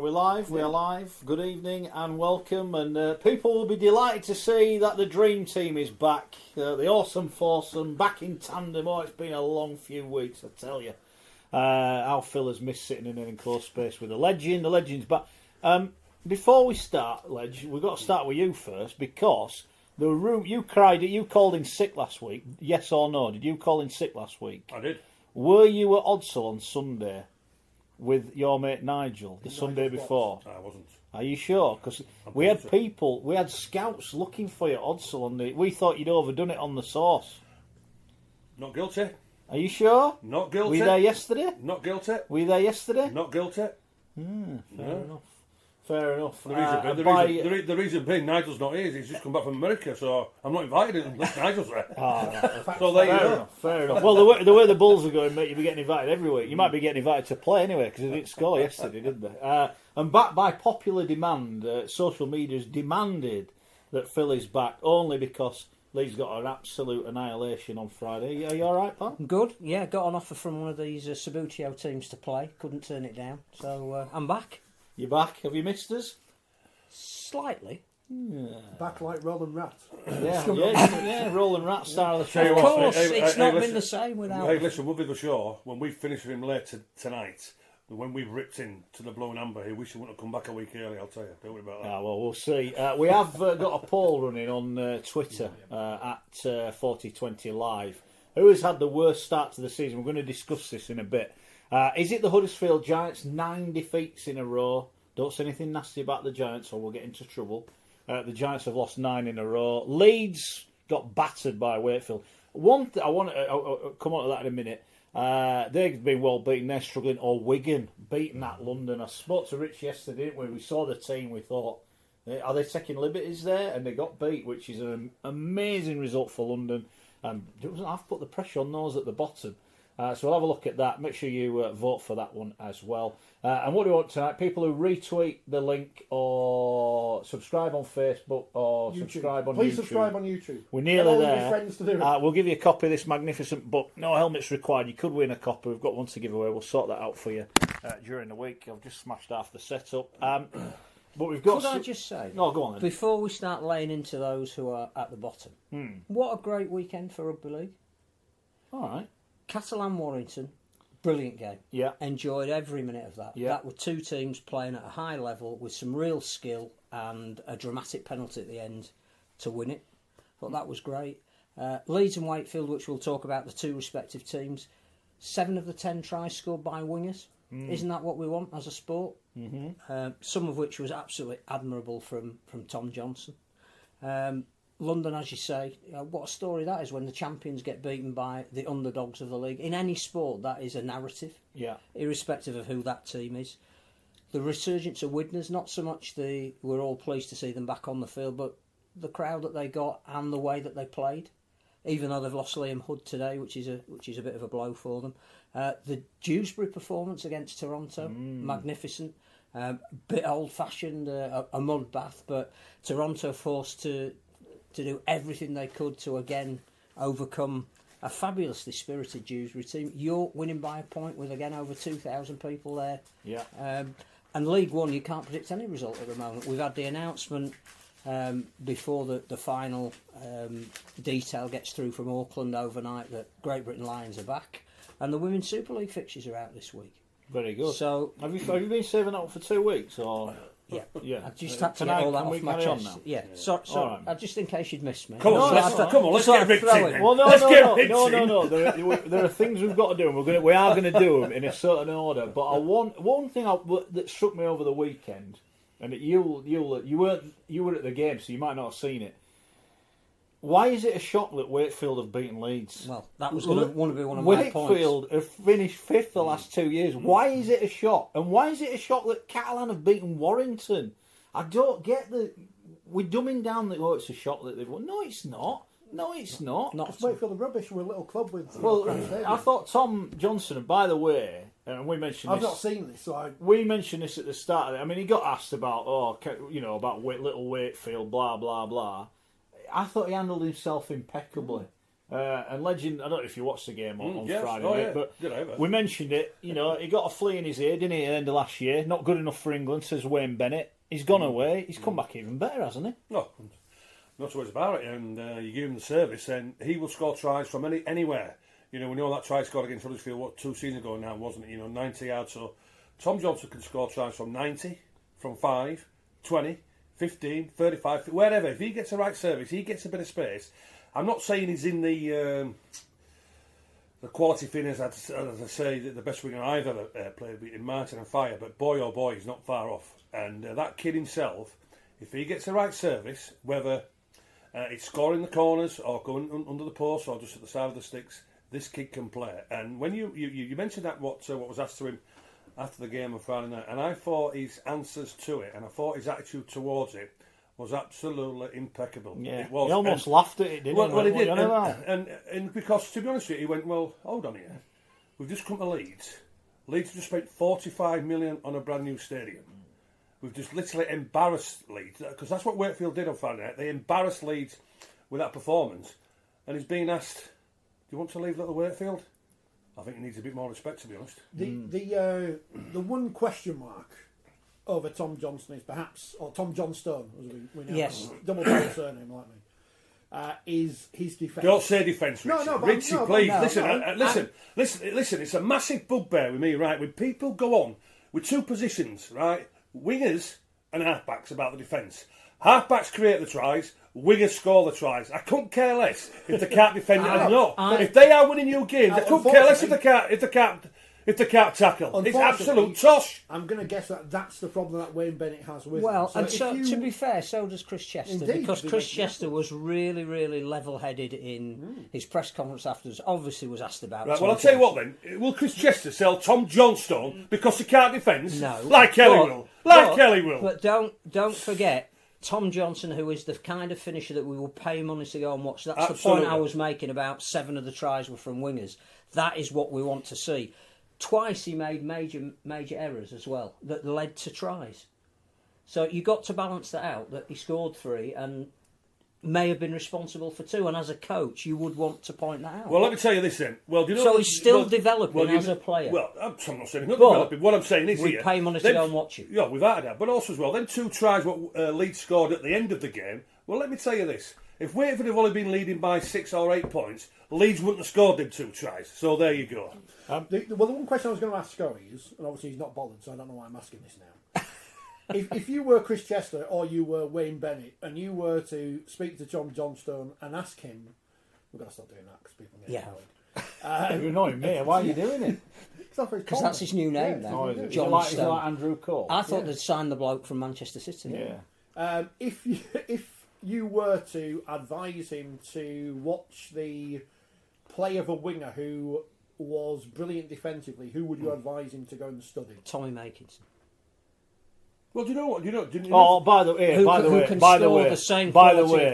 We're live, we are live. Good evening and welcome. And people will be delighted to see that the Dream Team is back. The awesome foursome back in tandem. Oh, it's been a long few weeks, I tell you. Our Phil has missed sitting in an enclosed space with the legend. The legend's back. Before we start, Ledge, we've got to start with you first because the room you called in sick last week. Yes or no? Did you call in sick last week? I did. Were you at Odsall on Sunday with your mate Nigel the Sunday before? I wasn't. Are you sure? Because we had scouts looking for you at Odsall, we thought you'd overdone it on the sauce. Not guilty. Are you sure? Not guilty. Were you there yesterday? Not guilty. Were you there yesterday? Not guilty. Fair enough. Fair enough. The reason being, Nigel's not here. He's just come back from America, so I'm not invited unless Nigel's there. So there you go. Fair enough. Well, the way the Bulls are going, mate, you'll be getting invited every week. You might be getting invited to play anyway, because they didn't score yesterday, did they? And back by popular demand, social media's demanded that Phil is back, only because Leeds got an absolute annihilation on Friday. Are you all right, pal? Good, yeah. Got an offer from one of these Sabutio teams to play. Couldn't turn it down. So I'm back. You're back. Have you missed us? Slightly. Yeah. Back like Rolling Rat. Yeah, Rolling Rat, star of the show. Of course, it's not been the same without. Hey, listen, we'll be the show when we finish with him later tonight. When we've ripped into the Blue and Amber, he wish he wouldn't have come back a week early. I'll tell you. Don't worry about that. Well, we'll see. We have got a poll running on Twitter at Forty20 Live. Who has had the worst start to the season? We're going to discuss this in a bit. Is it the Huddersfield Giants? 9 defeats in a row. Don't say anything nasty about the Giants or we'll get into trouble. The Giants have lost 9 in a row. Leeds got battered by Wakefield. One thing I want to come on to that in a minute. They've been well beaten. They're struggling. Or Wigan beaten at London. I spoke to Rich yesterday, didn't we? We saw the team. We thought, are they taking liberties there? And they got beat, which is an amazing result for London. And doesn't have to put the pressure on those at the bottom. So we'll have a look at that. Make sure you vote for that one as well. And what do we want tonight? People who retweet the link or subscribe on Facebook or YouTube. subscribe on Please YouTube. subscribe on YouTube. We're nearly there. Friends to do it. We'll give you a copy of this magnificent book. No helmets required. You could win a copy. We've got one to give away. We'll sort that out for you during the week. I've just smashed half the setup. But we've got. Could I just say? No, go on then. Before we start laying into those who are at the bottom, what a great weekend for Rugby League. All right. Catalan-Warrington, brilliant game. Yeah. Enjoyed every minute of that. Yeah. That were two teams playing at a high level with some real skill and a dramatic penalty at the end to win it. Thought that was great. Leeds and Wakefield, which we'll talk about, the two respective teams. 7 of the 10 tries scored by wingers. Isn't that what we want as a sport? Mm-hmm. Some of which was absolutely admirable from Tom Johnson. London, as you say, what a story that is when the champions get beaten by the underdogs of the league. In any sport, that is a narrative, irrespective of who that team is. The resurgence of Widnes, not so much we're all pleased to see them back on the field, but the crowd that they got and the way that they played, even though they've lost Liam Hood today, which is a bit of a blow for them. The Dewsbury performance against Toronto, magnificent. Bit old-fashioned, a mud bath, but Toronto forced to do everything they could to again overcome a fabulously spirited Dewsbury team. York winning by a point with again over 2,000 people there. Yeah. And League One, you can't predict any result at the moment. We've had the announcement before the final detail gets through from Auckland overnight that Great Britain Lions are back, and the Women's Super League fixtures are out this week. Very good. So have you been saving up for 2 weeks or? Yeah. I just had to get all that off my chest. Yeah. So right. Just in case you'd missed me. Come on, let's get Rick in. Well, no. There are things we've got to do, and we are going to do them in a certain order. But one thing that struck me over the weekend, and you were at the game, so you might not have seen it. Why is it a shock that Wakefield have beaten Leeds? Well, that was going to be one of my points. Wakefield have finished 5th the last 2 years. Why is it a shock? And why is it a shock that Catalan have beaten Warrington? I don't get we're dumbing down it's a shock that they've won. No, it's not. Just Wakefield are rubbish. We're a little club with. Well, I thought Tom Johnson, and by the way, and we mentioned I've this. not seen this, so we mentioned this at the start of it. I mean, he got asked about about little Wakefield, blah blah blah. I thought he handled himself impeccably. And Legend, I don't know if you watched the game on yes. Friday Oh, night, yeah. but Did I ever? we mentioned it. You know, he got a flea in his ear, didn't he, at the end of last year? Not good enough for England, says Wayne Bennett. He's gone away. He's come back even better, hasn't he? No, not worries about it. And you give him the service, and he will score tries from anywhere. You know, we know that try scored against Huddersfield, 2 seasons ago now, wasn't it? You know, 90 yards. So Tom Johnson can score tries from 90, from 5, 20, 15, 35, wherever. If he gets the right service, he gets a bit of space. I'm not saying he's in the quality thing, as I say, that the best winger I've ever played in Martin and Fire, but boy oh boy, he's not far off. And that kid himself, if he gets the right service, whether it's scoring the corners or going under the post or just at the side of the sticks, this kid can play. And when you mentioned that what was asked to him after the game on Friday night, and I thought his answers to it and I thought his attitude towards it was absolutely impeccable. Yeah, it was. He almost laughed at it, didn't he? Well, he did. And And because, to be honest with you, he went, well, hold on here. We've just come to Leeds. Leeds just spent 45 million on a brand new stadium. We've just literally embarrassed Leeds, because that's what Wakefield did on Friday night. They embarrassed Leeds with that performance. And he's being asked, do you want to leave little Wakefield? I think he needs a bit more respect, to be honest. The one question mark over Tom Johnson is perhaps, or Tom Johnstone, as we know, Yes. double barrel surname like me, is his defence. Don't say defence, Richie. No, but- Richie, no, but- please, no, listen. It's a massive bugbear with me, right? When people go on with two positions, right? Wingers and halfbacks about the defence. Halfbacks create the tries, wingers score the tries. I couldn't care less if they can't defend it or not. If they are winning you games, I couldn't care less if they can't tackle. It's absolute tosh. I'm going to guess that's the problem that Wayne Bennett has with Well, him. to be fair, so does Chris Chester. Indeed, because Chris Chester was really, really level-headed in his press conference afterwards. Obviously was asked about Right, Tom well, I'll tell you Johnson. what then. Will Chris Chester sell Tom Johnstone because he can't defend? No. Like Kelly will. Kelly will. But don't forget, Tom Johnson, who is the kind of finisher that we will pay money to go and watch. That's Absolutely. the point I was making about 7 of the tries were from wingers. That is what we want to see. Twice he made major errors as well that led to tries. So you got to balance that out, that he scored 3 and may have been responsible for 2. And as a coach, you would want to point that out. Well, let me tell you this then. Well, do you know So he's still developing as a player. Well, I'm not saying he's not developing. What I'm saying is we here, pay money to go and watch it. Yeah, without a doubt. But also as well, then 2 tries what Leeds scored at the end of the game. Well, let me tell you this. If Wakefield have only been leading by 6 or 8 points, Leeds wouldn't have scored them 2 tries. So there you go. the one question I was going to ask Scully is, and obviously he's not bothered, so I don't know why I'm asking this now. if you were Chris Chester or you were Wayne Bennett and you were to speak to Tom Johnstone and ask him, we've got to stop doing that because people get annoyed. You're annoying me. Why are you doing it? Because that's his new name now. Is it John like Stone. Andrew Cole? I thought they'd signed the bloke from Manchester City. Yeah. If you were to advise him to watch the play of a winger who was brilliant defensively, who would you advise him to go and study? Tommy Makinson. Well, do you know what? Oh, by the way,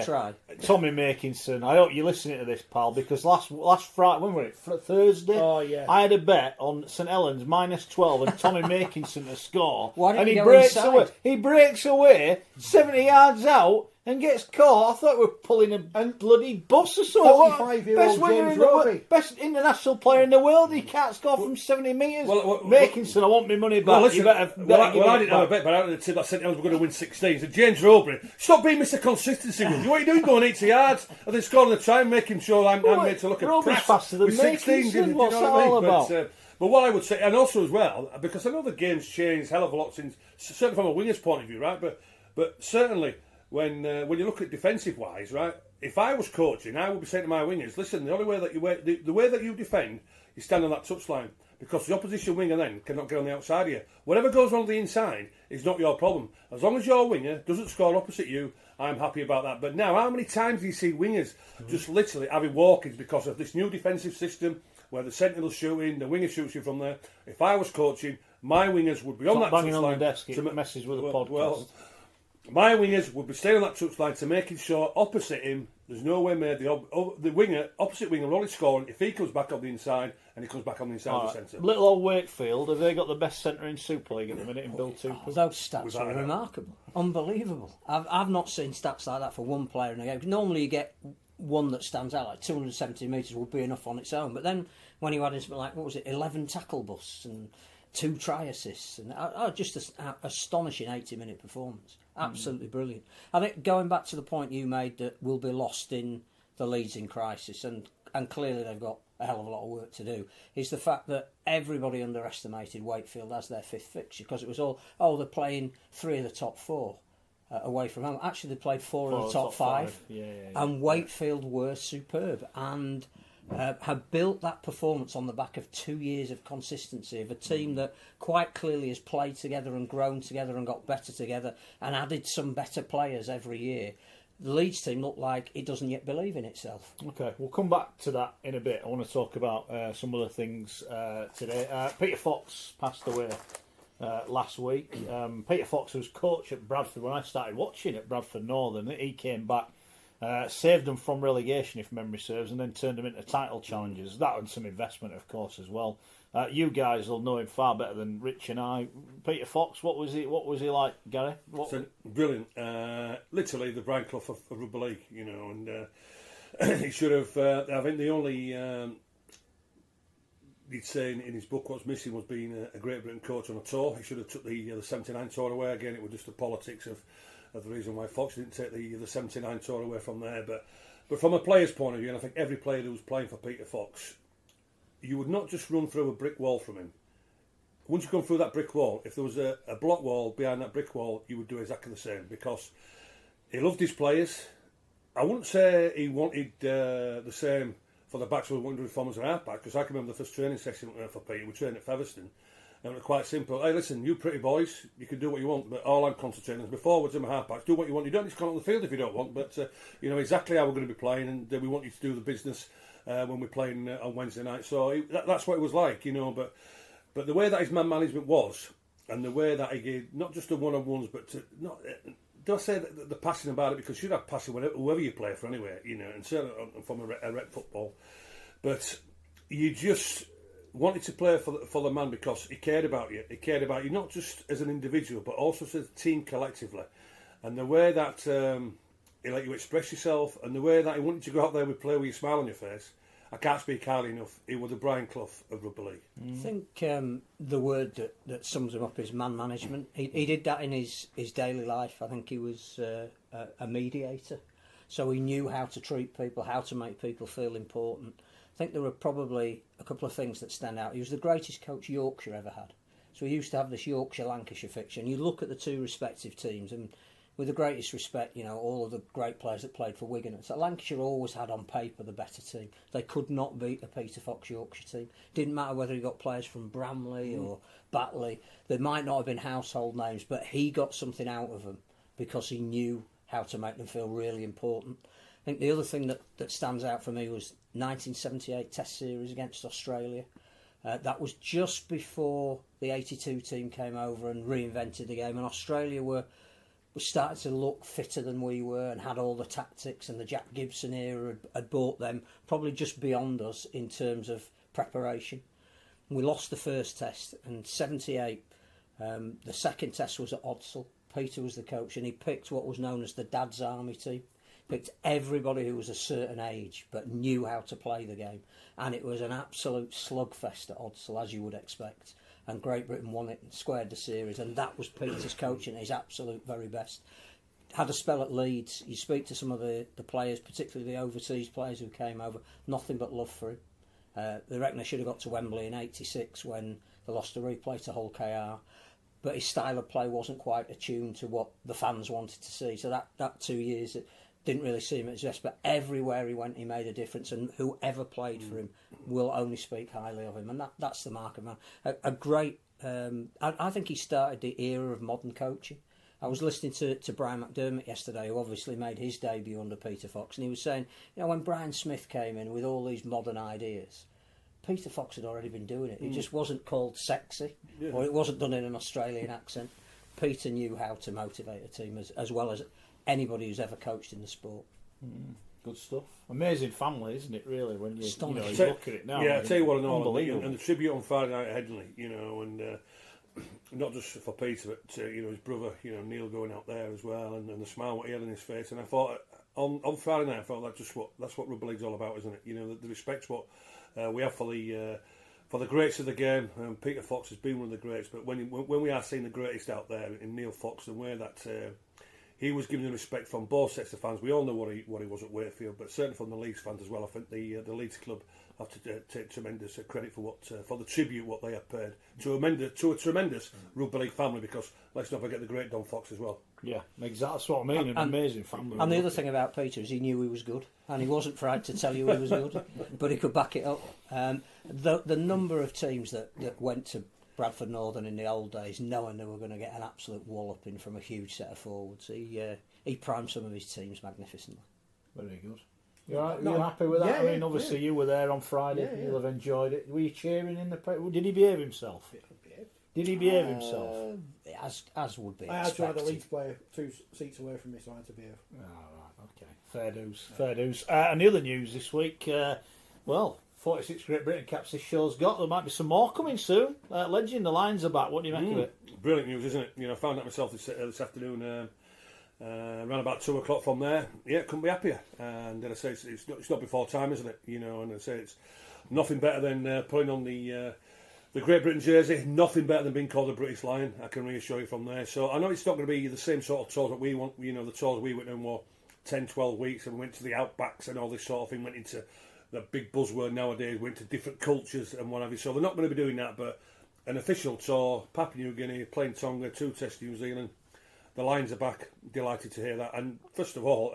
Try. Tommy Makinson. I hope you're listening to this, pal, because last Friday, when were it? Thursday. Oh yeah. I had a bet on St Helens -12 and Tommy Makinson to score. Why didn't and he he go breaks inside? away. He breaks away 70 yards out and gets caught. I thought we were pulling a bloody bus or something. 45-year-old James Roby. Best international player in the world. He can't score from 70 metres. Makinson, I want my money back. Well, listen, I didn't have a bet, but I had to tip that St Helens were going to win 16. So James Roby, stop being Mr. Consistency with you. What are you doing going 80 yards and then scoring the try and making sure I'm made to look at Roby's faster than with 16. Makinson. What's you that know what I mean? all about? But what I would say, and also as well, because I know the game's changed a hell of a lot since, certainly from a winger's point of view, right? But certainly when you look at defensive wise, right? If I was coaching, I would be saying to my wingers, listen, the only way that the way that you defend is stand on that touchline, because the opposition winger then cannot get on the outside of you. Whatever goes on the inside is not your problem. As long as your winger doesn't score opposite you, I'm happy about that. But now, how many times do you see wingers just literally having walk-ins because of this new defensive system where the sentinel's shooting, the winger shoots you from there? If I was coaching, my wingers would be on that banging touchline. on the desk, it messes with the podcast. Well, my wingers would be staying on that touchline to making sure opposite him, there's no way made the opposite winger will only scoring if he comes back on the inside and he comes back on the inside of the centre. Little old Wakefield, have they got the best centre in Super League at the minute in Bill Tupper? Those stats are remarkable, unbelievable. I've not seen stats like that for one player in a game. Normally you get one that stands out, like 270 metres would be enough on its own. But then when you add in something like, 11 tackle busts and 2 try assists, and just an astonishing 80-minute performance. Absolutely brilliant. I think going back to the point you made that we'll be lost in the Leeds in crisis, and clearly they've got a hell of a lot of work to do, is the fact that everybody underestimated Wakefield as their 5th fixture, because it was all, they're playing 3 of the top 4 away from home. Actually, they played 4 of the top 5. And Wakefield were superb and have built that performance on the back of 2 years of consistency of a team that quite clearly has played together and grown together and got better together and added some better players every year. The Leeds team looked like it doesn't yet believe in itself. Okay, we'll come back to that in a bit. I want to talk about some other things today. Peter Fox passed away last week. Peter Fox was coach at Bradford when I started watching at Bradford Northern. He came back, saved them from relegation, if memory serves, and then turned them into title challenges. That and some investment, of course, as well. You guys will know him far better than Rich and I. Peter Fox, what was he like, Gary? Brilliant. Literally the Brian Clough of Rugby League, and he should have. I think the only he'd say in his book what's missing was being a Great Britain coach on a tour. He should have took the 79 tour away. Again, it was just the politics of the reason why Fox didn't take the 79 tour away from there. But from a player's point of view, and I think every player who was playing for Peter Fox, you would not just run through a brick wall from him. Once you come through that brick wall, if there was a block wall behind that brick wall, you would do exactly the same, because he loved his players. I wouldn't say he wanted the same for the backs who wanted to reform as an half-back, because I can remember the first training session for Peter. We trained at Featherstone, and it was quite simple. Hey, listen, you pretty boys, you can do what you want, but all I'm concentrating on is before forwards and my half-backs, do what you want. You don't need to come on the field if you don't want, but you know exactly how we're going to be playing, and we want you to do the business when we're playing on Wednesday night. So that's what it was like, But the way that his man management was, and the way that he gave not just the one-on-ones, but don't say that the passing about it, because you should have passing whoever you play for anyway, and certainly from a rep football. But you just wanted to play for the man because he cared about you. He cared about you not just as an individual, but also as a team collectively. And the way that he let you express yourself, and the way that he wanted you to go out there and play with a smile on your face, I can't speak highly enough. He was the Brian Clough of Rugby League. I think the word that sums him up is man management. He did that in his daily life. I think he was a mediator. So he knew how to treat people, how to make people feel important. I think there were probably a couple of things that stand out. He was the greatest coach Yorkshire ever had. So he used to have this Yorkshire-Lancashire fixture. And you look at the two respective teams, and with the greatest respect, all of the great players that played for Wigan. So Lancashire always had on paper the better team. They could not beat the Peter Fox Yorkshire team. Didn't matter whether he got players from Bramley or Batley. They might not have been household names, but he got something out of them because he knew how to make them feel really important. I think the other thing that stands out for me was 1978 Test Series against Australia. That was just before the 82 team came over and reinvented the game, and Australia were starting to look fitter than we were and had all the tactics, and the Jack Gibson era had brought them probably just beyond us in terms of preparation. We lost the first test, and 78, the second test was at Odsal. Peter was the coach, and he picked what was known as the Dad's Army team. Picked everybody who was a certain age but knew how to play the game, and it was an absolute slugfest at Odsal, as you would expect. And Great Britain won it and squared the series, and that was Peter's coaching at his absolute very best. Had a spell at Leeds. You speak to some of the players, particularly the overseas players who came over, nothing but love for him. They reckon they should have got to Wembley in '86 when they lost a replay to Hull KR, but his style of play wasn't quite attuned to what the fans wanted to see. So that 2 years, it didn't really see him at his best, but everywhere he went he made a difference, and whoever played for him will only speak highly of him, and that's the mark of man. A great I think he started the era of modern coaching. I was listening to Brian McDermott yesterday, who obviously made his debut under Peter Fox, and he was saying, when Brian Smith came in with all these modern ideas, Peter Fox had already been doing it. It just wasn't called sexy, or it wasn't done in an Australian accent. Peter knew how to motivate a team as well as anybody who's ever coached in the sport. Good stuff. Amazing family, isn't it, really, when you look at it now? Yeah, I tell you what, I know, unbelievable. and the tribute on Friday night at Headingley, and not just for Peter, but his brother, Neil, going out there as well, and the smile what he had on his face. And I thought, on Friday night, I felt that's what rugby league's all about, isn't it? You know, the respect what we have for the greats of the game. Peter Fox has been one of the greats, but when we are seeing the greatest out there in Neil Fox, and where that he was given the respect from both sets of fans. We all know what he was at Wakefield, but certainly from the Leeds fans as well. I think the Leeds club have to take tremendous credit for for the tribute what they have paid to a tremendous rugby league family. Because let's not forget the great Don Fox as well. Yeah, exactly. That's what I mean. An amazing family. And the other thing about Peter is he knew he was good, and he wasn't afraid to tell you he was good, but he could back it up. The number of teams that went to Bradford Northern in the old days, knowing they were going to get an absolute walloping from a huge set of forwards, he primed some of his teams magnificently. Very good. You're happy with that? Yeah, I mean, obviously you were there on Friday. Yeah. You'll have enjoyed it. Were you cheering in the? Did he behave himself? Did he behave himself? As would be I had to have expected. the Leeds player 2 seats away from me, so I had to behave. Oh, right, okay. Fair dues. Fair dues. And the other news this week, 46 Great Britain caps this show's got. There might be some more coming soon. Legend, the Lions are back. What do you make of it? Brilliant news, isn't it? You know, I found that myself this afternoon, around about 2 o'clock from there. Yeah, couldn't be happier. And then I say it's not before time, isn't it? You know, and I say it's nothing better than putting on the Great Britain jersey. Nothing better than being called a British Lion. I can reassure you from there. So I know it's not going to be the same sort of tours that we want. You know, the tours we went on were 10, 12 weeks, and we went to the outbacks and all this sort of thing. Went into the big buzzword nowadays. Went to different cultures and what have you. So they're not going to be doing that, but an official tour, Papua New Guinea, playing Tonga, 2 Test New Zealand. The Lions are back. Delighted to hear that. And first of all,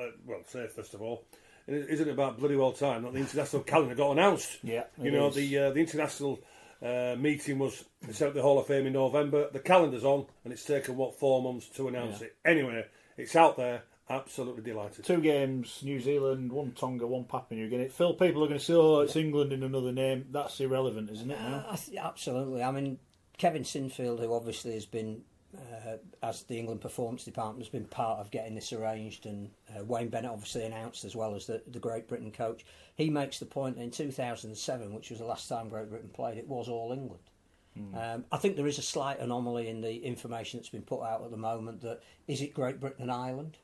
isn't it about bloody well time that the international calendar got announced? Yeah, you know, the international meeting was set at the Hall of Fame in November. The calendar's on, and it's taken 4 months to announce it. Anyway, it's out there. Absolutely delighted. 2 games, New Zealand, 1 Tonga, 1 Papua New Guinea. Phil, people are going to say, "Oh, it's England in another name." That's irrelevant, isn't it? Now? Absolutely. I mean, Kevin Sinfield, who obviously has been, as the England Performance Department, has been part of getting this arranged, and Wayne Bennett obviously announced as well as the Great Britain coach. He makes the point that in 2007, which was the last time Great Britain played, it was all England. I think there is a slight anomaly in the information that's been put out at the moment. That is it Great Britain and Ireland,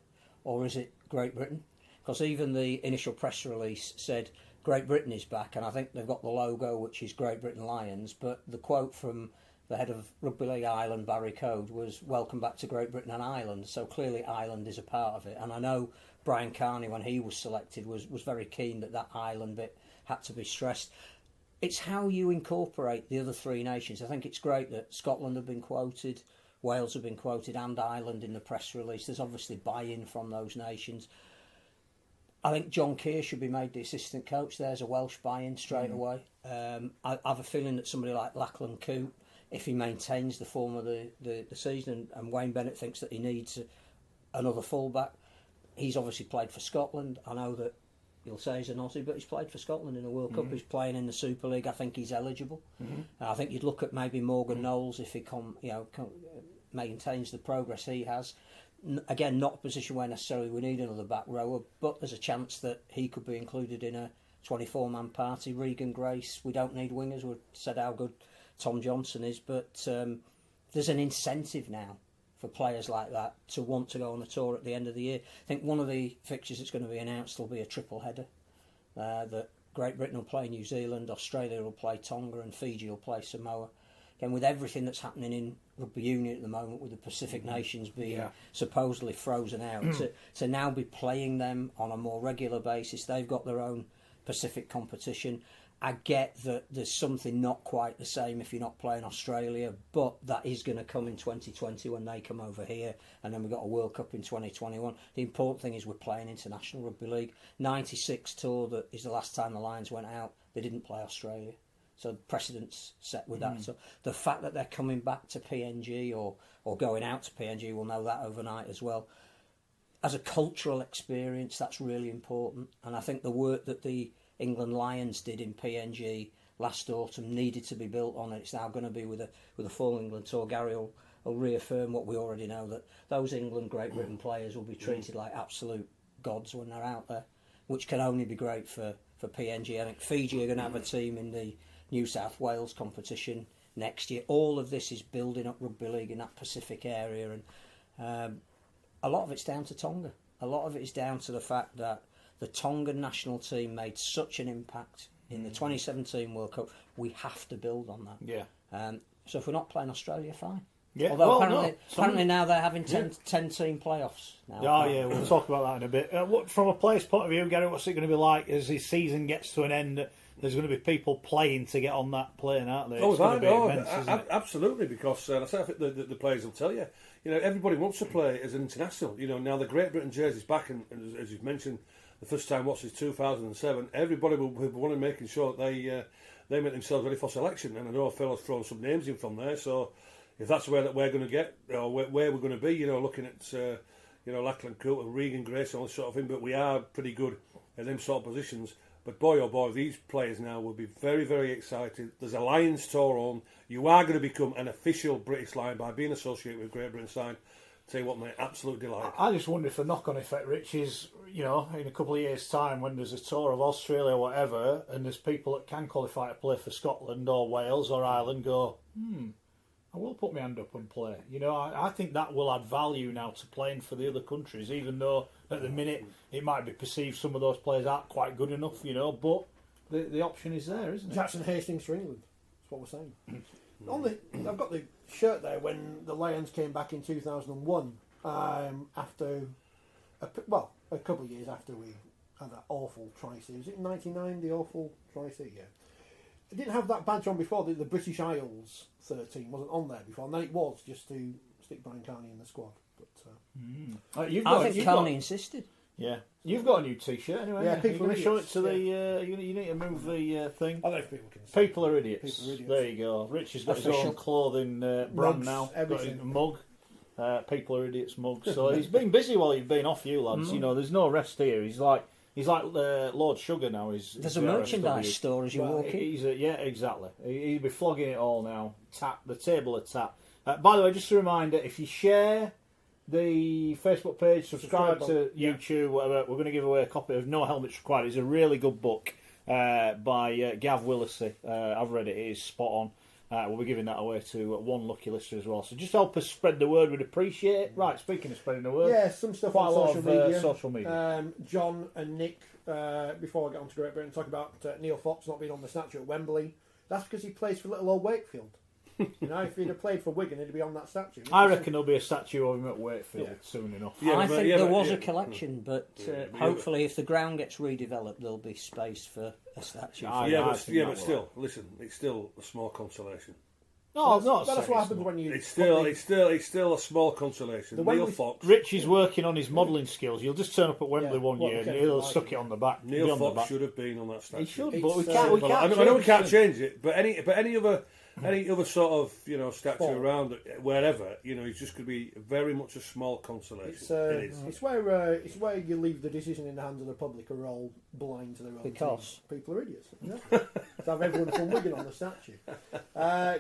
or is it Great Britain? Because even the initial press release said Great Britain is back, and I think they've got the logo, which is Great Britain Lions, but the quote from the head of Rugby League Ireland, Barry Code, was "Welcome back to Great Britain and Ireland." So clearly Ireland is a part of it. And I know Brian Carney, when he was selected, was very keen that Ireland bit had to be stressed. It's how you incorporate the other 3 nations. I think it's great that Scotland have been quoted, Wales have been quoted, and Ireland in the press release. There's obviously buy-in from those nations. I think John Keir should be made the assistant coach. There's a Welsh buy-in straight away. I have a feeling that somebody like Lachlan Coote, if he maintains the form of the season, and Wayne Bennett thinks that he needs another fullback, he's obviously played for Scotland. I know that you'll say he's an Aussie, but he's played for Scotland in the World Cup. He's playing in the Super League. I think he's eligible. I think you'd look at maybe Morgan Knowles if he maintains the progress he has. Again, not a position where necessarily we need another back rower, but there's a chance that he could be included in a 24-man party. Regan Grace, we don't need wingers. We've said how good Tom Johnson is, but there's an incentive now for players like that to want to go on a tour at the end of the year. I think one of the fixtures that's going to be announced will be a triple header. That Great Britain will play New Zealand, Australia will play Tonga, and Fiji will play Samoa. Again, with everything that's happening in rugby union at the moment, with the Pacific nations being supposedly frozen out, to now be playing them on a more regular basis, they've got their own Pacific competition. I get that there's something not quite the same if you're not playing Australia, but that is going to come in 2020 when they come over here, and then we've got a World Cup in 2021. The important thing is we're playing International Rugby League. 96 tour, that is the last time the Lions went out, they didn't play Australia. So precedent's set with that. So the fact that they're coming back to PNG or going out to PNG, we'll know that overnight as well. As a cultural experience, that's really important. And I think the work that the England Lions did in PNG last autumn needed to be built on it. It's now going to be with a full England tour. Gary will reaffirm what we already know, that those England Great Britain players will be treated like absolute gods when they're out there, which can only be great for PNG. I think Fiji are going to have a team in the New South Wales competition next year. All of this is building up rugby league in that Pacific area, and a lot of it's down to Tonga. a lot of it is down to the fact that the Tongan national team made such an impact in the 2017 World Cup. We have to build on that. Yeah. So if we're not playing Australia, fine. Yeah. Although Well, apparently now they're having 10 team playoffs. Now. Oh, yeah, we'll talk about that in a bit. From a player's point of view, Gary, what's it going to be like as his season gets to an end? There's going to be people playing to get on that plane, aren't there? It's going to be immense, isn't it? Absolutely, because I think the players will tell you. Everybody wants to play as an international. Now the Great Britain jersey's back, and as you've mentioned, the first time was 2007. Everybody will want to making sure that they make themselves ready for selection. And I know a fellow's thrown some names in from there, so if that's where that we're going to get, or where we're going to be, looking at Lachlan Coote and Regan Grace and all this sort of thing, but we are pretty good at them sort of positions. But boy, oh boy, these players now will be very, very excited. There's a Lions tour on. You are going to become an official British Lion by being associated with Great Britain side. Tell you what, mate, absolute delight. I just wonder if the knock-on effect, Rich, is, in a couple of years' time when there's a tour of Australia or whatever, and there's people that can qualify to play for Scotland or Wales or Ireland go, I will put my hand up and play. I think that will add value now to playing for the other countries, even though at the minute it might be perceived some of those players aren't quite good enough, but the option is there, isn't it? Jackson Hastings for England. That's what we're saying. I've got the shirt there when the Lions came back in 2001 after a couple of years after we had that awful tri-series. Was it 99, the awful tri-series? Yeah. I didn't have that badge on before. The British Isles 13 wasn't on there before, and then it was just to stick Brian Carney in the squad. But I think Carney insisted. Yeah, you've got a new T-shirt anyway. Yeah, You're going to show it idiots, to the. You need to move the thing. I don't know if people can see. People are idiots. People are idiots. There you go. Rich has got his Official. own clothing brand Mugs, now. everything. Got his mug. People are idiots mug. So he's been busy while you've been off, you lads. There's no rest here. He's like Lord Sugar now. There's a merchandise store as you walk in. Yeah, exactly. He'll be flogging it all now. Tap the table of tap. By the way, just a reminder: if you share the Facebook page, subscribe to YouTube, whatever, we're going to give away a copy of No Helmets Required. It's a really good book by Gav Willisey. I've read it. It is spot on. We'll be giving that away to one lucky listener as well. So just help us spread the word. We'd appreciate it. Right, speaking of spreading the word, Yeah, some stuff quite a lot on of social media. John and Nick, before I get on to Great Britain, talk about Neil Fox not being on the statue at Wembley. That's because he plays for little old Wakefield. If he'd have played for Wigan, he'd be on that statue. I reckon there'll be a statue of him at Wakefield soon enough. Yeah, I but- think yeah, there but- was yeah. a collection, but hopefully if the ground gets redeveloped, there'll be space for a statue. I Yeah, think that but will. still, listen, it's still a small consolation. No, That's what happens when you. It's still a small consolation. The Neil Wembley- Fox. Rich is working on his modelling skills. You'll just turn up at Wembley one Well, year and okay, he'll like stuck it. it on the back. Neil be on the Fox back. should have been on that statue. He should, It's, but we uh, can't. I know we can't change it, but any other sort of statue Sport. around it, wherever, it's just going to be very much a small consolation. It is. It's where you leave the decision in the hands of the public who are all blind to their own Because team. People are idiots. To have everyone from Wigan on the statue.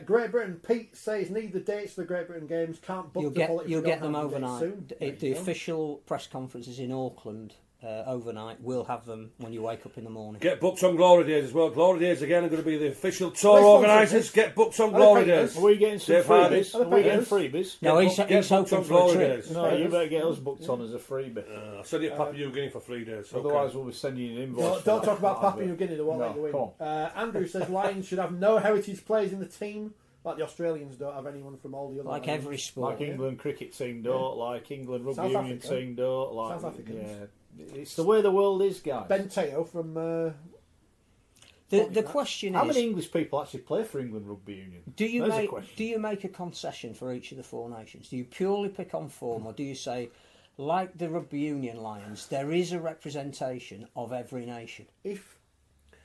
Great Britain. Pete says need the dates for the Great Britain games. Can't book You'll get them the overnight. soon. The official press conferences in Auckland overnight. We'll have them when you wake up in the morning. Get booked on Glory Days as well. Glory Days again are going to be the official tour They sponsor organisers. this. Get booked on Are they Glory paying Days. us? Are we getting some Dave Hardy. freebies? Are they Are we getting paying freebies? No, he's Get hoping booked on for a Glory trip. Days. No, you better get us booked on as a freebie. I'll send you a Papua New Guinea for 3 days. Okay. Otherwise, we'll be sending you an invoice. Don't, for don't that. talk about That'll Papua be- New Guinea. They won't let you No, in. come on. Andrew says Lions should have no heritage players in the team, like the Australians don't have anyone from all the other. Like lands. every sport. Like England cricket team don't, like England rugby South union Africa. team don't, like South Africans. it's the way the world is, guys. Ben Teo from. The question How many is, English people actually play for England rugby union? do There's a question. you make a concession for each of the four nations? Do you purely pick on form, or do you say, like the Rugby Union Lions, there is a representation of every nation? If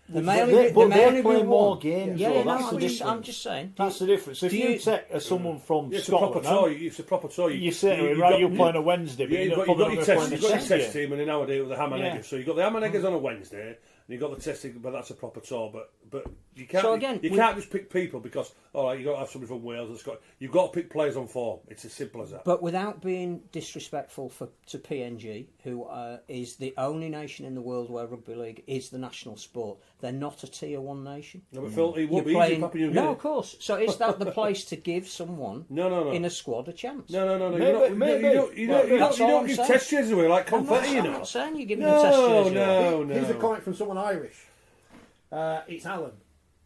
There But may they- only be, but there may they only play be more one. games, Yeah, though, yeah, no, that's the I'm difference. just saying. That's the difference. If Do you you- take someone from It's a proper Scotland, tour. now, It's a proper tour. you say to him, right, you're playing a Wednesday, but Yeah, you're you've not got probably your going to play in test, the you've got your second test game. team, and then nowadays with the Hammer Yeah. Neggers. So you've got the Hammer Neggers on a Wednesday, and you got the testing, but that's a proper tour. But you can't. So again, you can't just pick people because you got to have somebody from Wales and Scotland. You've got to pick players on form. It's as simple as that. But without being disrespectful to PNG, who is the only nation in the world where rugby league is the national sport, they're not a tier 1 nation. No, but Phil, it won't be You're easy in Papua New Guinea. No, of course. So is that the place to give someone No. in a squad a chance? No. Maybe. You don't give test cheers away like confetti, I'm not saying you're giving them test cheers. No. Here's a comment from someone Irish. It's Alan.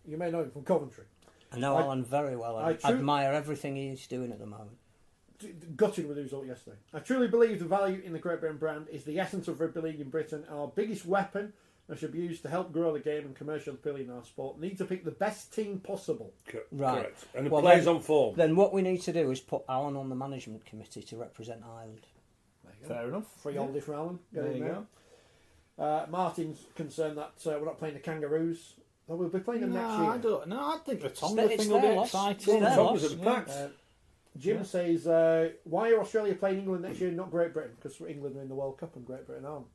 You may know him from Coventry. I know Alan very well. I admire everything he's doing at the moment. Gutted with the result yesterday. I truly believe the value in the Great Britain brand is the essence of rugby league in Britain. Our biggest weapon and should be used to help grow the game and commercial appeal in our sport. Need to pick the best team possible. Right. Correct. And the players on form. Then what we need to do is put Alan on the management committee to represent Ireland. Fair enough. Free holiday for Alan. There you go. Martin's concerned that we're not playing the Kangaroos. Well, we'll be playing them next year. I think the Tonga It's thing will their be loss. exciting. It's their loss. Tonga's at the packs. Jim says, why are Australia playing England next year, not Great Britain? Because England are in the World Cup and Great Britain aren't.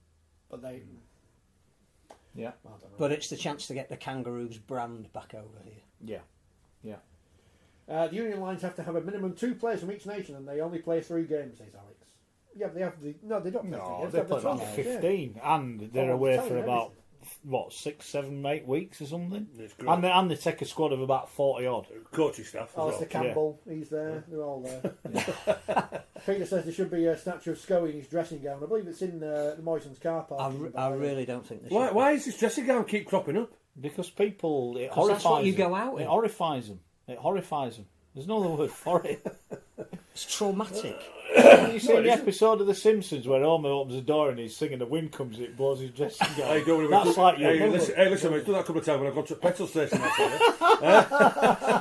But they... Yeah. I don't know. But it's the chance to get the Kangaroos brand back over here. Yeah. The Union Lions have to have a minimum 2 players from each nation and they only play 3 games, says Alex. Yeah, but they have the... No, they don't play 3 No, games. they have the play about 12, 15, and they're Oh, I'm away telling for you about 6, 7, 8 weeks or something. It's great. And they take a squad of about 40 odd. Coaching staff as Alistair well. Campbell, he's there. They're all there. Peter says there should be a statue of Scoey in his dressing gown. I believe it's in the Morrison's car park. I really don't think this. Why is this dressing gown keep cropping up? Because people, it 'Cause horrifies that's what you them. go out in. It horrifies them. There's no other word for it. It's traumatic. You see the episode of The Simpsons where Homer opens the door and he's singing, the wind comes, it blows his dressing gown. Hey, don't worry, That's like you. Hey, listen, mate, I've done that a couple of times when I've gone to a petrol station.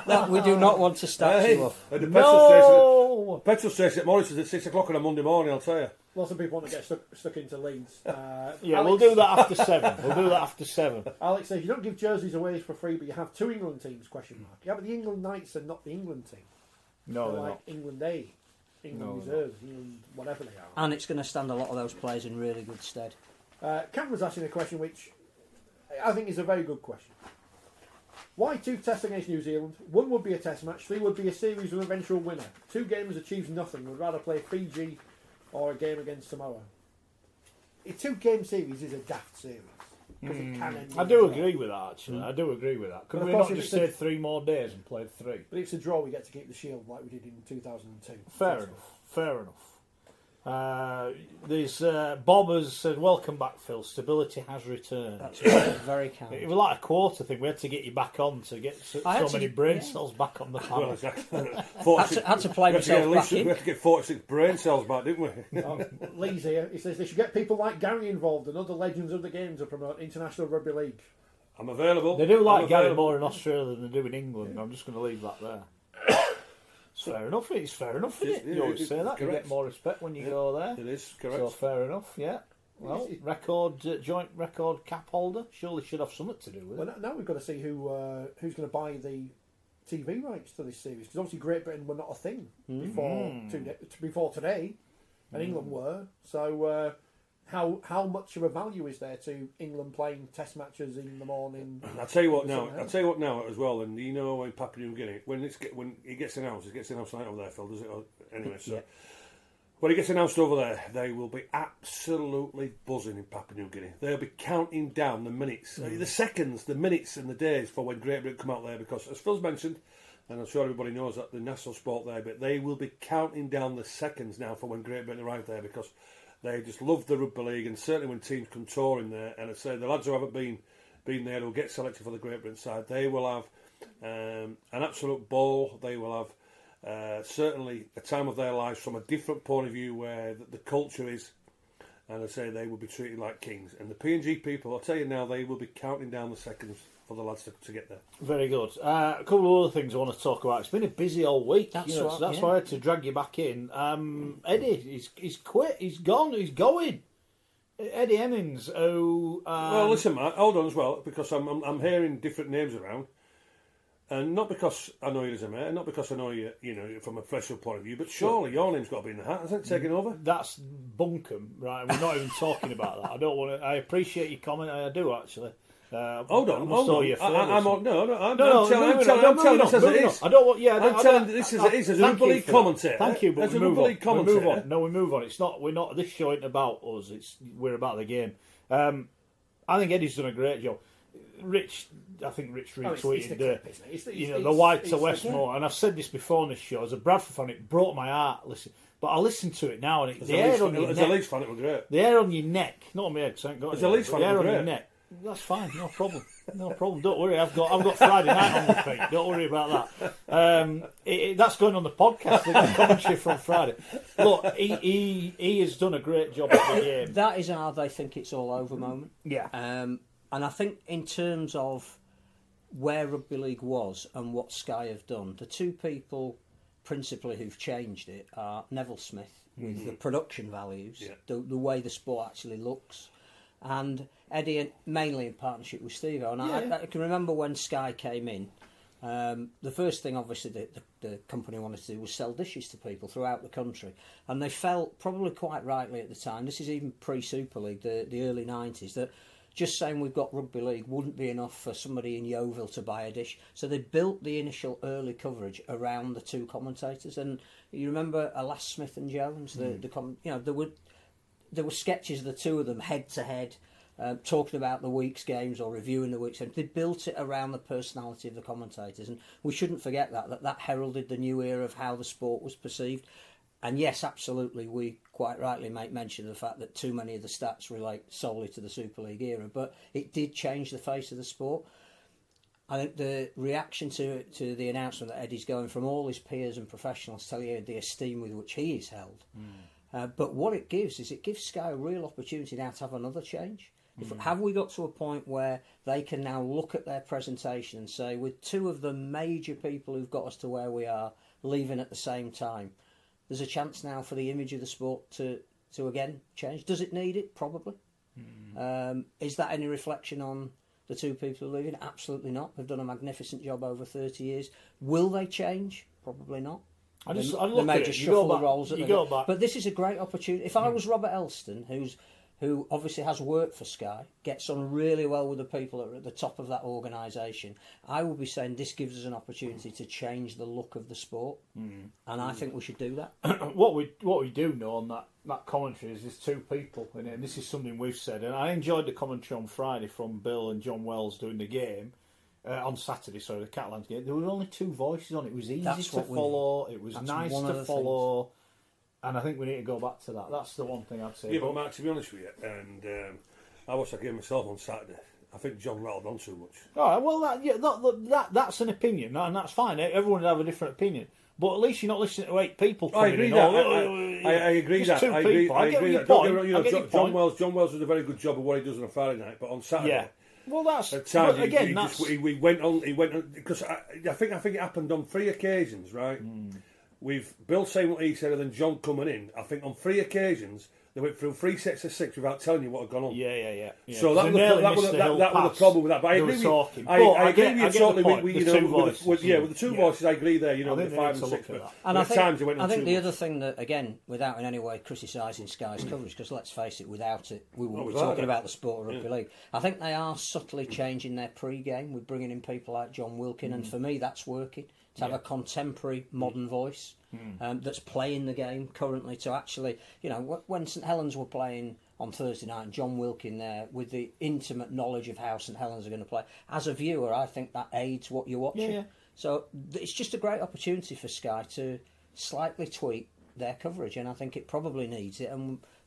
No, we do not want to statue of. At the No! petrol station at Morrison's at 6 o'clock on a Monday morning, I'll tell you. Lots of people want to get stuck into Leeds. Yeah, Alex, we'll do that after 7. Alex says, you don't give jerseys away for free, but you have 2 England teams, question mark. Yeah, but the England Knights are not the England team. No, They're they're like not. England A, England Reserves, England whatever they are. And it's going to stand a lot of those players in really good stead. Cam was asking a question which I think is a very good question. Why 2 tests against New Zealand? 1 would be a test match, 3 would be a series with an eventual winner. 2 games achieves nothing, would rather play Fiji or a game against Samoa. A 2-game series is a daft series. Because it can end I do agree with that, actually. I do agree with that. Could But of we course not if just it's a- say 3 more days and played 3? But if it's a draw, we get to keep the shield like we did in 2002. Fair enough. There's Bob has said, welcome back, Phil. Stability has returned. That's very, very kind. It was like a quarter thing. We had to get you back on to get so I had to many get- brain yeah. cells back on the Well, panel. exactly. Had to play we had to get myself back in. we had to get 46 brain cells back, didn't we? Lee's here. He says they should get people like Gary involved and other legends of the game to promote International Rugby League. I'm available. They do like I'm Gary available. more in Australia than they do in England. I'm just going to leave that there. It's fair enough. It's fair enough, isn't it? Yeah, You always it's say that. You correct. get more respect when you go there. It is, correct. So fair enough, yeah. Well, joint record cap holder. Surely should have something to do with it. Well, now we've got to see who's going to buy the TV rights to this series because obviously Great Britain were not a thing before today, and England were. So how much of a value is there to England playing Test matches in the morning? I'll tell you what now as well, and you know in Papua New Guinea when it gets announced right over there, Phil, does it? Anyway, so Yeah. when it gets announced over there, they will be absolutely buzzing in Papua New Guinea. They'll be counting down the minutes, the seconds, the minutes, and the days for when Great Britain come out there because, as Phil's mentioned, and I'm sure everybody knows that the national sport there, but they will be counting down the seconds now for when Great Britain arrive there because they just love the Rugby League, and certainly when teams come touring there, and I say the lads who haven't been there who'll get selected for the Great Britain side, they will have an absolute ball. They will have certainly a time of their lives from a different point of view where the culture is, and I say they will be treated like kings. And the PNG people, I'll tell you now, they will be counting down the seconds for the lads to get there. Very good. A couple of other things I want to talk about. It's been a busy old week. That's so right, that's yeah. why I had to drag you back in. Eddie, he's quit. He's gone. He's going. Eddie Hemmings, who... Well, listen, Matt, hold on as well, because I'm hearing different names around. And not because I know you as a mate, and not because I know you, from a professional point of view, but surely your name's got to be in the hat, hasn't it, taking over? That's bunkum, right? We're not even talking about that. I don't want to... I appreciate your comment. I do, actually. Hold on. I'm telling this as it is. I don't want. Yeah, I'm telling this as it is. As a Rugby League commentator. Thank you, but as we a move Rugby on. League commentator. We move on. No, we move on. It's not. We're not. This show ain't about us. We're about the game. I think Eddie's done a great job. Rich retweeted the White to Westmore, and I've said this before on this show. As a Bradford fan, it broke my heart. Listen, but I listened to it now, and as a Leeds fan, it was great. The hair on your neck, not on my head, because I ain't got as a Leeds fan, the hair on your neck. That's fine, no problem. No problem. Don't worry. I've got Friday night on the feet. Don't worry about that. That's going on the podcast. The commentary from Friday. Look, he has done a great job at the game. That is how they think it's all over moment. Yeah. And I think in terms of where Rugby League was and what Sky have done, the two people principally who've changed it are Neville Smith with the production values, the way the sport actually looks, and Eddie, mainly in partnership with Steve. And I can remember when Sky came in, the first thing obviously the company wanted to do was sell dishes to people throughout the country, and they felt, probably quite rightly at the time, this is even pre-Super League, the early 90s, that just saying we've got Rugby League wouldn't be enough for somebody in Yeovil to buy a dish. So they built the initial early coverage around the two commentators. And you remember Alas Smith and Jones? There were sketches of the two of them head to head, talking about the week's games or reviewing the week's games. They built it around the personality of the commentators, and we shouldn't forget that heralded the new era of how the sport was perceived. And yes, absolutely, we quite rightly make mention of the fact that too many of the stats relate solely to the Super League era, but it did change the face of the sport. I think the reaction to the announcement that Eddie's going from all his peers and professionals telling you the esteem with which he is held. But what it gives Sky a real opportunity now to have another change. Have we got to a point where they can now look at their presentation and say, with two of the major people who've got us to where we are leaving at the same time, there's a chance now for the image of the sport to again change. Does it need it? Probably. Is that any reflection on the two people who are leaving? Absolutely not. They've done a magnificent job over 30 years. Will they change? Probably not. They may just shuffle the roles. But this is a great opportunity. If I was Robert Elston, who obviously has worked for Sky, gets on really well with the people that are at the top of that organisation, I would be saying this gives us an opportunity to change the look of the sport, and I think we should do that. What we do know on that commentary is there's two people in it, and this is something we've said, and I enjoyed the commentary on Friday from Bill and John Wells doing the game, on Saturday, sorry, the Catalans game. There were only two voices on it. It was easy to follow, it was nice to follow. Things. And I think we need to go back to that. That's the one thing I'd say. Yeah, but Mark, to be honest with you, and I watched that game myself on Saturday. I think John rattled on too much. All right, well, that's an opinion, and that's fine. Everyone would have a different opinion. But at least you're not listening to 8 people. I agree that. I agree that. I agree that. John Wells does a very good job of what he does on a Friday night, but on Saturday. Yeah. Well, that's at times he went on because I think it happened on 3 occasions, right? With Bill saying what he said and then John coming in, I think on 3 occasions they went through 3 sets of 6 without telling you what had gone on. Yeah. So that was the problem with that. But I agree with you. I agree with you totally. With the two voices, I agree there. With the 5 and 6. But at times it went on too much. I think the other thing that, again, without in any way criticising Sky's coverage, because let's face it, without it, we wouldn't be talking about the sport of Rugby League. I think they are subtly changing their pre-game with bringing in people like John Wilkin, and for me, that's working. To have a contemporary, modern voice that's playing the game currently. To actually, when St Helens were playing on Thursday night, and John Wilkin there with the intimate knowledge of how St Helens are going to play, as a viewer, I think that aids what you're watching. Yeah. So it's just a great opportunity for Sky to slightly tweak their coverage, and I think it probably needs it.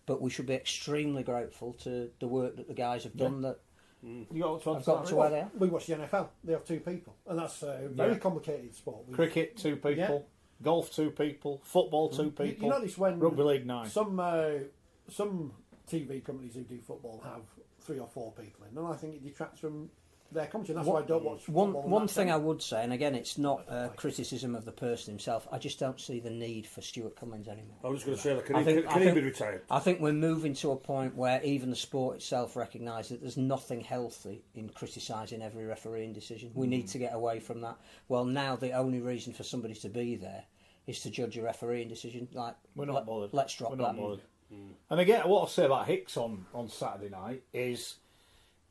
But we should be extremely grateful to the work that the guys have done. That. You got to where they are. We watch the NFL. They have 2 people, and that's a very complicated sport. Cricket, 2 people. Golf, 2 people. Football, 2 people. You notice when Rugby League 9. Some TV companies who do football have 3 or 4 people in, and I think it detracts from their commentary. That's why I don't watch football. One thing I would say, and again, it's not a criticism of the person himself, I just don't see the need for Stuart Cummins anymore. I was just going to say, can he be retired? I think we're moving to a point where even the sport itself recognises that there's nothing healthy in criticising every refereeing decision. We need to get away from that. Well, now the only reason for somebody to be there is to judge a refereeing decision. We're not bothered. Let's drop that. And again, what I'll say about Hicks on Saturday night is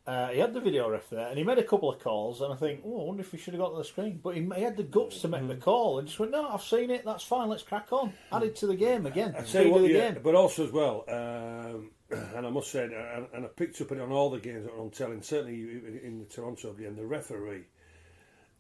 he had the video ref there, and he made a couple of calls, and I think, I wonder if we should have got to the screen. But he had the guts to make the call, and just went, no, I've seen it, that's fine, let's crack on. Added to the game again. I tell you what, but also as well, and I must say, and I picked up on it on all the games that were on telly, and certainly in the Toronto game, the referee.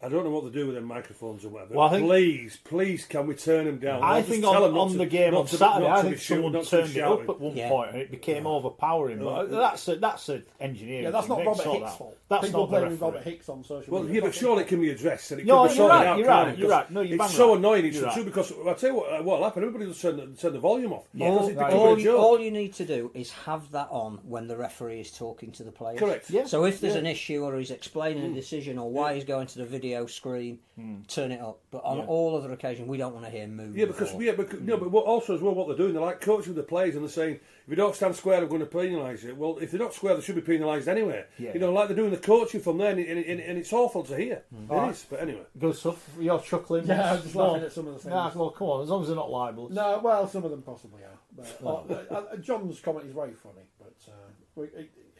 I don't know what to do with their microphones or whatever. Well, I think, please, can we turn them down? I think on the game on Saturday, I think someone turned it up at one point and it became overpowering. But that's an engineering. Yeah, that's thing. not Robert Hicks' fault. That's People not the blaming referee. Robert Hicks on social Well, media. yeah, but surely it can be addressed. And it No, can be sorted out, you're right. No, you're it's so right. annoying. It's You're true right. because I tell you what'll happen. Everybody will turn the volume off. Yeah, Because it right. becomes a joke. All you need to do is have that on when the referee is talking to the players. Correct. Yeah. So if there's an issue or he's explaining a decision or why he's going to the video screen, turn it up. But on all other occasions, we don't want to hear moving. Yeah, but also as well, what they're doing, they're like coaching the players and they're saying, if you don't stand square, I'm going to penalise you. Well, if they're not square, they should be penalised anyway. Yeah. You know, like they're doing the coaching from there, and it's awful to hear. It is, but anyway. Good stuff. You're chuckling. Yeah, I'm just laughing at some of the things. Nah, well, come on, as long as they're not libelous. No, well, some of them possibly are. But, John's comment is very funny. But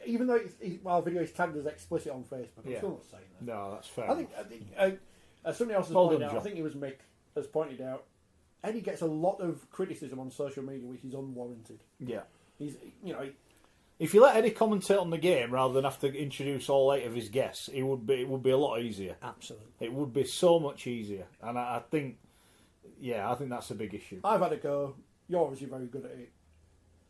even though our video is tagged as explicit on Facebook, I'm still not saying that. No, that's fair. I think as somebody else has Well pointed done, out, John. I think it was Mick has pointed out, Eddie gets a lot of criticism on social media which is unwarranted. Yeah. He's, If you let Eddie commentate on the game rather than have to introduce all 8 of his guests, it would be a lot easier. Absolutely. It would be so much easier, and I think that's a big issue. I've had a go. You're obviously very good at it.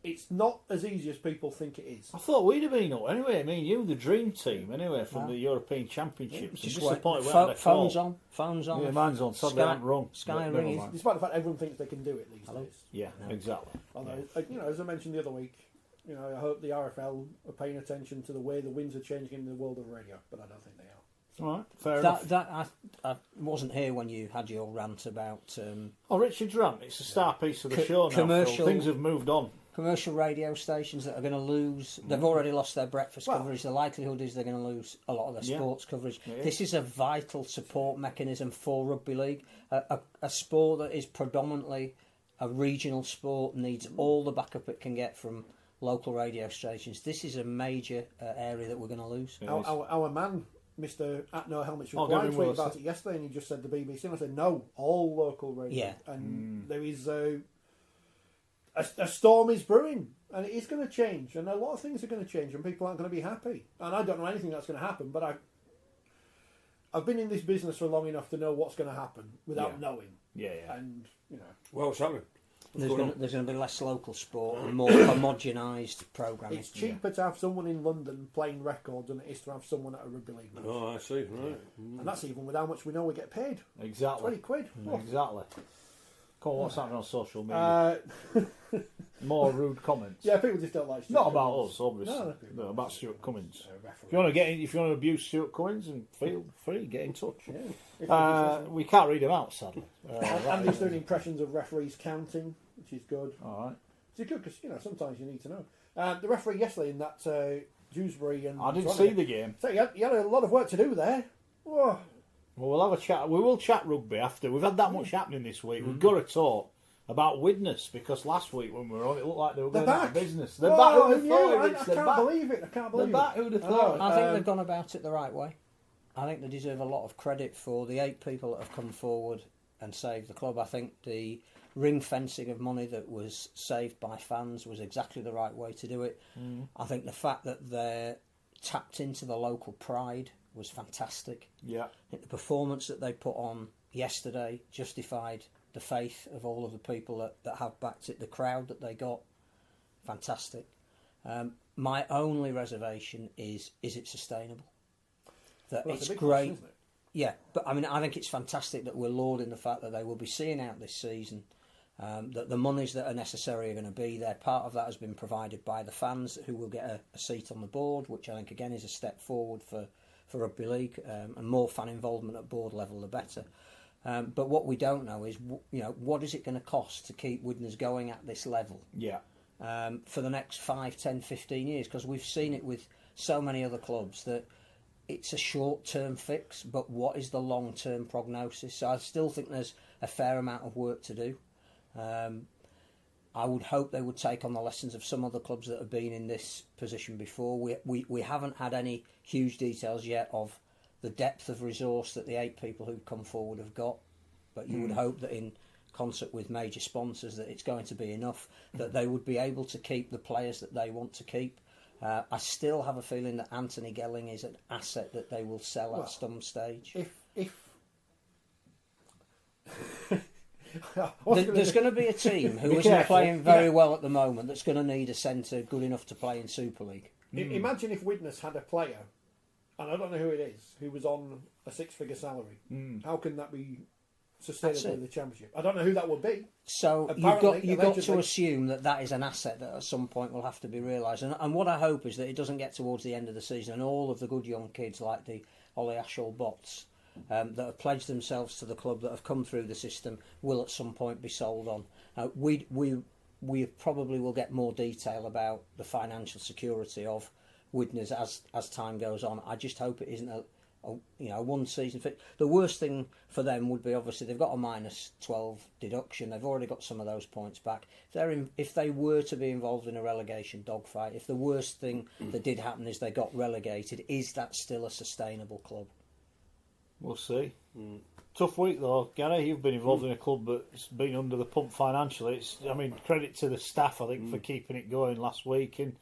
It's not as easy as people think it is. I thought we'd have been up anyway. I mean, you, the dream team, anyway, from the European Championships. Just I'm disappointed we wait. hadn't had a call. Phones on. Yeah, mine's on. Sadly, I haven't rung. Sky Never ringing. mind. Despite the fact everyone thinks they can do it these days. Yeah, exactly. Although, as I mentioned the other week, I hope the RFL are paying attention to the way the winds are changing in the world of radio, but I don't think they are. All right, fair enough. I wasn't here when you had your rant about Richard's rant. It's a star piece of the show now. commercial- Phil. Things have moved on. commercial radio stations that are going to lose. They've already lost their breakfast coverage. The likelihood is they're going to lose a lot of their sports coverage. This is a vital support mechanism for rugby league. A sport that is predominantly a regional sport needs all the backup it can get from local radio stations. This is a major area that we're going to lose. Our man, Mr. At No Helmets Gavin Required, tweeted Wilson. about it yesterday, and he just said the BBC, and I said no, all local radio. Yeah. And there is a storm is brewing, and it is going to change, and a lot of things are going to change, and people aren't going to be happy. And I don't know anything that's going to happen, but I've been in this business for long enough to know what's going to happen without knowing. Yeah. And Well, what's happening? There's going to be less local sport and more homogenised programming. it's cheaper to have someone in London playing records than it is to have someone at a rugby league match. Oh, I see. Right. And that's even with how much we know we get paid. Exactly. 20 quid. Oh. Exactly. Come on, what's happening on social media? More rude comments. Yeah, people just don't like Stuart Not about Cummins. us, obviously. No, No, about Stuart Cummins. referee. If you want to abuse Stuart Cummins, and feel free, get in touch. Yeah. We can't read them out, sadly. Andy's doing impressions of referees counting, which is good. All right. It's good because sometimes you need to know. The referee yesterday in that Dewsbury and I didn't Toronto see the game. So you had a lot of work to do there. Oh, Well, we'll have a chat. We will chat rugby after. We've had that much happening this week. We've got to talk about Widnes because last week when we were on, it looked like they were they're going out back. of business. They're Oh, back. Who'd have yeah, thought it, I Rich? They're can't back. believe it. I can't believe They're back. it. Who'd have I thought? know. I think they've gone about it the right way. I think they deserve a lot of credit for the 8 people that have come forward and saved the club. I think the ring fencing of money that was saved by fans was exactly the right way to do it. I think the fact that they're tapped into the local pride was fantastic. Yeah. I think the performance that they put on yesterday justified the faith of all of the people that have backed it. The crowd that they got, fantastic. My only reservation is it sustainable? That Well, that's it's a big great. question, isn't it? Yeah, but I mean, I think it's fantastic that we're lauding the fact that they will be seeing out this season. That the monies that are necessary are going to be there. Part of that has been provided by the fans who will get a seat on the board, which I think again is a step forward for rugby league, and more fan involvement at board level the better. But what we don't know is what is it going to cost to keep Widnes going at this level Yeah. for the next 5, 10, 15 years, because we've seen it with so many other clubs that it's a short-term fix, but what is the long-term prognosis? So I still think there's a fair amount of work to do. I would hope they would take on the lessons of some other clubs that have been in this position before. We haven't had any huge details yet of the depth of resource that the 8 people who've come forward have got, but you would hope that in concert with major sponsors that it's going to be enough, that they would be able to keep the players that they want to keep. I still have a feeling that Anthony Gelling is an asset that they will sell at some stage. There's going to be a team who isn't playing very well at the moment that's going to need a centre good enough to play in Super League. Imagine if Widnes had a player, and I don't know who it is, who was on a 6-figure salary. How can that be sustainable in the Championship? I don't know who that would be. So you've got to assume that is an asset that at some point will have to be realised. And what I hope is that it doesn't get towards the end of the season and all of the good young kids like the Ollie Ashall Bots that have pledged themselves to the club, that have come through the system, will at some point be sold on. We probably will get more detail about the financial security of Widnes as time goes on. I just hope it isn't a one season fit. The worst thing for them would be, obviously they've got a -12 deduction. They've already got some of those points back. If they were to be involved in a relegation dogfight, if the worst thing that did happen is they got relegated, is that still a sustainable club? We'll see. Tough week though, Gary. You've been involved in a club that's been under the pump financially. Credit to the staff, I think, for keeping it going last week. And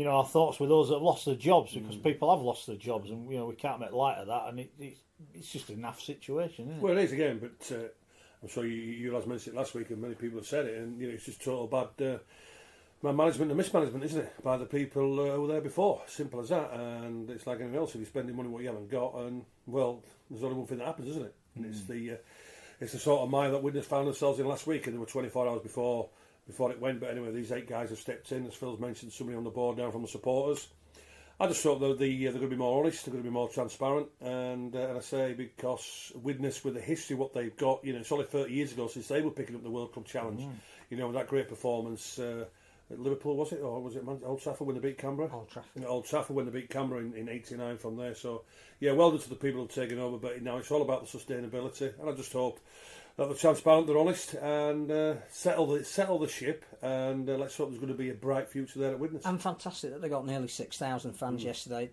our thoughts with those that have lost their jobs, because people have lost their jobs, and we can't make light of that. And it's just a naff situation, isn't it? Well, it is again, but I'm sure you guys mentioned it last week, and many people have said it. And it's just total bad management and mismanagement, isn't it, by the people who were there before? Simple as that. And it's like anything else. If you're spending money what you haven't got, and well, there's only one thing that happens, isn't it? And it's the sort of mire that Widnes found themselves in last week, and they were 24 hours before it went. But anyway, these 8 guys have stepped in, as Phil's mentioned, somebody on the board now from the supporters. I just thought they're going to be more honest, they're going to be more transparent, and I say because Widnes, with the history what they've got, it's only 30 years ago since they were picking up the World Cup Challenge. With that great performance at Liverpool, was it, or was it Old Trafford when they beat Canberra? Old Trafford when they beat Canberra in '89 from there. So yeah, well done to the people who've taken over, but now it's all about the sustainability, and I just hope that they're transparent, they're honest, and settle the ship, and let's hope there's going to be a bright future there at Widnes. And fantastic that they got nearly 6,000 fans yesterday,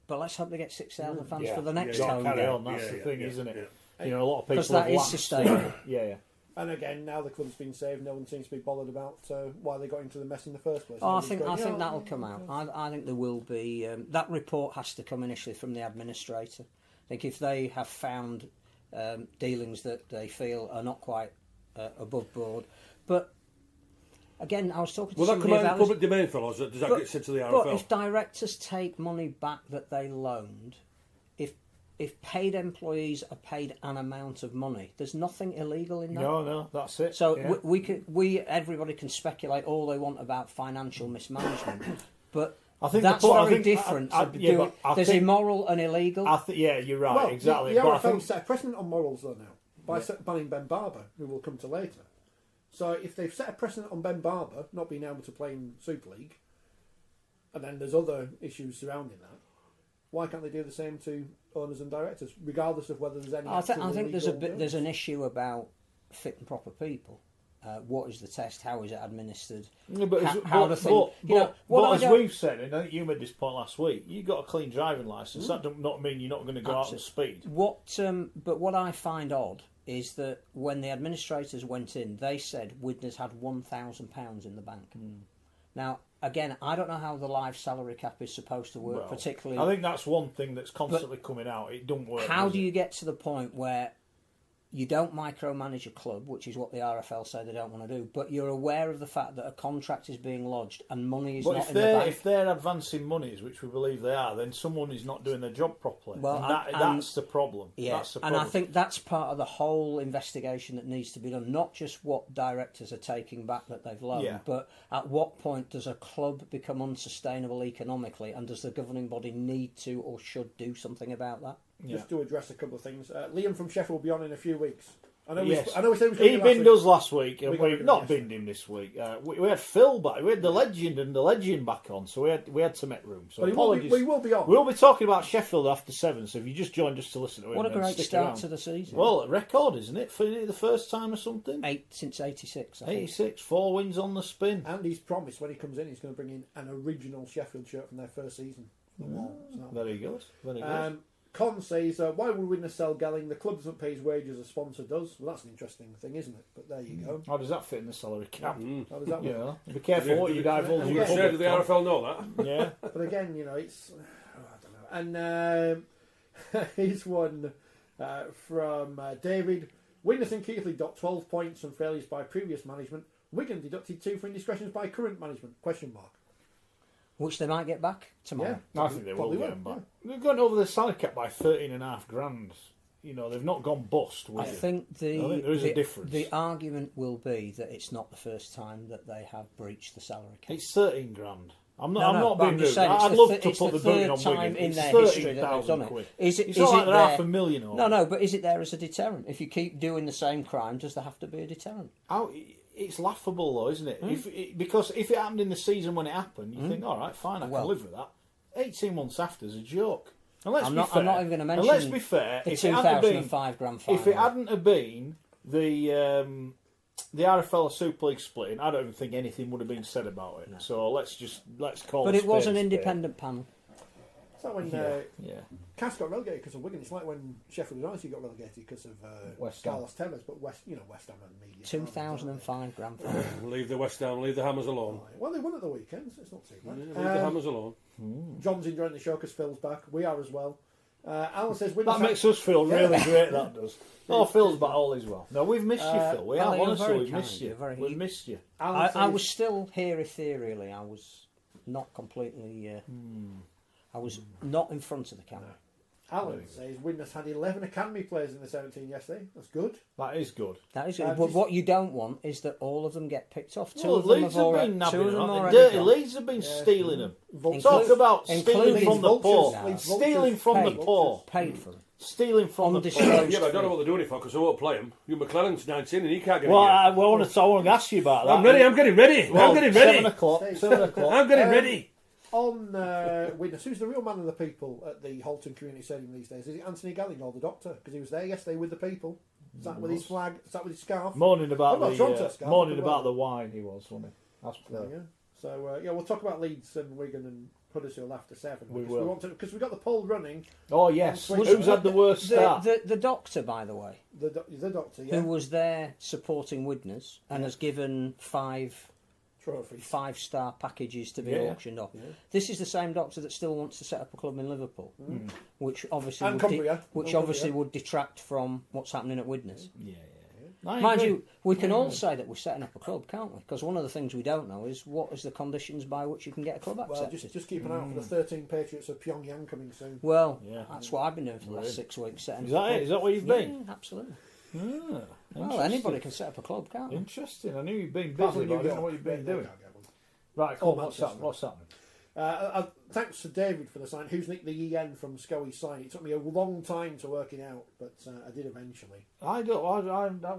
but let's hope they get 6,000 fans for the next home game. Carry on, that's the thing, isn't it? A lot of people, because that is sustainable. Yeah. And again, now the club's been saved, no one seems to be bothered about why they got into the mess in the first place. I think that'll come out. I think there will be. That report has to come initially from the administrator. I think if they have found dealings that they feel are not quite above board, but again, I was talking to somebody about... Will that come out in public domain, fellas? Does that get sent to the RFL? But if directors take money back that they loaned, if paid employees are paid an amount of money, there's nothing illegal in that. No, that's it. So everybody can speculate all they want about financial mismanagement, but I think that's very different. There's immoral and illegal. You're right, exactly. The RFL set a precedent on morals though now by banning Ben Barber, who we'll come to later. So if they've set a precedent on Ben Barber not being able to play in Super League, and then there's other issues surrounding that, why can't they do the same to owners and directors, regardless of whether there's any? I think there's an issue about fit and proper people. What is the test? How is it administered? Yeah, but as we've said, and I think you made this point last week, you got a clean driving licence. That does not mean you're not going to go out and speed. But what I find odd is that when the administrators went in, they said Widnes had £1,000 in the bank. Now, again, I don't know how the live salary cap is supposed to work, particularly. I think that's one thing that's constantly coming out. It doesn't work. How do you get to the point where you don't micromanage a club, which is what the RFL say they don't want to do, but you're aware of the fact that a contract is being lodged and money is not in the bank? If they're advancing monies, which we believe they are, then someone is not doing their job properly. Well, that's the problem. Yeah, that's the problem. And I think that's part of the whole investigation that needs to be done. Not just what directors are taking back that they've loaned, but at what point does a club become unsustainable economically, and does the governing body need to or should do something about that? Just to address a couple of things. Liam from Sheffield will be on in a few weeks. I know Yes. I know we said we He binned us last week, and We got we've rid of not him binned him this week. We had Phil back, we had the legend and the legend back on, so we had to make room. So But apologies. we will be on. We'll be talking about Sheffield after 7, so if you just joined us to listen to it, What a then great stick start around. to the season. Well, a record, isn't it? For the first time or something? Since 86, I think. 86, 4 wins on the spin. And he's promised when he comes in, he's going to bring in an original Sheffield shirt from their first season. So, Very good. Very good. Con says, why would Widnes sell Gelling? The club doesn't pay his wages, a sponsor does. Well, that's an interesting thing, isn't it? But there you go. How does that fit in the salary cap? How does that work? Yeah. Be careful what you divulge. You in said public, the Tom. RFL know that. Yeah. But again, it's... I don't know. And here's one from David. Widnes and Keighley got 12 points from failures by previous management. Wigan deducted 2 for indiscretions by current management? Question mark. Which they might get back tomorrow. Yeah. I think they will Probably get will, them back. They've gone over the salary cap by 13.5 grand. They've not gone bust. I think there is a difference. The argument will be that it's not the first time that they have breached the salary cap. It's 13 grand. I'm No, not but being I'm just rude. saying I'd it's love the to it's put the the burden third on time Wigan. in It's their history that they've 13,000 done it. quid. Is it? It's Is not like it they're there? $500,000 or No, but is it there as a deterrent? If you keep doing the same crime, does there have to be a deterrent? It's laughable though, isn't it? Because if it happened in the season when it happened, you think, all right, fine, I can live with that. 18 months after is a joke. And let's I'm be not fair. even going to mention. And let's be fair. The If it hadn't been 2005 grand final. If it hadn't have been the RFL Super League splitting, I don't even think anything would have been said about it. No. So let's call. But it it was an spade. independent panel. It's like when Yeah. Cass got relegated because of Wigan. It's like when Sheffield United got relegated because of West Ham. Carlos Tevez, but West Ham and media. 2005 grand final. Leave the West Ham, leave the Hammers alone. Well, they won at the weekend, so it's not too bad. Leave the Hammers alone. John's enjoying the show because Phil's back. We are as well. Alan says That makes us feel really great. That does. Oh, Phil's back. All is well. No, we've missed you, Phil. We have you're honestly, very we've kind. missed you. You're very- We've missed you. I was still here ethereally. I was not completely. I was not in front of the camera. Alan says Widnes had 11 academy players in the 17 yesterday. That's good. That is good. That is good. But what you don't want is that all of them get picked off. Two Well, of them Leeds have have already. been Two of nabbing them them. already Dirty gone. Leeds have been stealing them. Vultures. Talk about including stealing from the Vultures. poor. Leeds Stealing Vultures. from the Paid. poor. Paid for them. Stealing from the poor. Undisclosed. Yeah, but I don't know what they're doing it for because they won't play him. You McClellan's 19 and he can't get Well, it. I want to ask you about that. I'm ready. I'm getting ready. Well, I'm getting ready. 7 o'clock. 7 o'clock. I'm getting ready. On Widnes, who's the real man of the people at the Halton Community Stadium these days? Is it Anthony Galling or the doctor? Because he was there yesterday with the people. Sat with his flag, sat with his scarf. Moaning about Oh, no, Toronto scarf, moaning as about well. the wine he was, wasn't he? That's Yeah. So we'll talk about Leeds and Wigan and Huddersfield after 7. We because will. Because we've got the poll running. Oh yes. Was- Who's had the worst start? The doctor, by the way, The doctor, yeah. who was there supporting Widnes and has given 5 Trophies. 5-star packages to be Yeah. auctioned off. This is the same doctor that still wants to set up a club in Liverpool, which obviously And would Cumbria. obviously would detract from what's happening at Widnes. Yeah. I Mind agree. you, we can all say that we're setting up a club, can't we? Because one of the things we don't know is what is the conditions by which you can get a club Well, accepted. just keep an eye out for the 13 Patriots of Pyongyang coming soon. Well, Yeah. that's what I've been doing for the last 6 weeks. Setting Is up a that it? club. Is that where you've been? Yeah, absolutely. Ah, Well, interesting. anybody can set up a club, can't they? Interesting. I knew you'd been Apart busy, from but I New don't know York, what you've been they doing. can't get one. Right, come on. Manchester. What's happening? Thanks to David for the sign. Who's nicked the EN from Scoey's sign? It took me a long time to work it out, but I did eventually. I don't.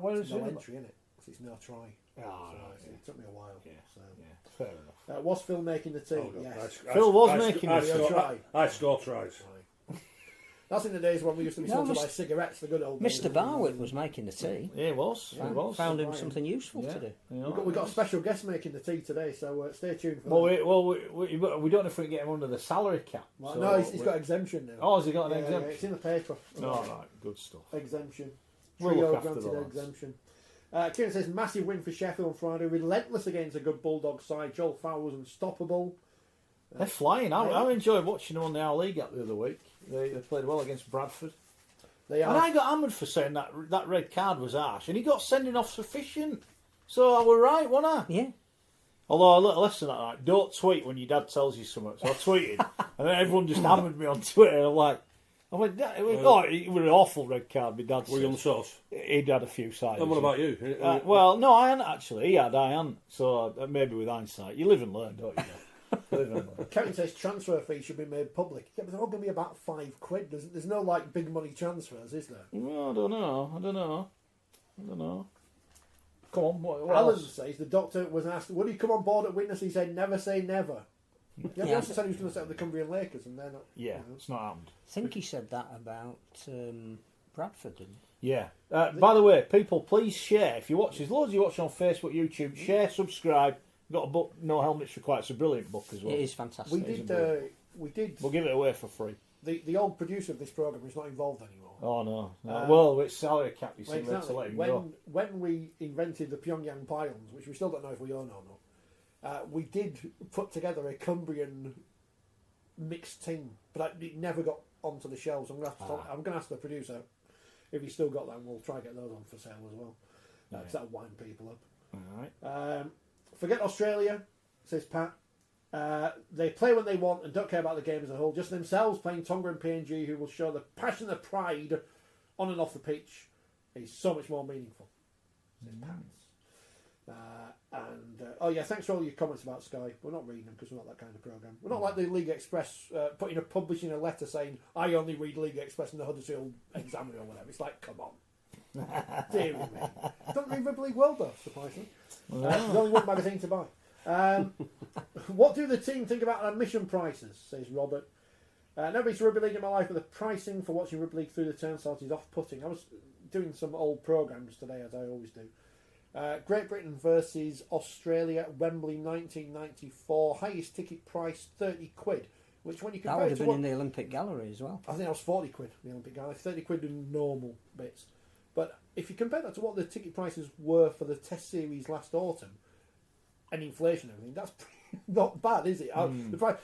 Where is There's no it? entry in it. 'Cause it's no try. Ah, So right, it took me a while. Yeah. So. Yeah, fair enough. Was Phil making the team? Oh, God. Yes. Phil was making I it. score- I score tries. That's in the days when we used to be No, sponsored Mr. by cigarettes, the good old days. Mr. Barwick was making the tea. Yeah, it was. It was. Found him Right. something useful Yeah. to do. Yeah. We've got a special guest making the tea today, so stay tuned for Well, that. we don't know if we can get him under the salary cap. Well, so no, he's got exemption now. Oh, has he got an Yeah, exemption? it's in the paper. Oh, right, good stuff. Exemption. We'll Trio look after granted the lads. exemption. Kieran says, massive win for Sheffield on Friday. Relentless against a good Bulldog side. Joel Fowler was unstoppable. They're flying. I enjoyed watching them on the Our League the other week. They played well against Bradford. They And are. I got hammered for saying that red card was harsh, and he got sending off sufficient. So I were right, wasn't I? Yeah. Although, look, listen, like, don't tweet when your dad tells you something. So I tweeted, and then everyone just hammered me on Twitter. And I went, it was an awful red card. My dad Were you on the said. sauce? He'd had a few sides. And what about you? Well, no, I hadn't actually. He had, I hadn't. So maybe with hindsight, you live and learn, don't you? Live and learn. Kevin says transfer fees should be made public. Yeah, but they're all going to be about £5. There's no like big money transfers, is there? Well, I don't know. I don't know. Come on, what Alan else? says the doctor was asked, would he come on board at Widnes? He said, never say never. Yeah, he also said he was going to set up the Cumbrian Lakers, and they're not. Yeah, it's not happened. I think he said that about Bradford, didn't he? Yeah. By the way, people, please share. If you watch, there's loads of you watching on Facebook, YouTube. Share, subscribe. We've got a book, No Helmets Required. It's a brilliant book as well. It is fantastic. We did. We'll give it away for free. The old producer of this programme is not involved anymore. Oh no. Well, it's salary cap. You see, Well, let's exactly. let him go. When we invented the Pyongyang Pylons, which we still don't know if we own or not, we did put together a Cumbrian mixed team, but it never got onto the shelves. I'm going to ask the producer if he's still got that, and we'll try and get those on for sale as well. Because that'll wind people up. All right. Forget Australia, says Pat. They play when they want and don't care about the game as a whole. Just themselves playing Tonga and PNG, who will show the passion and pride on and off the pitch, is so much more meaningful. Says Pat. Thanks for all your comments about Sky. We're not reading them because we're not that kind of programme. We're not like the League Express publishing a letter saying, I only read League Express and the Huddersfield Examiner or whatever. It's like, come on. Dear me. Don't read Rugby League World though, surprisingly. There's only one magazine to buy. What do the team think about admission prices, says Robert. Never been to Rugby League in my life, but the pricing for watching Rugby League through the turnstiles is off-putting. I was doing some old programmes today, as I always do. Great Britain versus Australia, Wembley 1994. Highest ticket price, 30 quid. Which when you compare that would have to been in the Olympic Gallery as well. I think that was 40 quid, the Olympic Gallery. 30 quid in normal bits. But if you compare that to what the ticket prices were for the Test Series last autumn, and inflation and everything, that's not bad, is it? The price,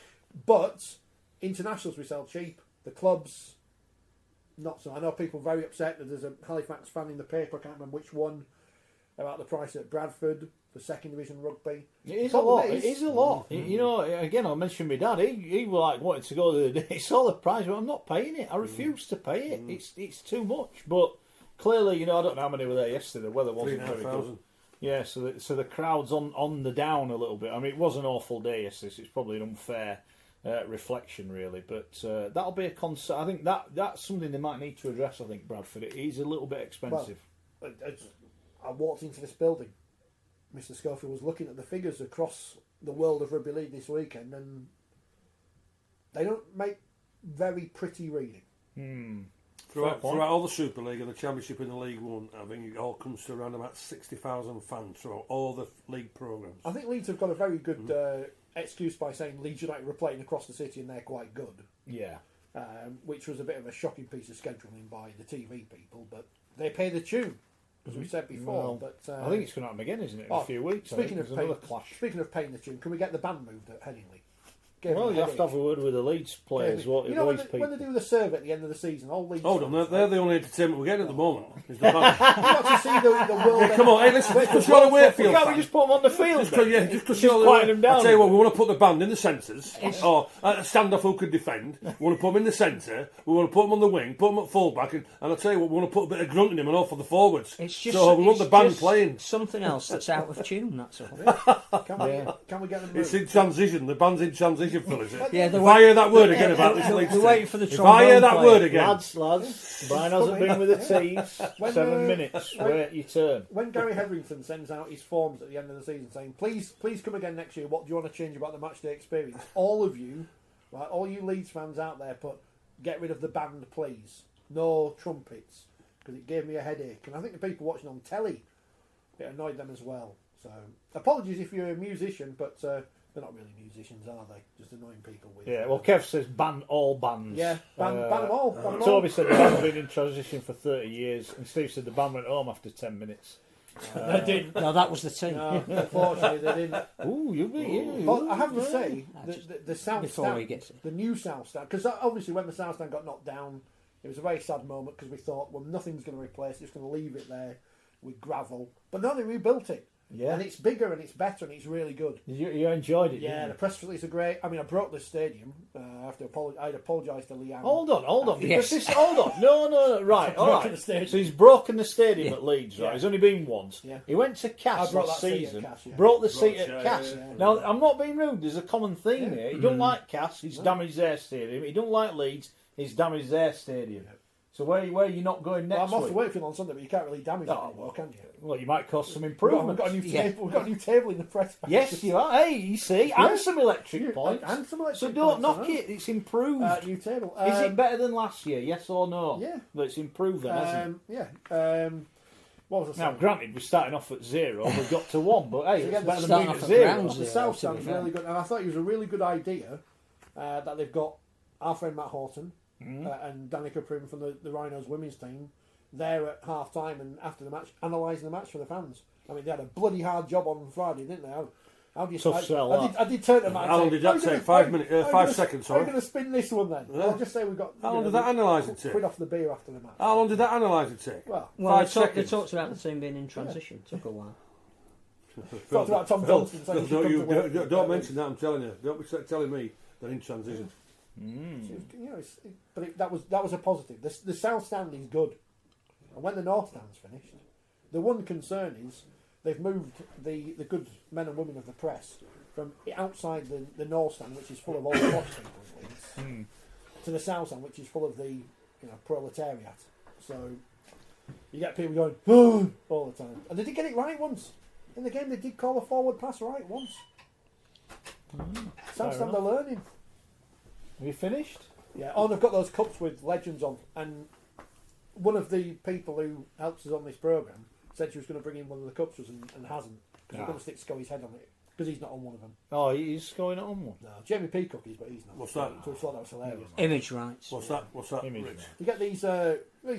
but internationals we sell cheap. The clubs, not so. I know people are very upset that there's a Halifax fan in the paper, I can't remember which one, about the price at Bradford for second division rugby. It is a lot. It is a lot. You know, again, I mentioned my dad. He was like wanted to go the other day. It's all the price, but I'm not paying it. I refuse to pay it. It's too much. But clearly, I don't know how many were there yesterday. The weather wasn't very good. Yeah, so the crowd's on the down a little bit. I mean, it was an awful day yesterday. So it's probably an unfair reflection, really. But that'll be a concern. I think that's something they might need to address. I think Bradford. It is a little bit expensive. Well, I walked into this building. Mr. Schofield was looking at the figures across the world of Rugby League this weekend, and they don't make very pretty reading. Throughout all the Super League and the Championship in the League One, I think it all comes to around about 60,000 fans throughout all the league programmes. I think Leeds have got a very good excuse by saying Leeds United were playing across the city and they're quite good. Yeah. Which was a bit of a shocking piece of scheduling by the TV people, but they pay the tune, as we said before. Well, but I think it's going to happen again, isn't it, in a few weeks? Speaking of paying the tune, can we get the band moved at Headingley? Well, you have to have a word with the Leeds players. When they do the survey at the end of the season, all Leeds. Hold on, they're the only entertainment we're getting at the moment. Is the band. You got to see the world. Yeah, come on, hey, listen, just you're a Wakefield fan. Can't we just put them on the field? Just because you're quiet them down. I tell you what, we want to put the band in the centres, or a stand-off who can defend. We want to put them in the centre. We want to put them on the wing, put them at full-back, and I tell you what, we want to put a bit of grunt in him and all for the forwards. So we want the band playing. Something else that's out of tune. That's all. Can we get them moved? It's in transition. The band's in transition, Phil, is it? Yeah. If I hear that word again about this Leeds they're waiting for the if I hear that word again, lads, Brian hasn't been with the tees. 7 minutes. Wait your turn. When Gary Hetherington sends out his forms at the end of the season saying, please come again next year, what do you want to change about the matchday experience? All of you, right, all you Leeds fans out there, put get rid of the band, please. No trumpets, because it gave me a headache. And I think the people watching on telly, it annoyed them as well. So apologies if you're a musician, but they're not really musicians, are they? Just annoying people with. Yeah, well, Kev says ban all bands. Yeah, ban them all. Ban them Toby all. said the band's been in transition for 30 years, and Steve said the band went home after 10 minutes. They didn't. No, that was the team. No, unfortunately, they didn't. Ooh, you. But I have to say, the South before Stand, he gets it. the new South Stand, because obviously when the South Stand got knocked down, it was a very sad moment because we thought, well, nothing's going to replace it, it's going to leave it there with gravel. But no, they rebuilt it. Yeah. And it's bigger and it's better and it's really good. You enjoyed it, Yeah, didn't the press release are great. I mean, I broke the stadium. I have to I'd apologise to Leanne. Hold on. Yes. Because hold on. No. Right, all right. So he's broken the stadium at Leeds, right? Yeah. He's only been once. Yeah. He went to Cass I brought last that seat season. at Cass, yeah. Brought the seat at Cass. yeah. Now, I'm not being rude. There's a common theme here. He don't like Cass. He's damaged their stadium. He don't like Leeds. He's damaged their stadium. So where are you not going Well, next I'm off to week? Wakefield on Sunday, but you can't really damage it Oh, anymore, can you? Well, you might cause some We've improvement. got a new table. We've got a new table in the press. Yes, you are. Hey, you see, and some electric points. And some electric So don't points, knock I know. it. It's improved. New table. Is it better than last year? Yes or no? Yeah. But it's improved then, hasn't it? Yeah. What was I Now, saying? granted, we're starting off at 0. We've got to 1, but hey, it's better than starting being off at at 0. ground The zero, South to be Stand's fair. really good, and I thought it was a really good idea that they've got our friend Matt Horton and Danica Prim from the Rhinos women's team there at half time and after the match, analysing the match for the fans. I mean, they had a bloody hard job on Friday, didn't they? How do you Tough sell, I did turn to Matt. How long did that take? 5 minutes, 5 seconds, How are sorry. you going to spin this one then? I'll just say we got. How long did that analysing take? Quid off the beer after the match. How long did that analysing take? Well, Well, 5 they seconds. talked about the team being in transition. Took a while. talked about Tom Phil, Johnson saying he should don't, come you, to work. don't mention that, I'm telling you. Don't be telling me they're in transition. You know, that was a positive. The South Stand is good, and when the North Stand's finished, the one concern is they've moved the good men and women of the press from outside the North Stand, which is full of all the posh people in Leeds, to the South Stand, which is full of the proletariat. So you get people going all the time, and they did get it right once in the game. They did call a forward pass right once. South Stand are learning. Have you finished? Yeah, and they've got those cups with legends on. And one of the people who helps us on this programme said she was going to bring in one of the cups and hasn't. Because we're going to stick Scully's head on it. Because he's not on one of them. Oh, he's going on one. No, Jamie Peacock is, but he's not. What's that? So we thought that was hilarious. Image rights. What's that, Image, Rich? man. You get these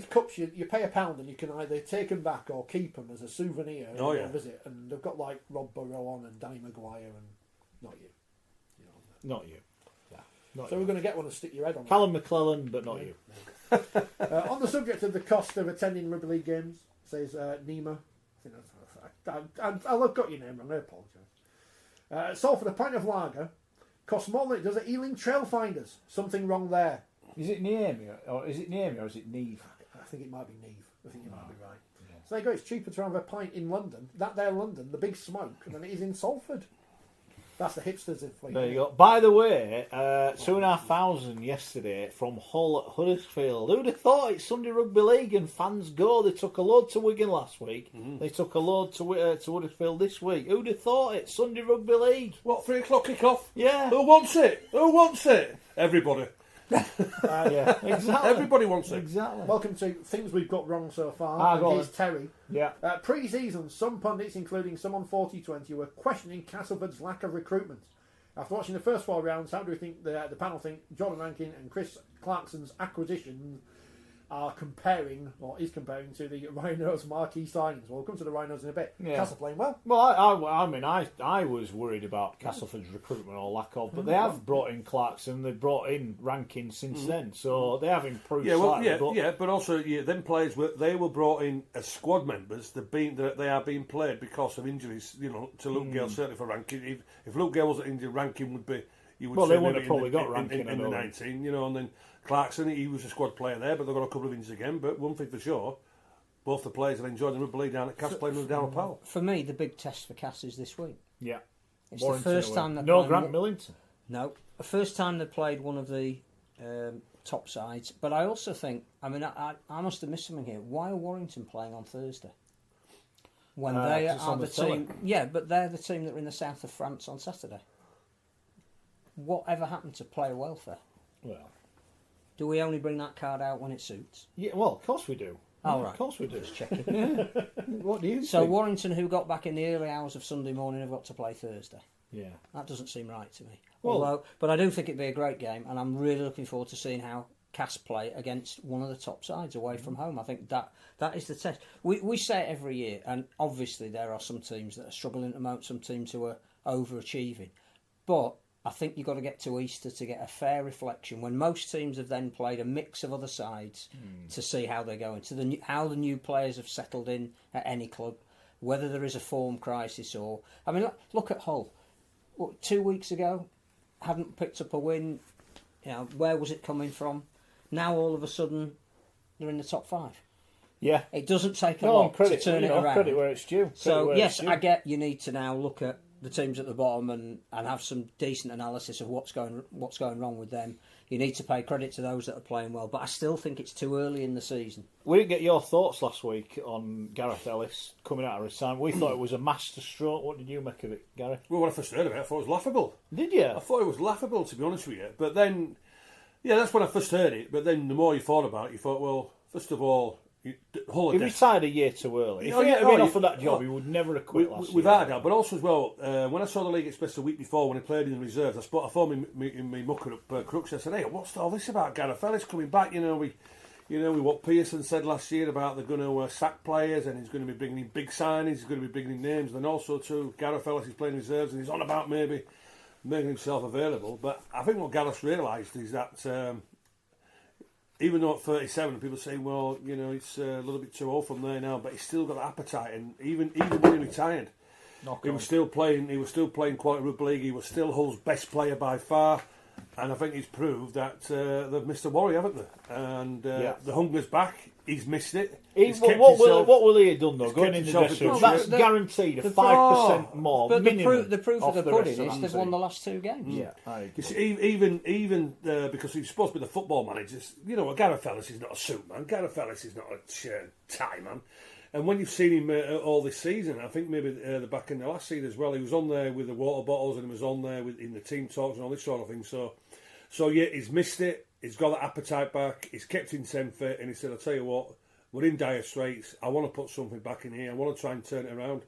cups, you pay £1 and you can either take them back or keep them as a souvenir and Oh, go yeah. visit. And they've got like Rob Burrow on and Danny Maguire and not you. Not you. Not So you. we're going to get one and stick your head on it. Callum McClellan, but not you. On the subject of the cost of attending rugby league games, says Nima. I think I've got your name wrong. I apologise. Salford, a pint of lager costs more than it does at Ealing Trailfinders. Something wrong there. Is it Niemi or is it Neve? I think it might be Neve. I think you might be right. Yeah. So there you go. It's cheaper to have a pint in London, London, the big smoke, than it is in Salford. That's the hipsters. There you go. By the way, 2,500 yesterday from Hull at Huddersfield. Who'd have thought it's Sunday Rugby League and fans go? They took a load to Wigan last week. They took a load to Huddersfield this week. Who'd have thought it? Sunday Rugby League. What, 3 o'clock kick-off? Yeah. Who wants it? Who wants it? Everybody. Yeah, exactly. Everybody wants it. Exactly. Welcome to Things We've Got Wrong So Far. Go And here's on. Terry. Yeah. Pre-season, some pundits, including some on Forty20, were questioning Castleford's lack of recruitment. After watching the first 4 rounds, how do we think the panel think Jordan Rankin and Chris Clarkson's acquisition are comparing to the Rhinos' marquee signings? Well, we'll come to the Rhinos in a bit. Yeah. Castle playing well. Well, I was worried about Castleford's recruitment or lack of, but they have brought in Clarkson, they've brought in Rankin since then, so they have improved slightly. But also, them players they were brought in as squad members. They are being played because of injuries. To Luke Gale, certainly for Rankin. If Luke Gale wasn't injured, Rankin would be. You would Well, say they would have maybe probably got Rankin in the 19. And then Clarkson, he was a squad player there, but they've got a couple of injuries again. But one thing for sure, both the players have enjoyed the rugby league down at Cass playing down at Powell. For me, the big test for Cass is this week. Yeah. It's Warrington the first away. time they've No, played Grant Millington. No, the first time they played one of the top sides. But I also think, I must have missed something here. Why are Warrington playing on Thursday? When they 'cause it's are on the the telly. team, yeah, but they're the team that are in the south of France on Saturday. Whatever happened to player welfare? Well, Do we only bring that card out when it suits? yeah. Well, of course we do. Oh, Yeah, right. Of course we do. Just checking. What do you So think? Warrington, who got back in the early hours of Sunday morning, have got to play Thursday. Yeah. That doesn't seem right to me. Well- But I do think it'd be a great game, and I'm really looking forward to seeing how Cass play against one of the top sides away from home. I think that is the test. We say it every year, and obviously there are some teams that are struggling at the moment, some teams who are overachieving. But I think you've got to get to Easter to get a fair reflection when most teams have then played a mix of other sides to see how they're going, how the new players have settled in at any club, whether there is a form crisis or... I mean, look at Hull. 2 weeks ago, hadn't picked up a win. Where was it coming from? Now all of a sudden, they're in the top 5. Yeah. It doesn't take a No, lot credit, to turn it around. Credit where it's due. So Credit where yes, it's due. I get you need to now look at the teams at the bottom and have some decent analysis of what's going wrong with them. You need to pay credit to those that are playing well, but I still think it's too early in the season. We didn't get your thoughts last week on Gareth Ellis coming out of retirement. We thought it was a masterstroke. What did you make of it, Gary? Well, when I first heard of it, I thought it was laughable. Did you? I thought it was laughable, to be honest with you. But then, yeah, that's when I first heard it. But then the more you thought about it, you thought, well, first of all, He retired a year too early. If he had been offered that job, he would never have quit last year. Without a doubt, but also as well, when I saw the League Express the week before when he played in the reserves, I phoned me mucker up Crooks. I said, "Hey, what's all this about Gareth Ellis coming back? We what Pearson said last year about they're going to sack players and he's going to be bringing in big signings, he's going to be bringing in names, and also too Gareth Ellis is playing reserves and he's on about maybe making himself available." But I think what Gareth realised is that. Even though at 37, people say, well, it's a little bit too old from there now, but he's still got the appetite. And even when he retired, he was still playing quality rugby league. He was still Hull's best player by far. And I think he's proved that they've missed a worry, haven't they? And the hunger's back. He's missed it. What will he have done though? Going in the dressing room, that's guaranteed a 5% more. But minimum the proof of the pudding is they've won the the last 2 games. Yeah, I agree. You see, even because he's supposed to be the football manager, Gareth Ellis is not a suit man. Gareth Ellis is not a shirt tie man. And when you've seen him all this season, I think maybe the back in the last season as well, he was on there with the water bottles and he was on there in the team talks and all this sort of thing. So yeah, he's missed it. He's got that appetite back. He's kept himself fit, and he said, "I'll tell you what, we're in dire straits. I want to put something back in here. I want to try and turn it around."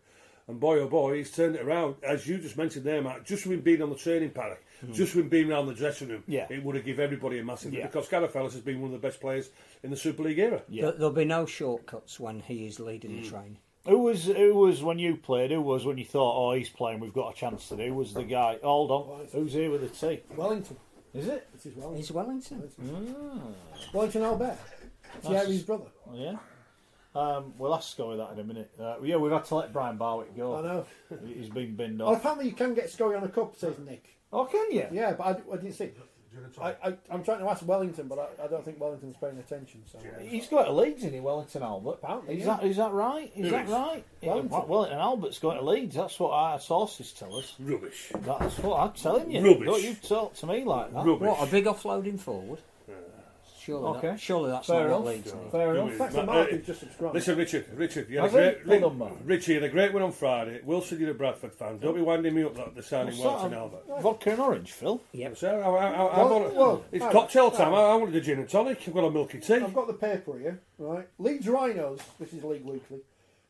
And boy, oh boy, he's turned it around. As you just mentioned there, Matt, just with him being on the training paddock, just with him being around the dressing room, it would have given everybody a massive... Because Gareth Ellis has been one of the best players in the Super League era. Yeah. There'll be no shortcuts when he is leading the training. Who was when you played? Who was when you thought, oh, he's playing, we've got a chance to do? Who was the guy? Hold on. Who's here with the T? Wellington. Is it? It is Wellington. He's Wellington. Wellington Albert. Thierry's brother. Yeah. We'll ask Scully that in a minute. We've had to let Brian Barwick go. I know. He's been binned Oh, off. apparently you can get Scully on a cup, says Nick. Oh, can you? Yeah, but I didn't see. I'm trying to ask Wellington, but I don't think Wellington's paying attention. So He's got a Leeds, isn't he, Wellington Albert? Apparently, Is that right? Is that right? Wellington Albert's going to Leeds. That's what our sources tell us. Rubbish. That's what I'm telling you. Rubbish. Don't you talk to me like that. Rubbish. What, a big offloading forward? Surely that's Fair not enough. what Leeds need. Fair enough. Thanks to Mark, who's just subscribed. Listen, Richard, you had Has he? a Well done, man. Richie had a great one on Friday. Wilson, you're a Bradford fan. Don't be winding me up that the signing Wellington Albert. Vodka and orange, Phil. Yep. So, it's cocktail time. I wanted a gin and tonic. I've got a milky tea. I've got the paper here, right? Leeds Rhinos, this is League Weekly,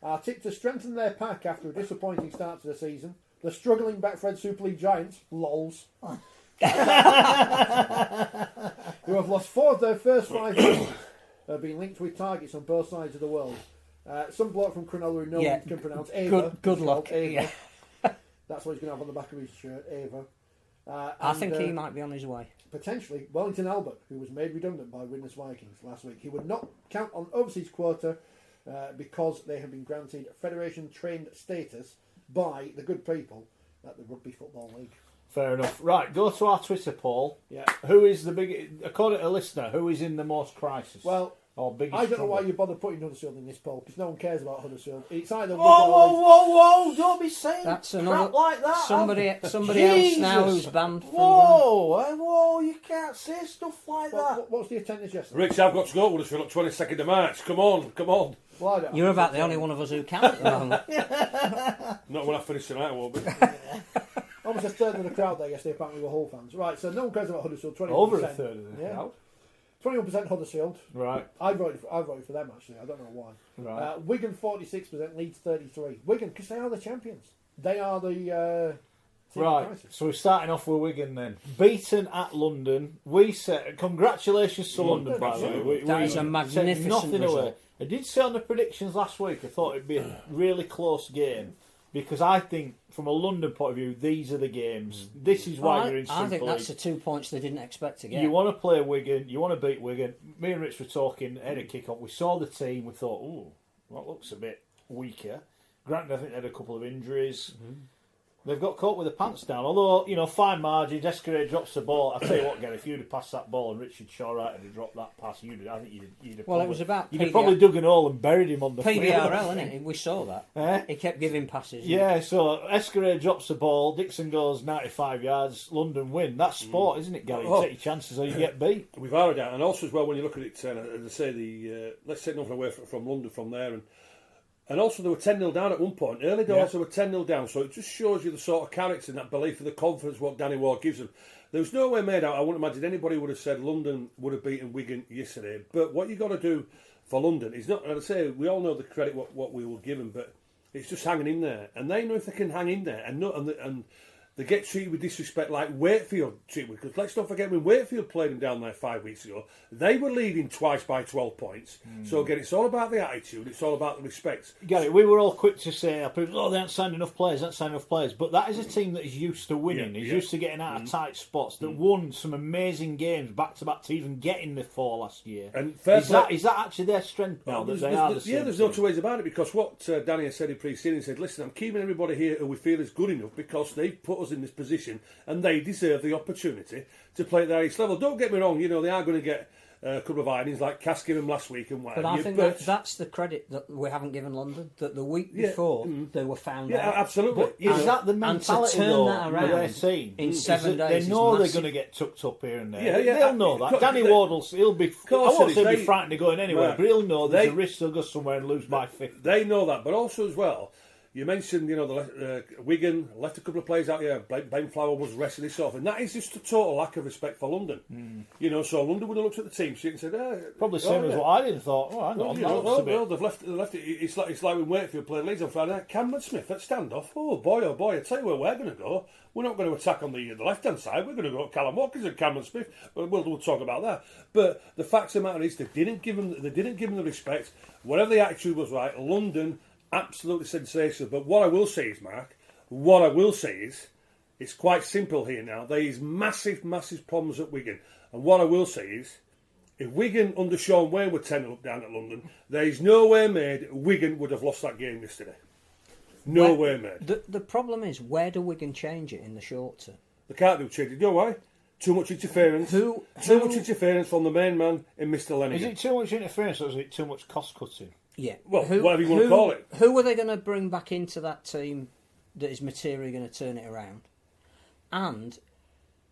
are tipped to strengthen their pack after a disappointing start to the season. The struggling Betfred Super League giants, lols, who have lost 4 of their first 5 games, have been linked with targets on both sides of the world. Some bloke from Cronulla who no one can pronounce, Ava. Good luck. Ava. That's what he's going to have on the back of his shirt, Ava. I think he might be on his way. Potentially, Wellington Albert, who was made redundant by Widnes Vikings last week. He would not count on overseas quota because they have been granted Federation-trained status by the good people at the Rugby Football League. Fair enough. Right, go to our Twitter poll. Yeah. Who is the big? According to a listener, who is in the most crisis? Well, or biggest I don't know trouble? why you bother putting Huddersfield in this poll because no one cares about Huddersfield. It's either Whoa! Don't be saying That's crap another like that. somebody Jesus. else now who's banned from. Whoa! You can't say stuff like that. What's the attendance yesterday? Rich, I've got to go to Huddersfield on 22nd of March. Come on. Well, I don't You're about the only one of us who can at the moment. Not when I finish tonight, I won't be. Almost a third of the crowd there yesterday apparently were Hull fans. Right, so no one cares about Huddersfield. 21%. Over a third of the crowd. 21% Huddersfield. Right. I voted for them actually. I don't know why. Right. Wigan 46%, Leeds 33%. Wigan because they are the champions. They are the team of Right, crisis. so we're starting off with Wigan then. Beaten at London. We said, congratulations to London, by the way. That is a said magnificent nothing result. away. I did say on the predictions last week, I thought it'd be a really close game. Because I think, from a London point of view, these are the games. This is why you're in Super I think that's League. the 2 points they didn't expect to get. You want to play Wigan, you want to beat Wigan. Me and Rich were talking ahead of kick-off. We saw the team, we thought, ooh, that looks a bit weaker. Granted, I think they had a couple of injuries. They've got caught with the pants down. Although, fine margins, Escaré drops the ball. I tell you what, Gary, if you'd have passed that ball and Richard Shawright had dropped that pass, you'd have Well, it was about you'd have probably dug an hole and buried him on the field. PDRL, isn't it? We saw that. He kept giving passes. Yeah, so Escaré drops the ball, Dixon goes 95 yards, London win. That's sport, isn't it, Gary? You take your chances or you get beat. We've arrowed out, and also as well when you look at it, as I say, let's take nothing away from London from there, and also they were 10-0 down at one point. Early doors they were 10-0 down, so it just shows you the sort of character and that belief and the confidence what Danny Ward gives them. There was no way made out. I wouldn't imagine anybody would have said London would have beaten Wigan yesterday. But what you got to do for London is not. And I say we all know the credit what we will give them, but it's just hanging in there, and they know if they can hang in there, and they get treated with disrespect like Wakefield treated with. Because let's not forget when Wakefield played them down there 5 weeks ago, they were leading twice by 12 points. So again, it's all about the attitude, it's all about the respect. Gary, we were all quick to say, they haven't signed enough players, but that is a team that is used to winning, used to getting out of tight spots, that won some amazing games back-to-back to even get in the four last year. And is that actually their strength now? There's no two ways about it, because what Danny has said in pre-season, he said, listen, I'm keeping everybody here who we feel is good enough because they've put us in this position and they deserve the opportunity to play at their highest level. Don't get me wrong, they are going to get a couple of ironings like Cass gave him last week and whatever. But I think that's the credit that we haven't given London, that the week before they were found out. Yeah, absolutely. Is that the mentality though of their team? In 7 days, they know they're going to get tucked up here and there. Yeah, they'll know that. Danny Ward he'll be. I won't say be frightened of going anywhere, but he'll know there's a risk they'll go somewhere and lose by 50. They know that, but also as well. You mentioned, Wigan left a couple of players out here. Ben Flower was resting this off, and that is just a total lack of respect for London. So London would have looked at the team sheet and said, probably same as what I did and thought. Oh, hang on, they've left it. It's like when Wakefield played Leeds on Friday night. Cameron Smith at standoff. Oh boy! I tell you where we're going to go. We're not going to attack on the left hand side. We're going to go Callum Watkins and Cameron Smith. We'll talk about that. But the fact of the matter is, they didn't give him the respect. Whatever the attitude was, right. London. Absolutely sensational. But what I will say is, Mark, it's quite simple here now. There is massive, massive problems at Wigan. And what I will say is, if Wigan under Sean Wayne were 10 up down at London, there is no way made Wigan would have lost that game yesterday. No way made. The problem is, where do Wigan change it in the short term? They can't do change it. You know why? Too much interference. Too much interference from the main man in Mr. Lennigan. Is it too much interference or is it too much cost cutting? Yeah. Well, whatever you want to call it. Who are they going to bring back into that team that is materially going to turn it around? And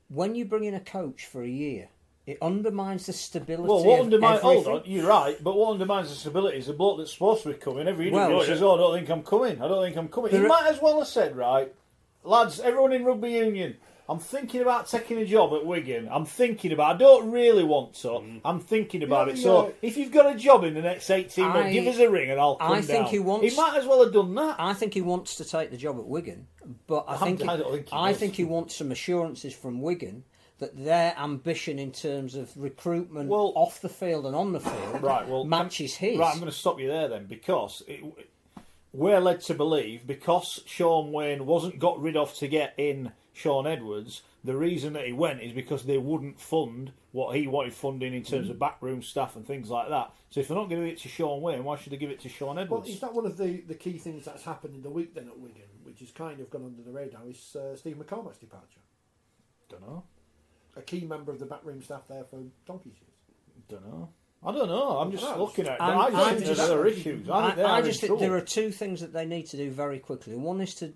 when you bring in a coach for a year, it undermines the stability of everything. Hold on, you're right, but what undermines the stability is the bloke that's supposed to be coming. Every idiot says, I don't think I'm coming. He might as well have said, right, lads, everyone in rugby union, I'm thinking about taking a job at Wigan. I don't really want to. I'm thinking about it. So if you've got a job in the next 18 months, give us a ring and I'll come down. He might as well have done that. I think he wants to take the job at Wigan, but I think he wants some assurances from Wigan that their ambition in terms of recruitment off the field and on the field matches his. Right, I'm going to stop you there then, because we're led to believe, because Sean Wayne wasn't got rid of to get in Sean Edwards, the reason that he went is because they wouldn't fund what he wanted funding in terms of backroom staff and things like that. So if they're not giving it to Sean Wayne, why should they give it to Sean Edwards? Well, is that one of the key things that's happened in the week then at Wigan, which has kind of gone under the radar, is Steve McCormack's departure? Don't know. A key member of the backroom staff there for donkey's years. I don't know. I'm just looking at it. I think there's other issues. I just think there are two things that they need to do very quickly. One is to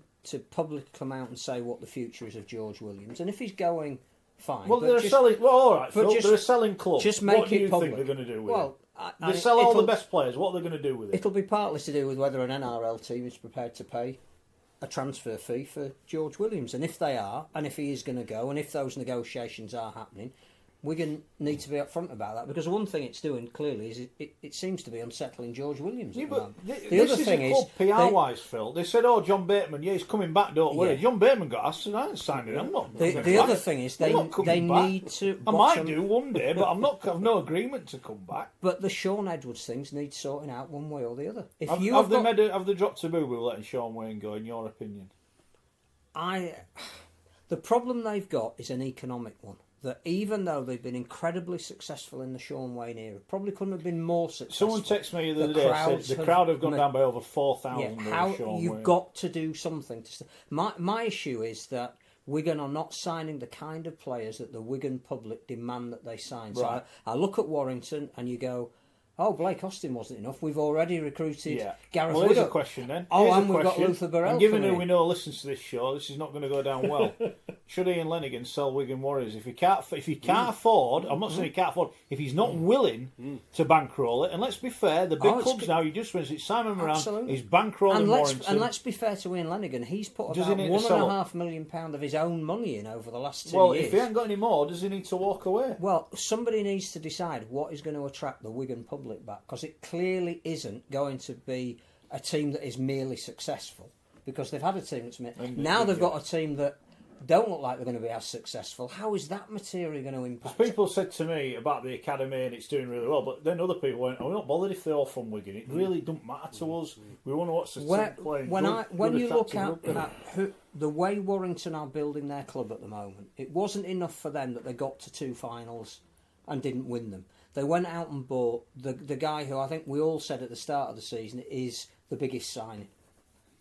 publicly come out and say what the future is of George Williams, and if he's going, fine. Well, they're selling. Well, all right, Phil, they're a selling club. Just make what do you public. think they're going to do with it? They sell all the best players. What are they going to do with it? It'll be partly to do with whether an NRL team is prepared to pay a transfer fee for George Williams, and if they are, and if he is going to go, and if those negotiations are happening, Wigan need to be upfront about that, because one thing it's doing clearly is it seems to be unsettling George Williams. Yeah, but the other thing is PR-wise, Phil. They said, "Oh, John Bateman, he's coming back. Don't worry." John Bateman got asked, and I ain't signed him. I'm not. The other thing is they need to. I might do one day, but I've no agreement to come back. But the Sean Edwards things need sorting out one way or the other. If have they dropped a boo-boo letting Sean Wayne go? In your opinion, the problem they've got is an economic one. that even though they've been incredibly successful in the Sean Wayne era, probably couldn't have been more successful. Someone texted me the other day and said the crowd have gone down by over 4,000. You've got to do something. My issue is that Wigan are not signing the kind of players that the Wigan public demand that they sign. Right. So I look at Warrington and you go, oh, Blake Austin wasn't enough. We've already recruited Gareth Well, here's Wood. a question then. We've got Luther Burrell. And given who we know listens to this show, this is not going to go down well. Should Ian Lenigan sell Wigan Warriors if he can't afford? I'm not saying he can't afford. If he's not willing to bankroll it, and let's be fair, the big clubs now. You just mentioned Simon Moran is bankrolling Warrington. And let's be fair to Ian Lenigan. He's put about £1.5 million of his own money in over the last 2 years. Well, if he hasn't got any more, does he need to walk away? Well, somebody needs to decide what is going to attract the Wigan public back, because it clearly isn't going to be a team that is merely successful, because they've had a team that's now they've got a team that don't look like they're going to be as successful. How is that material going to impact? People said to me about the academy and it's doing really well, but then other people went, "Oh, we're not bothered if they're all from Wigan. It really doesn't matter to us. We want to watch the team playing." When you look at the way Warrington are building their club at the moment, it wasn't enough for them that they got to 2 finals and didn't win them. They went out and bought the guy who I think we all said at the start of the season is the biggest signing,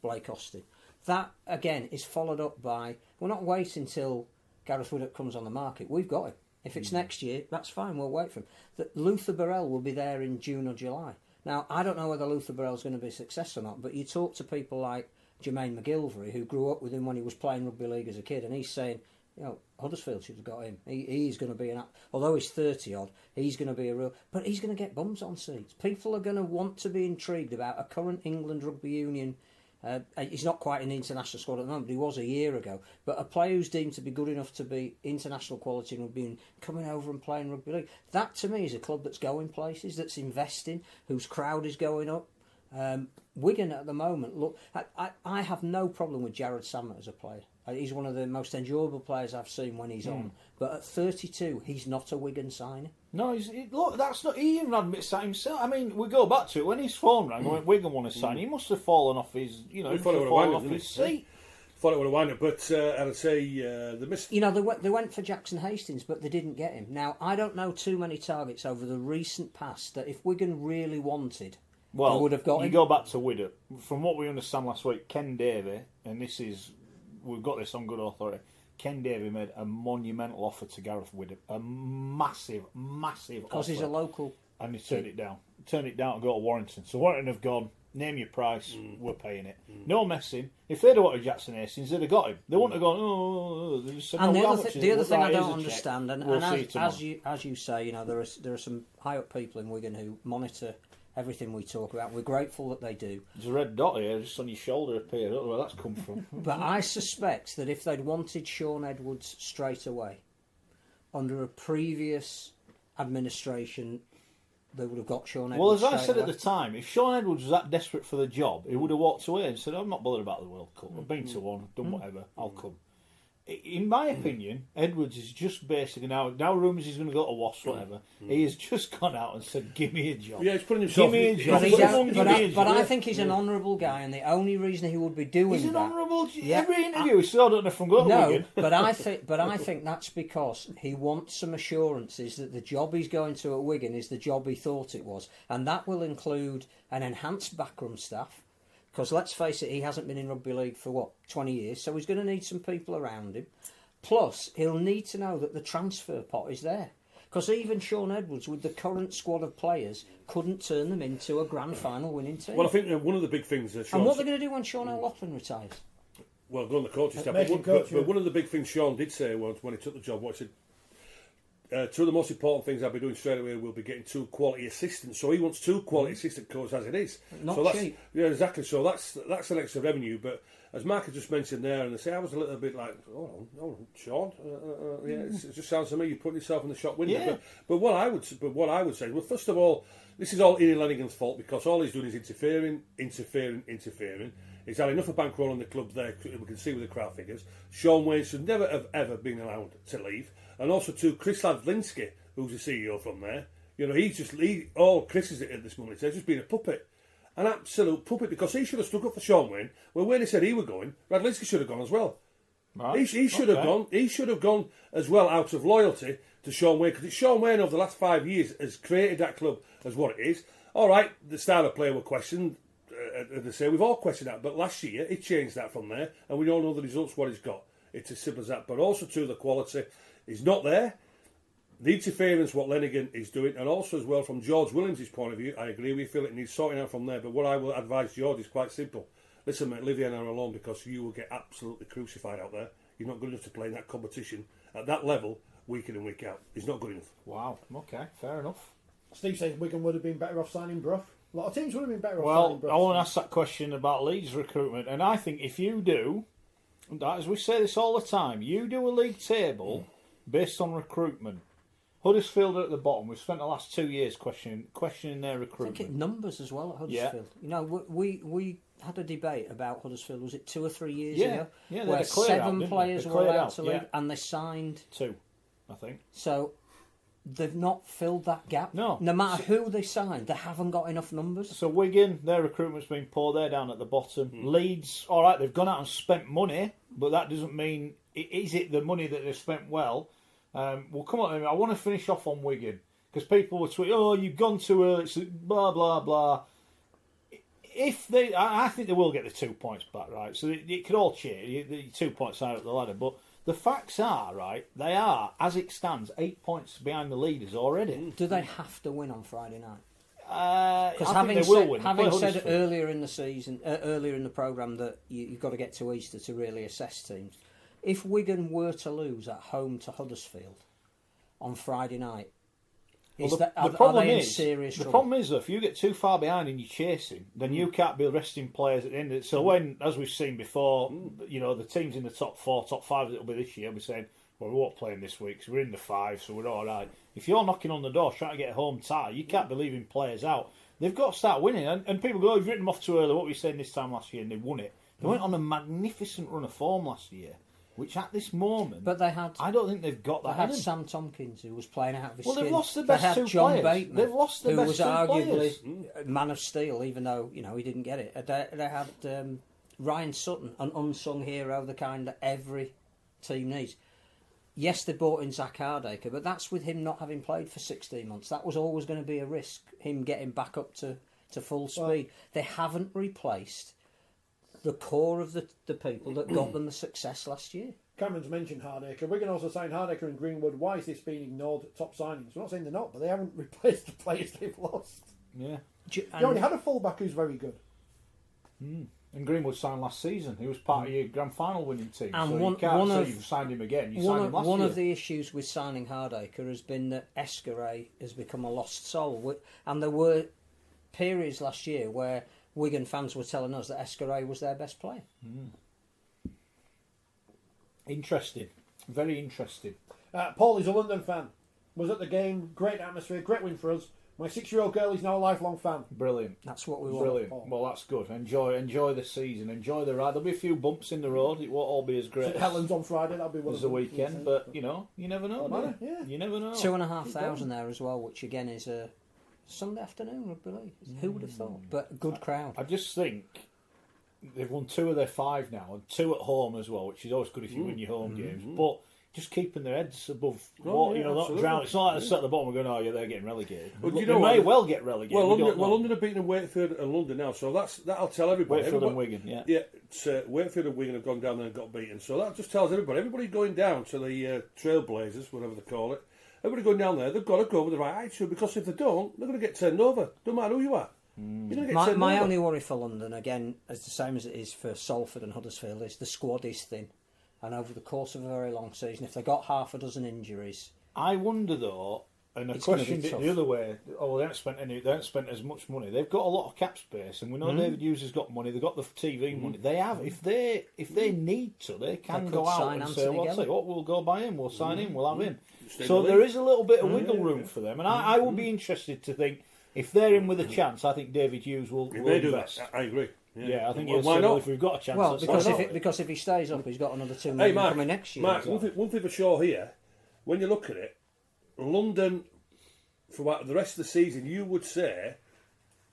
Blake Austin. That, again, is followed up by, we're not waiting till Gareth Wood comes on the market. We've got him. If it's next year, that's fine. We'll wait for him. Luther Burrell will be there in June or July. Now, I don't know whether Luther Burrell's going to be a success or not, but you talk to people like Jermaine McGilvery, who grew up with him when he was playing rugby league as a kid, and he's saying, Huddersfield should have got him. He's going to be although he's 30 odd, he's going to be but he's going to get bums on seats. People are going to want to be intrigued about a current England rugby union. He's not quite in the international squad at the moment, but he was a year ago. But a player who's deemed to be good enough to be international quality and being coming over and playing rugby league. That to me is a club that's going places, that's investing, whose crowd is going up. Wigan at the moment, look, I have no problem with Jared Sammett as a player. He's one of the most enjoyable players I've seen when he's on. But at 32, he's not a Wigan signing. No, look, that's not. He even admits that himself. I mean, we go back to it when his phone rang. When Wigan won a sign, he must have fallen off his, he must have fallen off his seat. Thought it would have wound up, but I'd say the miss. They went for Jackson Hastings, but they didn't get him. Now I don't know too many targets over the recent past that if Wigan really wanted. Well, they would have got him. You go back to Widder. From what we understand last week, Ken Davey, and we've got this on good authority, Ken Davey made a monumental offer to Gareth Widder. A massive offer. Because he's a local. And he turned it down. Turned it down to go to Warrington. So Warrington have gone, name your price, we're paying it. No messing. If they'd have wanted Jackson Hastings, they'd have got him. They wouldn't have gone, they just said, and no, the other thing I don't understand, and as you say, there are some high up people in Wigan who monitor everything we talk about. We're grateful that they do. There's a red dot here just on your shoulder up here. I don't know where that's come from. But I suspect that if they'd wanted Sean Edwards straight away, under a previous administration, they would have got Sean Edwards. Well, as I said at the time, if Sean Edwards was that desperate for the job, he would have walked away and said, I'm not bothered about the World Cup. I've been to one, done whatever, I'll come. In my opinion, Edwards is just basically now rumours he's going to go to Wasps, whatever. He has just gone out and said, "Give me a job." Yeah, he's putting himself. Give me a job. But I think he's an honourable guy, and the only reason he would be doing he's an that, honourable. Every interview, he said, "I don't know if I'm going to Wigan." but I think that's because he wants some assurances that the job he's going to at Wigan is the job he thought it was, and that will include an enhanced backroom staff. Because let's face it, he hasn't been in rugby league for 20 years, so he's going to need some people around him. Plus, he'll need to know that the transfer pot is there. Because even Sean Edwards, with the current squad of players, couldn't turn them into a grand final winning team. Well, I think one of the big things that and what are they going to do when Sean O'Loughlin retires? Well, go on the coaching staff. But one of the big things Sean did say was when he took the job, he said, two of the most important things I'll be doing straight away will be getting 2 quality assistants. So he wants 2 quality assistant coaches as it is. Not cheap. Yeah, exactly. So that's an extra revenue. But as Mark has just mentioned there, and I say I was a little bit like, Sean, it just sounds to me you're putting yourself in the shop window. Yeah. But what I would say, well, first of all, this is all Ian Lenigan's fault because all he's doing is interfering. He's had enough of bankroll on the club there. We can see with the crowd figures. Sean Wayne should never have ever been allowed to leave. And also to Chris Ladlinsky, who's the CEO from there. All Chris is at this moment. He's just been a puppet. An absolute puppet, because he should have stuck up for Sean Wayne. Well, when he said he was going, Radlinsky should have gone as well. Right. He should have gone. He should have gone as well out of loyalty to Sean Wayne, because it's Sean Wayne over the last 5 years has created that club as what it is. All right, the style of play were questioned. They say we've all questioned that, but last year he changed that from there, and we all know the results what he's got. It's as simple as that. But also too, the quality is not there. The interference what Lenigan is doing, and also as well from George Williams' point of view, I agree with you, feel it needs sorting out from there. But what I will advise George is quite simple. Listen, mate, leave Vienna alone, because you will get absolutely crucified out there. You're not good enough to play in that competition at that level week in and week out. It's not good enough. Wow. Okay. Fair enough. Steve says Wigan would have been better off signing Brough. A lot of teams would have been better off Well, signing Brough. I want to ask that question about Leeds recruitment, and I think if you do, as we say this all the time, you do a league table based on recruitment. Huddersfield are at the bottom. We've spent the last 2 years questioning their I recruitment. think it numbers as well at Huddersfield. Yeah. You know, we had a debate about Huddersfield, was it 2 or 3 years Yeah. ago? Yeah, they where had a clear out, 7 didn't they? players They were cleared allowed out, to yeah. leave, and they signed. 2, I think. So they've not filled that gap. No. No matter who they signed, they haven't got enough numbers. So Wigan, their recruitment's been poor. They're down at the bottom. Leeds, all right, they've gone out and spent money, but that doesn't mean... Is it the money that they've spent well? Well, come on, I want to finish off on Wigan, because people were tweeting, oh, you've gone too early, blah, blah, blah. If they... I think they will get the 2 points back, right? So it could all change. The 2 points out up the ladder, but... The facts are, right, they are, as it stands, 8 points behind the leaders already. Do they have to win on Friday night? Because Having they will said, win. having Play said Huddersfield. earlier in the season, earlier in the programme, that you've got to get to Easter to really assess teams. If Wigan were to lose at home to Huddersfield on Friday night, are they in serious trouble? The problem is, though, if you get too far behind and you're chasing, then you can't be resting players at the end of it. So when, as we've seen before, you know, the teams in the top 4, top 5 that will be this year, will be saying, well, we won't play them this week, so we're in the 5, so we're all right. If you're knocking on the door trying to get a home tie, you can't be leaving players out. They've got to start winning. And people go, you've written them off too early. What were you saying this time last year? And they won it. They went on a magnificent run of form last year, which at this moment, But they had, I don't think they've got that they had in them. Sam Tompkins, who was playing out of his Well, skin. they've lost the They best had 2 John players. Bateman, They've lost the who best was 2 arguably players. man of steel, even though he didn't get it. They had Ryan Sutton, an unsung hero, the kind that every team needs. Yes, they brought in Zach Hardacre, but that's with him not having played for 16 months. That was always going to be a risk, him getting back up to full speed. They haven't replaced the core of the people that got them the success last year. Cameron's mentioned Hardacre. Wigan also signed Hardacre and Greenwood. Why is this being ignored at top signings? We're not saying they're not, but they haven't replaced the players they've lost. Yeah. You already had a fullback who's very good. And Greenwood signed last season. He was part of your grand final winning team. And so one- you can't one say of- you've signed him again. You signed him last One year. of the issues with signing Hardacre has been that Escaré has become a lost soul. And there were periods last year where Wigan fans were telling us that Escaré was their best player. Interesting. Very interesting. Paul is a London fan. Was at the game. Great atmosphere. Great win for us. My 6-year-old girl is now a lifelong fan. Brilliant. That's what we want. Brilliant. Well, that's good. Enjoy the season. Enjoy the ride. There'll be a few bumps in the road. It won't all be as great St Helens on Friday. That'll be one as of the them. weekend. But, you know, you never know. Doesn't do you? matter, yeah. You never know. 2,500 there as well, which again is a Sunday afternoon rugby league. Who would have thought? But a good crowd. I just think they've won 2 of their 5 now, and 2 at home as well, which is always good if you win your home games. But just keeping their heads above water, yeah, not absolutely. drowning. It's not like they're sat at the bottom and going, oh yeah, they're getting relegated. Well, They do you know may what? well get relegated. Well, we don't know. London are beating Wakefield and London now, so that'll tell everybody. Wakefield and Everybody- Wigan, yeah. Yeah, it's, Wakefield and Wigan have gone down there and got beaten, so that just tells everybody. Everybody going down to the Trailblazers, whatever they call it. Everybody going down there, they've got to go with the right attitude, because if they don't, they're going to get turned over. Don't matter who you are. You're going to get turned My over. only worry for London, again, is the same as it is for Salford and Huddersfield, is the squad is thin. And over the course of a very long season, if they got half a dozen injuries, I wonder though, and I It's gonna be questioned it tough. the other way. Oh, they haven't spent as much money. They've got a lot of cap space, and we know David Hughes has got money. They've got the TV money. They have. If they need to, they can They go could out sign and say, Anthony "Well, I'll tell you Gelly. what, we'll go buy him. We'll sign him. We'll have him." Stay in So the there league. is a little bit of wiggle room for them, and I would be interested to think if they're in with a chance. I think David Hughes will They may do invest. that. I agree. Yeah, I think Well, he'll why say, not? well, if we've got a chance, well, let's because go. if he stays up, he's got another 2 Hey, million Mark, coming next year. Mark, one thing for sure here, when you look at it, London, for the rest of the season, you would say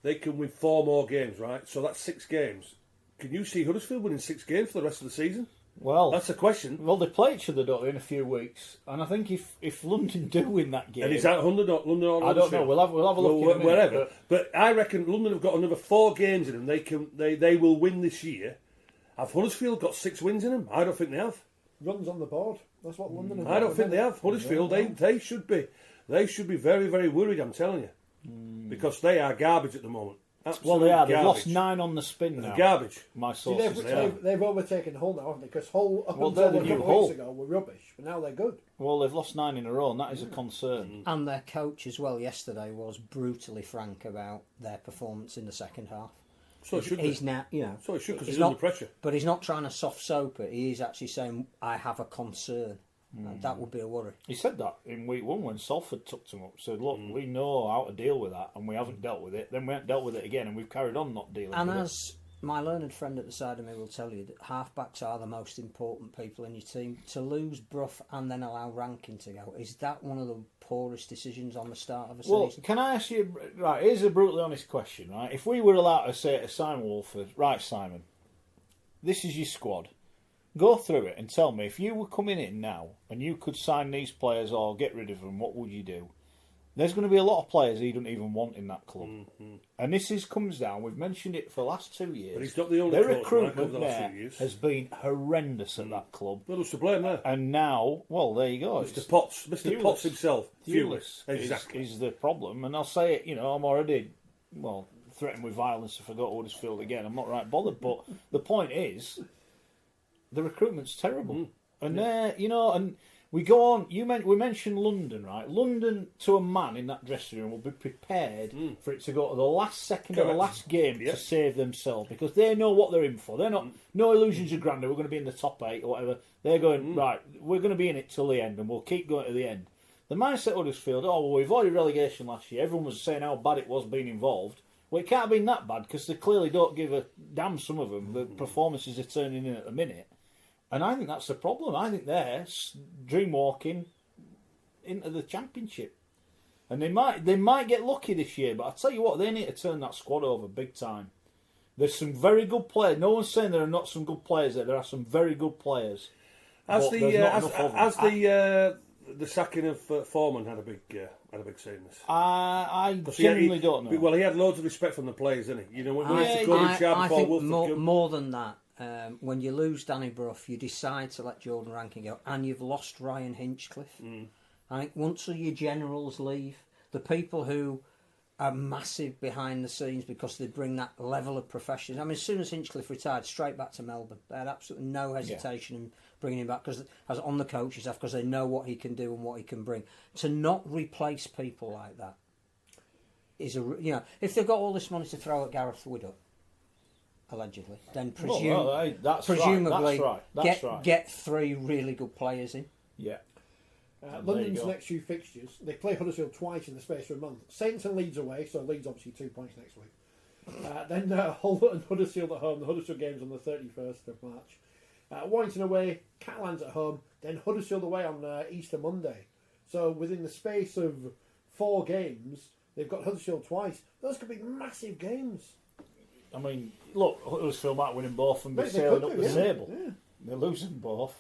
they can win 4 more games, right? So that's 6 games. Can you see Huddersfield winning 6 games for the rest of the season? Well, That's the question. Well, they play each other, don't they, in a few weeks? And I think if London do win that game, And is that London or I don't know. We'll have a look in a minute, wherever. But I reckon London have got another 4 games in them. They will win this year. Have Huddersfield got 6 wins in them? I don't think they have. Runs on the board. That's what London have I don't think they have. Huddersfield, they should be very, very worried, I'm telling you. Because they are garbage at the moment. Well, they are. They've Garbage. lost 9 on the spin now. Garbage. My See, sources. they've overtaken Hull now, haven't they? Because Hull, up Well, until they're a the couple new of weeks Hull. ago, were rubbish, but now they're good. Well, they've lost 9 in a row, and that is a concern. And their coach as well yesterday was brutally frank about their performance in the second half. So it should be. He's now, you know. So it should, because he's he's under pressure. But he's not trying to soft soap it. He is actually saying, I have a concern. That would be a worry. He said that in week 1 when Salford took him up. Said, look, we know how to deal with that, and we haven't dealt with it. Then we haven't dealt with it again, and we've carried on not dealing And with as my learned friend at the side of me will tell you, that half-backs are the most important people in your team. To lose Brough and then allow Rankin to go, is that one of the poorest decisions on the start of a Well, season? can I ask you, right, here's a brutally honest question, right? If we were allowed to say to Simon Wolford, right, Simon, this is your squad. Go through it and tell me, if you were coming in now and you could sign these players or get rid of them, what would you do? There's going to be a lot of players he don't even want in that club. And this comes down, we've mentioned it for the last 2 years. But he's not the only Their coach, Mike, recruitment over the last there few years. has been horrendous at that club. Well, who's to blame there? And now, well, there you go. Mr. Potts. Mr. Viewless. Potts himself. Viewless Exactly. is the problem. And I'll say it, I'm already, threatened with violence if I go to Huddersfield again. I'm not right bothered. But the point is, the recruitment's terrible. And and we go on. We mentioned London, right? London, to a man in that dressing room, will be prepared for it to go to the last second of the last game to save themselves, because they know what they're in for. They're not no illusions of grandeur. We're going to be in the top 8 or whatever. They're going right. We're going to be in it till the end, and we'll keep going to the end. The mindset of Huddersfield. We avoided relegation last year. Everyone was saying how bad it was being involved. Well, it can't have been that bad, because they clearly don't give a damn. Some of them, the performances are turning in at the minute. And I think that's the problem. I think they're dreamwalking into the Championship. And they might get lucky this year, but I'll tell you what, they need to turn that squad over big time. There's some very good players. No one's saying there are not some good players there. There are some very good players. As the the sacking of Foreman had a big say in this. I genuinely don't know. Well, he had loads of respect from the players, didn't he? When he go in sharp I before think Wolford more than that. When you lose Danny Brough, you decide to let Jordan Rankin go, and you've lost Ryan Hinchcliffe. I think once all your generals leave, the people who are massive behind the scenes because they bring that level of professionalism. I mean, as soon as Hinchcliffe retired, straight back to Melbourne. They had absolutely no hesitation in bringing him back, because as on the coaching staff, because they know what he can do and what he can bring. To not replace people like that is if they've got all this money to throw at Gareth Widdop, allegedly, then presumably get 3 really good players in. Yeah. London's next few fixtures, they play Huddersfield twice in the space of a month. Saints and Leeds away, so Leeds obviously 2 points next week. Then Hull and Huddersfield at home. The Huddersfield game's on the 31st of March. Warrington away, Catalans at home, then Huddersfield away on Easter Monday. So within the space of 4 games, they've got Huddersfield twice. Those could be massive games. I mean, look, Huddersfield might win them both and be sailing up the table. Yeah. They're losing both.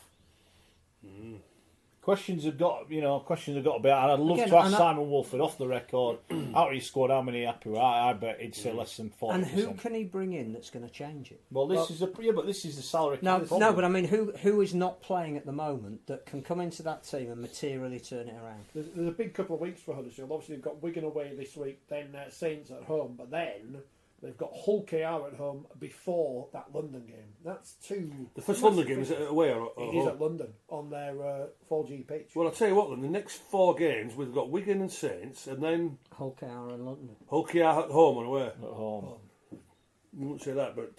Questions have got to be. I'd love to ask Simon Wolford off the record out of his squad how many happy with. I bet he'd say less than 40%. And who can he bring in that's going to change it? Well, this is the salary. No, problem. but I mean, who is not playing at the moment that can come into that team and materially turn it around? There's a big couple of weeks for Huddersfield. Obviously, they've got Wigan away this week, then Saints at home, but then they've got Hull KR at home before that London game. That's 2. The first London game is it away or it is at London on their 4G pitch. Well, I'll tell you what, then the next 4 games we've got Wigan and Saints, and then Hull KR and London. Hull KR at home or away. At home. You wouldn't say that, but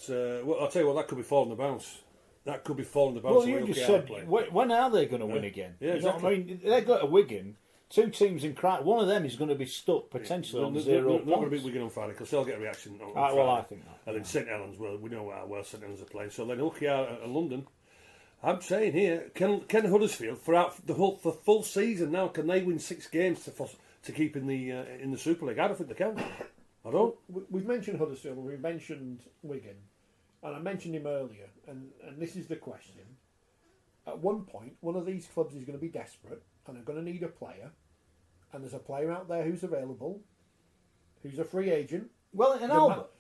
I'll tell you what, that could be falling the bounce. That could be falling the bounce. Well, you just said, when are they going to win again? Yeah, exactly. I mean, they go to Wigan. 2 teams in cry. One of them is going to be stuck potentially on 0 points. They're not going to beat Wigan on Friday because they'll get a reaction on Friday. Well, I think that. And then St Helens, we know how well St Helens are playing. So then Hull KR at London. I'm saying here, can Huddersfield for the full season now? Can they win 6 games to keep in the Super League? I don't think they can. I don't. We've mentioned Huddersfield. We've mentioned Wigan, and I mentioned him earlier. And this is the question: at one point, one of these clubs is going to be desperate and are going to need a player, and there's a player out there who's available, who's a free agent. Wellington Albert.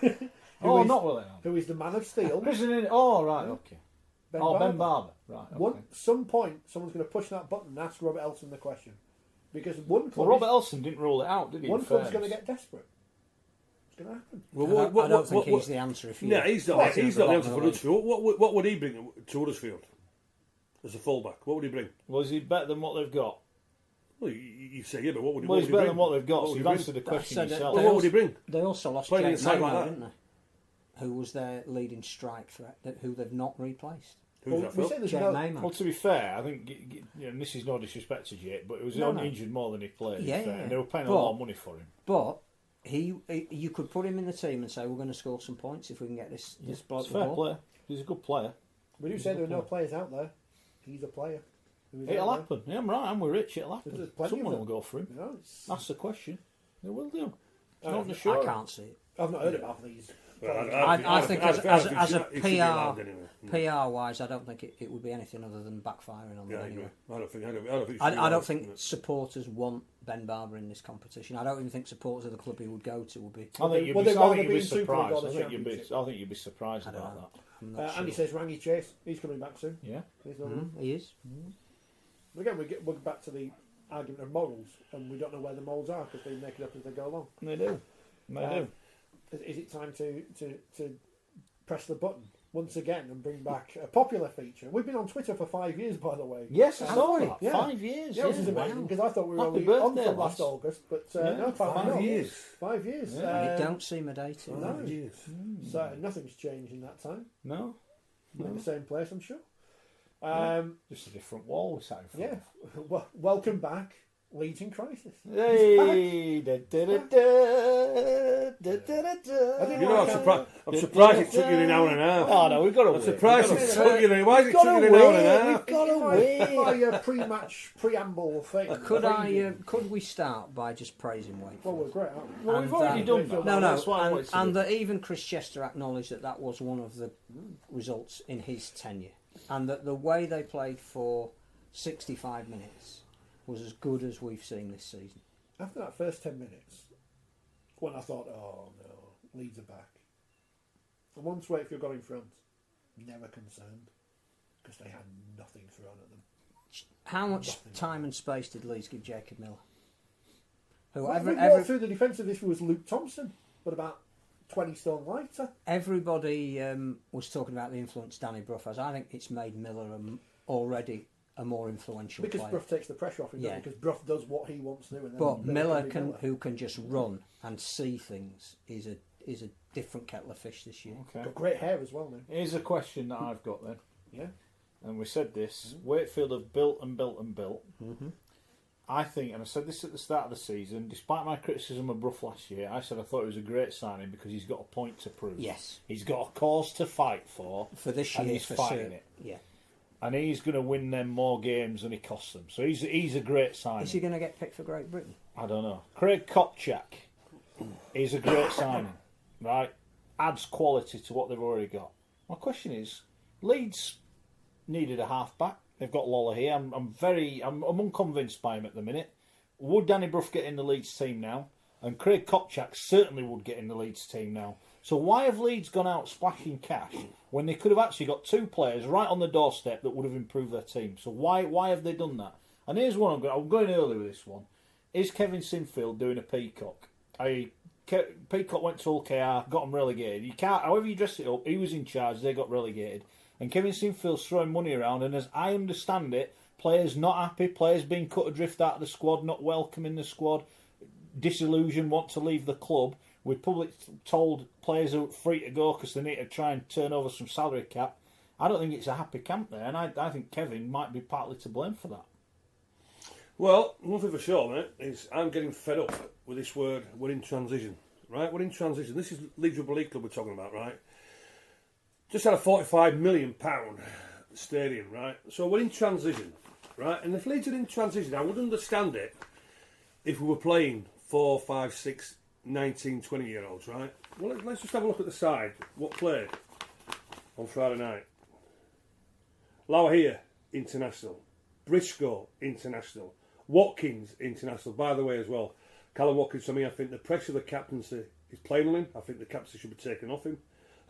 Not Wellington Albert. Who is the man of steel. Okay. Ben Barber. Right, okay. Some point, someone's going to push that button and ask Robert Elson the question. Because one club... Well, Robert Elson didn't rule it out, did he? One club's going to get desperate. It's going to happen. Well, I don't think he's the answer. No, he's not the answer for Huddersfield. What would he bring to Huddersfield as a fullback? What would he bring? Well, is he better than what they've got? Well, you say, yeah, but what would he bring? Well, he's better than what they've got, so you've answered the question yourself. Well, what would he bring? They also lost Playing Jake inside like Mamo, that. didn't they? Who was their leading strike threat, who they've not replaced. Who's that, Phil? Jake Mamo. Well, to be fair, I think, and this is no disrespect to Jake, but it was only injured more than he played. Yeah, and they were paying a lot of money for him. But you could put him in the team and say, we're going to score some points if we can get this bloke the fair ball. player. He's a good player. We do say there are no players out there. He's a player. It'll happen. Yeah, I'm right. I'm with Rich. It'll happen. Someone will go for him. You know, That's the question. They will do. I can't see it. I've not heard about these. I think as a PR wise, I don't think it would be anything other than backfiring on them anyway. I don't think supporters want Ben Barber in this competition. I don't even think supporters of the club he would go to would be. I think you'd be surprised. I think you'd be surprised about that. Andy says Rangi Chase. He's coming back soon. Yeah, he is. But again, we're back to the argument of morals, and we don't know where the morals are because they make it up as they go along. They do. Is it time to press the button once again and bring back a popular feature? We've been on Twitter for 5 years, by the way. Yes, I saw that. Yeah. 5 years. Yeah, which is amazing because I thought we were Happy only on birthday, from last August, but no, 5 years. 5 years. You don't seem a date. No. So nothing's changed in that time. No. In the same place, I'm sure. Just a different wall we sat in front of. Well, welcome back, Leeds in crisis. Hey, You know, I'm surprised it took you an hour and a half. Oh no, we've got to win. I'm surprised it took you an hour. Why is it took you an hour and a half? We've got to win. My pre-match preamble thing. Could we start by just praising Wakefield? Well, we're great, aren't we? Well, we've already done that. No, That's why I wanted to and do. that even Chris Chester acknowledged that was one of the results in his tenure, and that the way they played for 65 minutes was as good as we've seen this season. After that first 10 minutes, when I thought, oh no, Leeds are back. And once Wakefield got in front, never concerned, because they had nothing thrown at them. How much time and space did Leeds give Jacob Miller? We walked through the defensive issue was Luke Thompson, but about 20 stone lighter. Everybody was talking about the influence Danny Brough has. I think it's made Miller already a more influential because player. Brough takes the pressure off him, because Brough does what he wants to do. And then but Miller who can just run and see things is a different kettle of fish this year. Okay. Got great hair as well now. Here's a question that I've got then. Yeah. And we said this, Wakefield have built and built and built. Mm-hmm. I think, and I said this at the start of the season, despite my criticism of Brough last year, I said I thought it was a great signing because he's got a point to prove. Yes. He's got a cause to fight for this year, and he's fighting it. Yeah. And he's going to win them more games than he costs them. So he's a great signing. Is he going to get picked for Great Britain? I don't know. Craig Kopchak is a great signing, right? Adds quality to what they've already got. My question is, Leeds needed a half-back. They've got Lawler here. I'm unconvinced by him at the minute. Would Danny Brough get in the Leeds team now? And Craig Kopchak certainly would get in the Leeds team now. So why have Leeds gone out splashing cash when they could have actually got two players right on the doorstep that would have improved their team? So why have they done that? And here's one I'm going early with this one. Is Kevin Sinfield doing a peacock? Peacock went to OKR, got them relegated. You can't, however you dress it up, he was in charge, they got relegated. And Kevin Sinfield's throwing money around, and as I understand it, players not happy, players being cut adrift out of the squad, not welcome in the squad, disillusioned, want to leave the club. We're publicly told players are free to go because they need to try and turn over some salary cap. I don't think it's a happy camp there, and I think Kevin might be partly to blame for that. Well, one thing for sure, mate, is I'm getting fed up with this word, we're in transition, right? We're in transition. This is Leeds Rugby League Club we're talking about, right? Just had a £45 million stadium, right? So we're in transition, right? And if Leeds are in transition, I would understand it if we were playing 4, 5, 6, 19, 20-year-olds, right? Well, let's just have a look at the side. What played on Friday night? Lauahia, international. Briscoe, international. Watkins, international. By the way, as well, Callum Watkins, for me, I think the pressure of the captaincy is playing on him. I think the captaincy should be taken off him.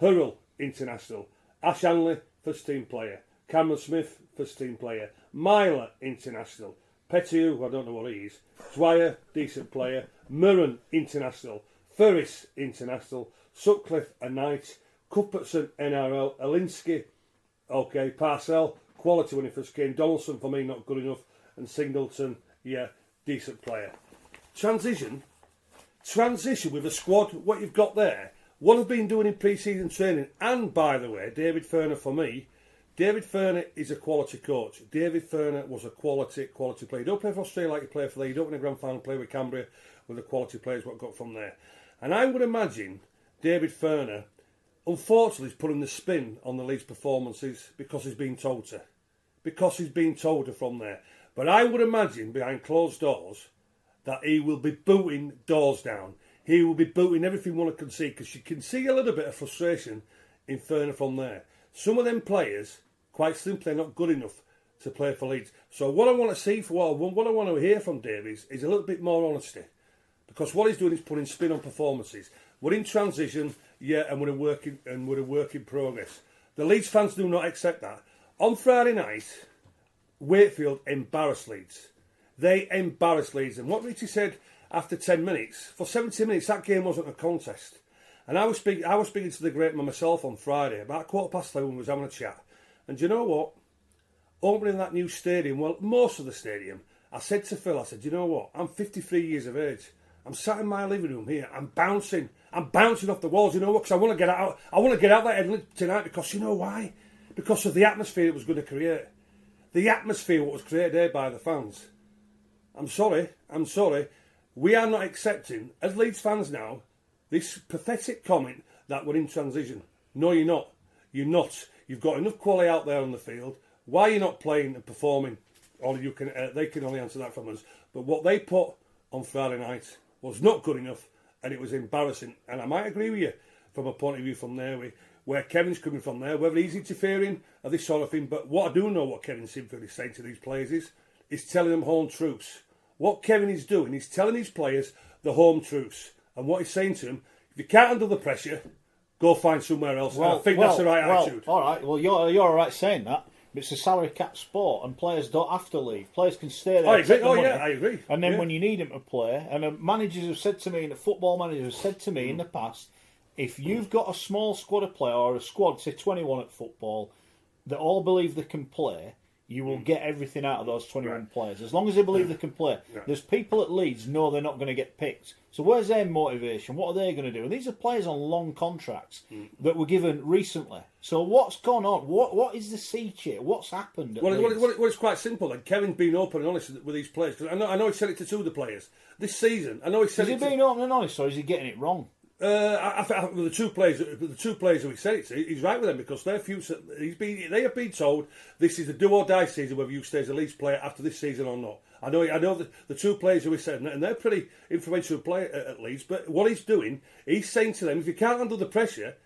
Hurrell, international. Ash Hanley, first team player. Cameron Smith, first team player. Myler, international. Pettigrew, I don't know what he is. Dwyer, decent player. Murren, international. Ferris, international. Sutcliffe, a Knight. Cuthbertson, NRL. Alinsky, okay. Parcell, quality when he first came. Donaldson, for me, not good enough. And Singleton, yeah, decent player. Transition with a squad, what you've got there, what I've been doing in pre-season training, and by the way, David Furner, for me, David Furner is a quality coach. David Furner was a quality player. You don't play for Australia like you play for there. You don't win a grand final play with Canberra with the quality players what got from there. And I would imagine David Furner, unfortunately, is putting the spin on the Leeds performances because he's been told to. Because he's been told to from there. But I would imagine behind closed doors that he will be booting doors down. He will be booting everything one can see, because you can see a little bit of frustration in Furner from there. Some of them players, quite simply, are not good enough to play for Leeds. So what I want to see, what I want to hear from Davies is a little bit more honesty. Because what he's doing is putting spin on performances. We're in transition, yeah, and we're a work in progress. The Leeds fans do not accept that. On Friday night, Wakefield embarrassed Leeds. They embarrassed Leeds. And what Richie said after 10 minutes, for 70 minutes, that game wasn't a contest. And I was speaking to the great man myself on Friday, about 11:15 when we was having a chat. And do you know what? Opening that new stadium, well, most of the stadium, I said to Phil, I said, do you know what? I'm 53 years of age. I'm sat in my living room here. I'm bouncing off the walls. You know what? Because I want to get out. I want to get out there tonight, because you know why? Because of the atmosphere it was going to create. The atmosphere what was created there by the fans. I'm sorry. We are not accepting, as Leeds fans now, this pathetic comment that we're in transition. No, you're not. You're not. You've got enough quality out there on the field. Why are you not playing and performing? Or you can. They can only answer that from us. But what they put on Friday night was not good enough, and it was embarrassing. And I might agree with you from a point of view from there, where Kevin's coming from there, whether he's interfering or this sort of thing. But what I do know what Kevin Sinfield is saying to these players is telling them home truths. What Kevin is doing is telling these players the home truths. And what he's saying to them, if you can't handle the pressure, go find somewhere else. Well, and I think that's the right attitude. All right, well, you're all right saying that. But it's a salary cap sport, and players don't have to leave. Players can stay there. I agree. And then when you need them to play, and managers have said to me, and football managers have said to me in the past, if you've got a small squad of players, or a squad, say 21 at football, that all believe they can play, you will get everything out of those 21 players. As long as they believe they can play. Yeah. There's people at Leeds know they're not going to get picked. So where's their motivation? What are they going to do? And these are players on long contracts that were given recently. So what's gone on? What is the sea change? What's happened at Leeds? Well, it's quite simple. And Kevin's been open and honest with these players. Because I know he said it to two of the players. This season, I know he said it to... Is he being open and honest, or is he getting it wrong? The two players who he said it to, he's right with them, because their future. They have been told this is a do or die season, whether you stay as a Leeds player after this season or not. I know the two players who he said, and they're pretty influential player at Leeds. But what he's doing, he's saying to them, if you can't handle the pressure,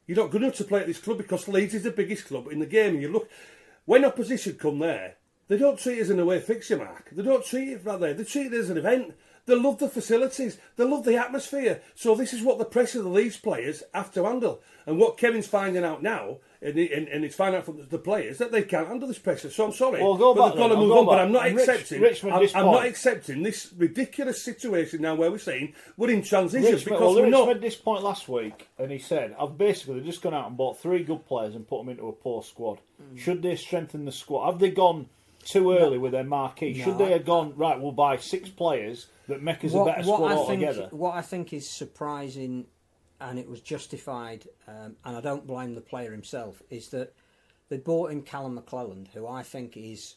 you're not good enough to play at this club, because Leeds is the biggest club in the game. And you look, when opposition come there, they don't treat it as an away fixture, Mark. They don't treat it right there. They treat it as an event. They love the facilities. They love the atmosphere. So this is what the pressure of the Leeds players have to handle. And what Kevin's finding out now, and it's finding out from the players, that they can't handle this pressure. So I'm sorry, well, but they've got to move on. But I'm not accepting this ridiculous situation now where we're saying we're in transition, because we're not. Made this point last week, and he said, "I've basically just gone out and bought 3 good players and put them into a poor squad. Should they strengthen the squad? Have they gone too early with their marquee? Should they have gone right? We'll buy 6 players that make us a better squad altogether." What I think is surprising, and it was justified, and I don't blame the player himself, is that they bought in Callum McClelland, who I think is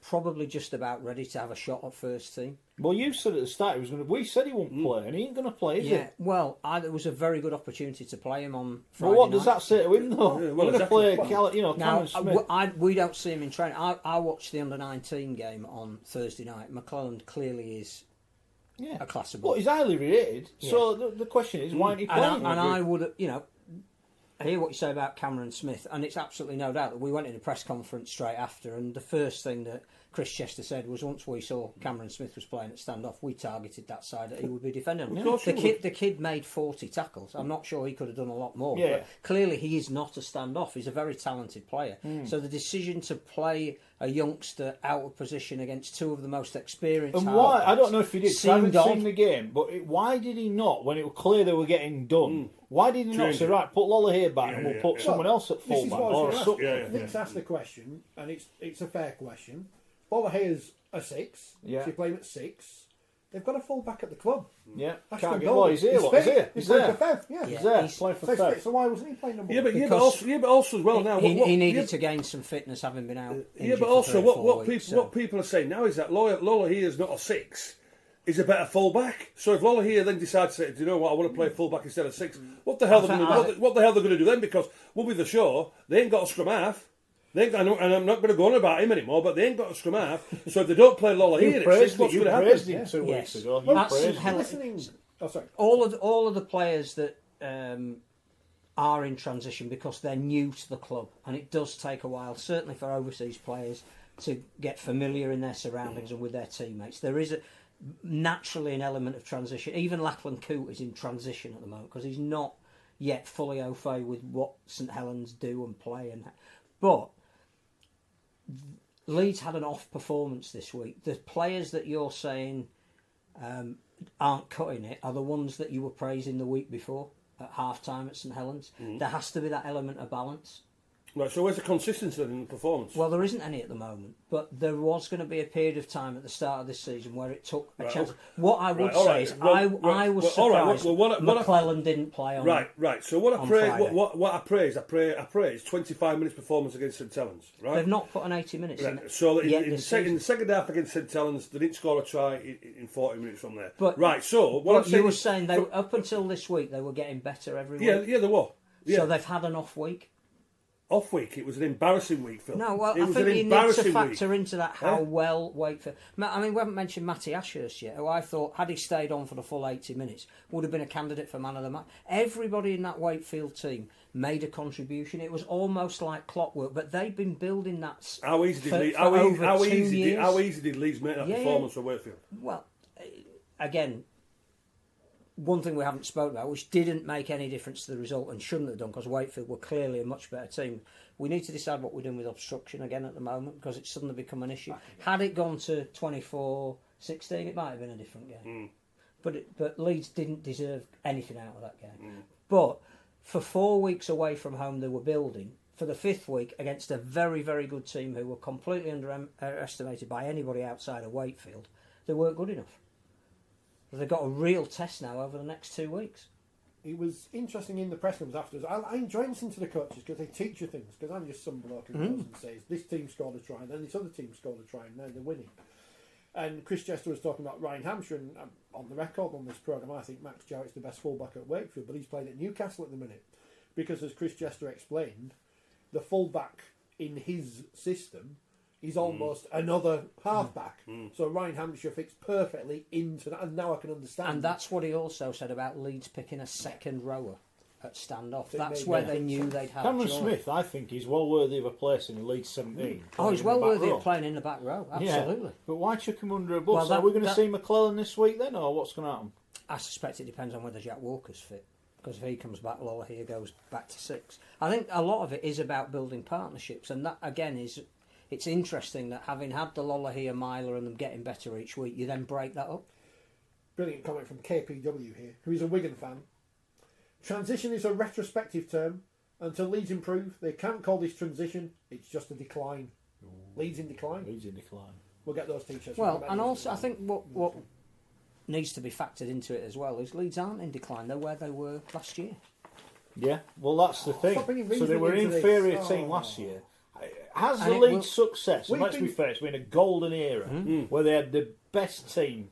probably just about ready to have a shot at first team. Well, you said at the start we said he wouldn't play, and he ain't going to play, is he? Well, it was a very good opportunity to play him on Friday Well, what does that say to him, though? Well, going to play Cameron Smith. We don't see him in training. I watched the under-19 game on Thursday night. McClelland clearly is a class above. Well, he's highly rated, so the question is, why aren't he playing? And I would, I hear what you say about Cameron Smith, and it's absolutely no doubt that we went in a press conference straight after, and the first thing that Chris Chester said was once we saw Cameron Smith was playing at standoff, we targeted that side that he would be defending. The kid made 40 tackles. I'm not sure he could have done a lot more, but clearly he is not a standoff. He's a very talented player. So the decision to play a youngster out of position against two of the most experienced and why? I don't know if he did. 'Cause I haven't seen the game, but why did he not, when it was clear they were getting done? Why did he not say, right, put Lola here back and we'll put someone else at fullback or a Nick's asked the question, and it's a fair question. Lola here's a 6. So you play him at 6. They've got a full-back at the club. Yeah. Can't get he's here. He's playing for Fev. He's playing for Fev. So why wasn't he playing number 1? But also as well now. He needed to gain some fitness, having been out. Yeah, but also what people are saying now is that Lola here is not a 6. Is a better fullback. So if Lola here then decides to say, do you know what, I want to play fullback instead of 6, what the hell they're going to do then? Because we'll be the show, they ain't got a scrum half. They ain't got, and I'm not going to go on about him anymore, but they ain't got a scrum half. So if they don't play Lola here, what's going to happen? You praised him 2 weeks ago. All of the players that are in transition because they're new to the club, and it does take a while, certainly for overseas players, to get familiar in their surroundings and with their teammates. There is naturally an element of transition. Even Lachlan Coote is in transition at the moment because he's not yet fully au fait with what St Helens do and play. But Leeds had an off performance this week. The players that you're saying aren't cutting it are the ones that you were praising the week before at half time at St Helens. There has to be that element of balance. Right, so where's the consistency in the performance? Well, there isn't any at the moment, but there was going to be a period of time at the start of this season where it took a chance. What I would say is, I was surprised McClellan didn't play on. Right. So what I praise 25 minutes performance against St Helens. Right, they've not put an 80 minutes in. So in the second half against St Helens, they didn't score a try in 40 minutes from there. But, right. So what I'm saying, you were saying they up until this week they were getting better every week. Yeah, they were. Yeah. So they've had an off week. Off week, it was an embarrassing week, Phil. No, well, I think you need to factor into that how well Wakefield. I mean, we haven't mentioned Matty Ashurst yet, who I thought, had he stayed on for the full 80 minutes, would have been a candidate for man of the match. Everybody in that Wakefield team made a contribution. It was almost like clockwork, but they've been building that. How easy did Leeds make that performance for Wakefield? Well, again, one thing we haven't spoken about, which didn't make any difference to the result and shouldn't have done, because Wakefield were clearly a much better team. We need to decide what we're doing with obstruction again at the moment, because it's suddenly become an issue. Had it gone to 24-16, it might have been a different game. But Leeds didn't deserve anything out of that game. But for 4 weeks away from home, they were building. For the 5th week, against a very, very good team who were completely underestimated by anybody outside of Wakefield, they weren't good enough. They've got a real test now over the next 2 weeks. It was interesting in the press conference afterwards. I enjoy listening to the coaches because they teach you things. Because I'm just some bloke who goes and says, this team scored a try, and then this other team scored a try, and now they're winning. And Chris Chester was talking about Ryan Hampshire, and on the record on this programme, I think Max Jarrett's the best fullback at Wakefield, but he's playing at Newcastle at the minute. Because as Chris Chester explained, the fullback in his system is almost another halfback. So Ryan Hampshire fits perfectly into that, and now I can understand. And that's what he also said about Leeds picking a second rower at standoff. That's where they knew they'd have Cameron Smith, I think, is well worthy of a place in Leeds 17. He's well worthy of playing in the back row, absolutely. But why chuck him under a bus? Are we going to see McClellan this week then, or what's going to happen? I suspect it depends on whether Jack Walker's fit. Because if he comes back, Lola here goes back to 6. I think a lot of it is about building partnerships, and that again is. It's interesting that having had the Lola here, Myler, and them getting better each week, you then break that up. Brilliant comment from KPW here, who is a Wigan fan. Transition is a retrospective term. Until Leeds improve, they can't call this transition. It's just a decline. Leeds in decline. We'll get those t-shirts. Well, and also I think what needs to be factored into it as well is Leeds aren't in decline. They're where they were last year. Yeah, well that's the thing. So they were an inferior team last year. Has the Leeds success, and let's be fair, it's been a golden era where they had the best team.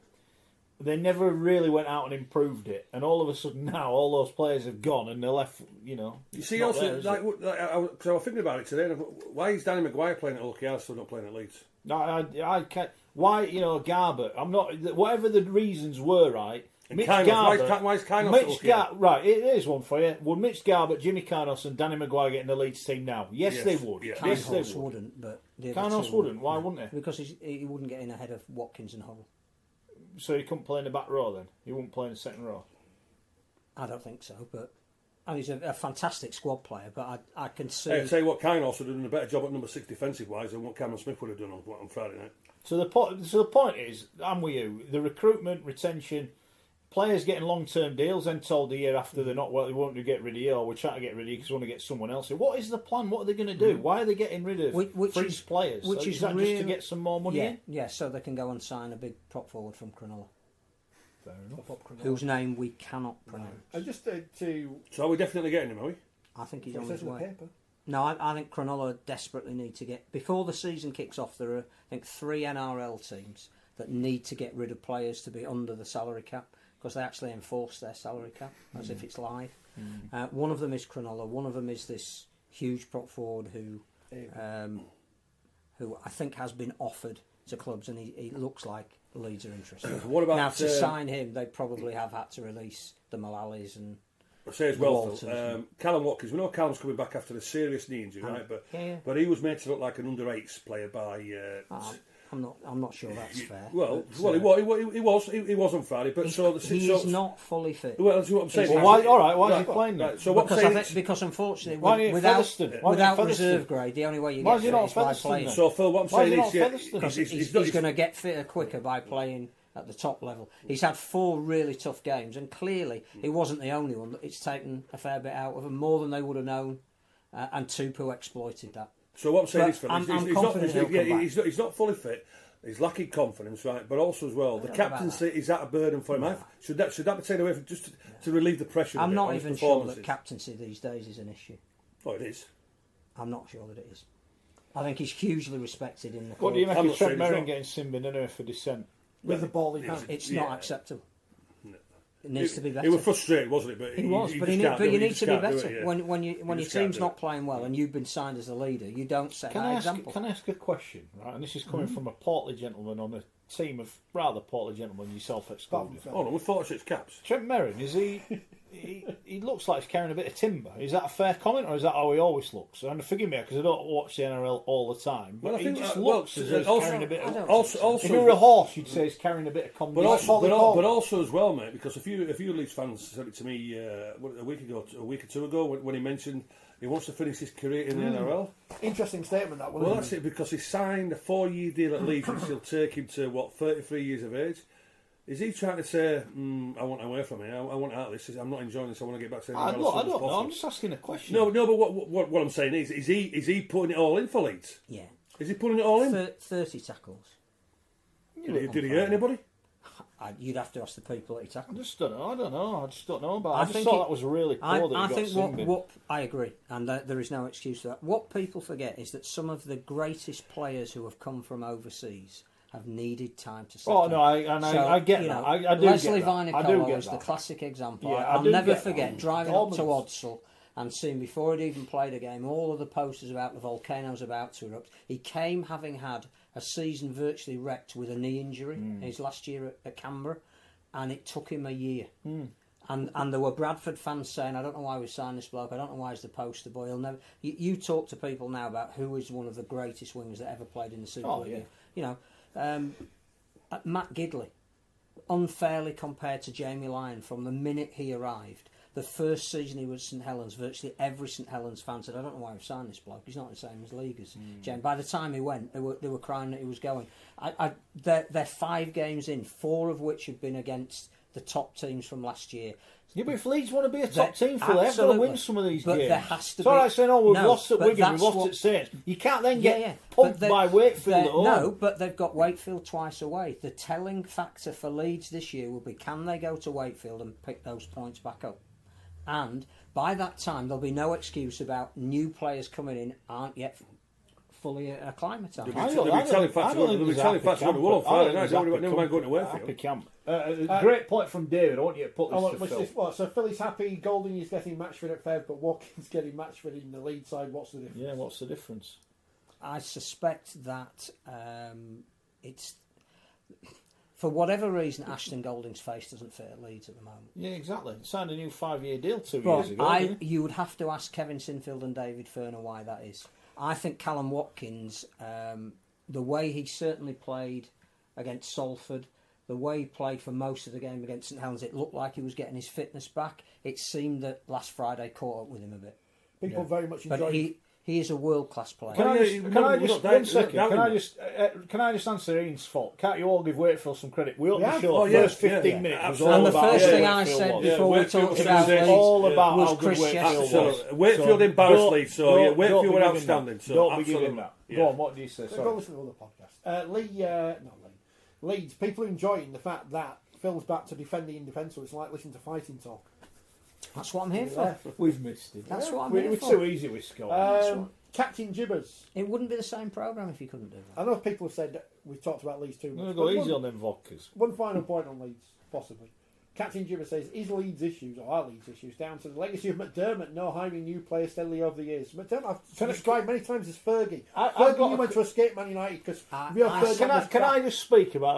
They never really went out and improved it, and all of a sudden now all those players have gone and they're left. You see, also because I was thinking about it today. Why is Danny Maguire playing at Hull KR still not playing at Leeds? I can't. Why, Garbutt? I'm not. Whatever the reasons were, right? Mitch Kainos, Garbutt. why is Kainos Right, it is one for you. Would Mitch Garbutt, Jimmy Kainos, and Danny Maguire get in the Leeds team now? Yes, they would. Yeah. Yes, they Kainos would. wouldn't, but the other Kainos two wouldn't. Why wouldn't he? Because he wouldn't get in ahead of Watkins and Hull. So he couldn't play in the back row then? He wouldn't play in the second row? I don't think so, but and he's a fantastic squad player. But I can see. Hey, I'll tell you what, Kainos would have done a better job at number 6 defensive wise than what Cameron Smith would have done on Friday night. So the point is, I'm with you. The recruitment, retention, players getting long-term deals, then told the year after they're not well, they want to get rid of you, or we're trying to get rid of you because we want to get someone else in. What is the plan? What are they going to do? Why are they getting rid of fringe players? Which is that just to get some more money in? Yeah, so they can go and sign a big prop forward from Cronulla. Fair enough. Whose name we cannot pronounce. And just to So are we definitely getting him, are we? I think he's it on says his in the way. paper. No, I think Cronulla desperately need to get... Before the season kicks off, there are, I think, 3 NRL teams that need to get rid of players to be under the salary cap, because they actually enforce their salary cap as if it's live. One of them is Cronulla. One of them is this huge prop forward who I think has been offered to clubs, and he looks like Leeds are interested. What about now, to sign him, they probably have had to release the Malalis and... I say as well, Walters. Phil, Callum Watkins. We know Callum's coming back after a serious knee injury, right? But yeah. but he was made to look like an under-8s player by. I'm not sure that's fair. Well, but, he was on Friday, but he's not fully fit. Well, that's what I'm saying. Well, why is he playing then? Right, so what I'm saying Because unfortunately, without reserve grade, the only way you Why get is he fit not is by Featherstone playing. then? So Phil, what I'm Why is saying he is, not Featherstone? Because he's going to get fitter quicker by playing at the top level. He's had 4 really tough games, and clearly he wasn't the only one. It's taken a fair bit out of him, more than they would have known, and Tupu exploited that. So what I'm saying But is, Phil, I'm he's confident he'll come back. he's not fully fit. He's lacking confidence, right? But also as well, the captaincy is that a burden for him? Should that be taken away just to relieve the pressure? I'm not on his even sure that performances? captaincy these days is an issue. Oh, it is. I'm not sure that it is. I think he's hugely respected in the club. What do you make I'm of not Trent saying he's Merrin not. getting sin bin anyway for dissent? With the ball in hand. It's not acceptable. It needs to be better. He was frustrated, wasn't it? But He was, but just you can't do it. need just to be can't do better. it, yeah. When your just team's can't do not it. playing well and you've been signed as a leader, you don't set that example. Can I ask a question? Right, and this is coming from a portly gentleman on a team of rather portly gentlemen, yourself excluded. Hold on, with 46 caps. Trent Merrin, is he looks like he's carrying a bit of timber. Is that a fair comment, or is that how he always looks? And forgive me, because I don't watch the NRL all the time, but Well, I he think just well, looks as though he's carrying a bit of... Also, if you were a horse, you'd say he's carrying a bit of but confidence. also as well, mate, because a few Leeds fans said it to me a week or 2 ago when he mentioned he wants to finish his career in the NRL. Interesting statement that one. Well, that's it, because he signed a 4-year deal at Leeds, which will take him to 33 years of age. Is he trying to say, I want away from it, I want out of this, I'm not enjoying this, I want to get back to the NRL as soon as I don't know, possible? I'm just asking a question. No, but what I'm saying is he putting it all in for Leeds? Yeah. Is he putting it all in? 30 tackles. Did he hurt anybody? You'd have to ask the people that he I tackled. just don't know. I just don't know about it. I I just think thought it- that was really poor that he I got think sin bin. what I agree, and there is no excuse for that. What people forget is that some of the greatest players who have come from overseas have needed time to settle. Oh no, I get that. I do Leslie get that. I do Vainikolo get is the that. classic example. Yeah, I I'll do never get forget that. driving up to Dormans. Odsal and seeing, before he'd even played a game, all of the posters about the volcanoes about to erupt. He came having had a season virtually wrecked with a knee injury his last year at Canberra, and it took him a year. And there were Bradford fans saying, I don't know why we signed this bloke, I don't know why he's the poster boy. He'll never... You talk to people now about who is one of the greatest wingers that ever played in the Super League. yeah. You know, Matt Gidley, unfairly compared to Jamie Lyon from the minute he arrived. The first season he was at St Helens, virtually every St Helens fan said, I don't know why we've signed this bloke, he's not the same as league as Jamie. By the time he went, they were crying that he was going. They're 5 games in, 4 of which have been against the top teams from last year. Yeah, but if Leeds want to be a top team, Phil, they've got to Absolutely. win some of these But games. there has to it's all be- right saying, we've No, lost at but Wigan, we've that's lost at Saints. You can't then get But pumped by Wakefield at home. No, but they've got Wakefield twice away. The telling factor for Leeds this year will be, can they go to Wakefield and pick those points back up? And by that time, there'll be no excuse about new players coming in aren't yet fully acclimatised. They'll be telling facts going to Wool on Friday night. Never mind going to Wakefield. Happy camp. Great point from David. I want you to put this to Phil. So Philly's happy, Golding is getting match fit at Fev, but Watkins getting match fit in the lead side. What's the difference? Yeah, what's the difference? I suspect that it's for whatever reason, Ashton Golding's face doesn't fit at Leeds at the moment. Yeah, exactly. Signed a new 5-year deal 2 But years ago. you would have to ask Kevin Sinfield and David Furner why that is. I think Callum Watkins, the way he certainly played against Salford, the way he played for most of the game against St Helens, it looked like he was getting his fitness back. It seemed that last Friday caught up with him a bit. People very much enjoy. But he is a world-class player. Can I just answer Ian's fault? Can't you all give Wakefield some credit? We opened the show. First 15 minutes was all and the about first thing how I good said Wakefield before was. we talked It about was Leeds all about was how good Chris Wakefield Chester. was. Wakefield embarrassed Leeds, so don't Wakefield be were giving outstanding. that. So Don't be absolutely. giving that. Yeah. Go on, what do you say? Go Sorry. listen to other podcasts. Leeds, people are enjoying the fact that Phil's back to defending in defence, so it's like listening to fighting talk. That's what I'm here for. We've missed it. That's what I'm We're here for. too easy with Scott. Captain Gibbers. It wouldn't be the same programme if you couldn't do that. I know people have said that we've talked about Leeds too I'm much. going to go but easy on them vodkas. One final point on Leeds, possibly. Captain Gibbers says, is Leeds' issues, or are Leeds' issues, down to the legacy of McDermott no hiring new players steadily over the years? McDermott, I've described many times as Fergie. Fergie, you went to escape Man United because Can I just speak about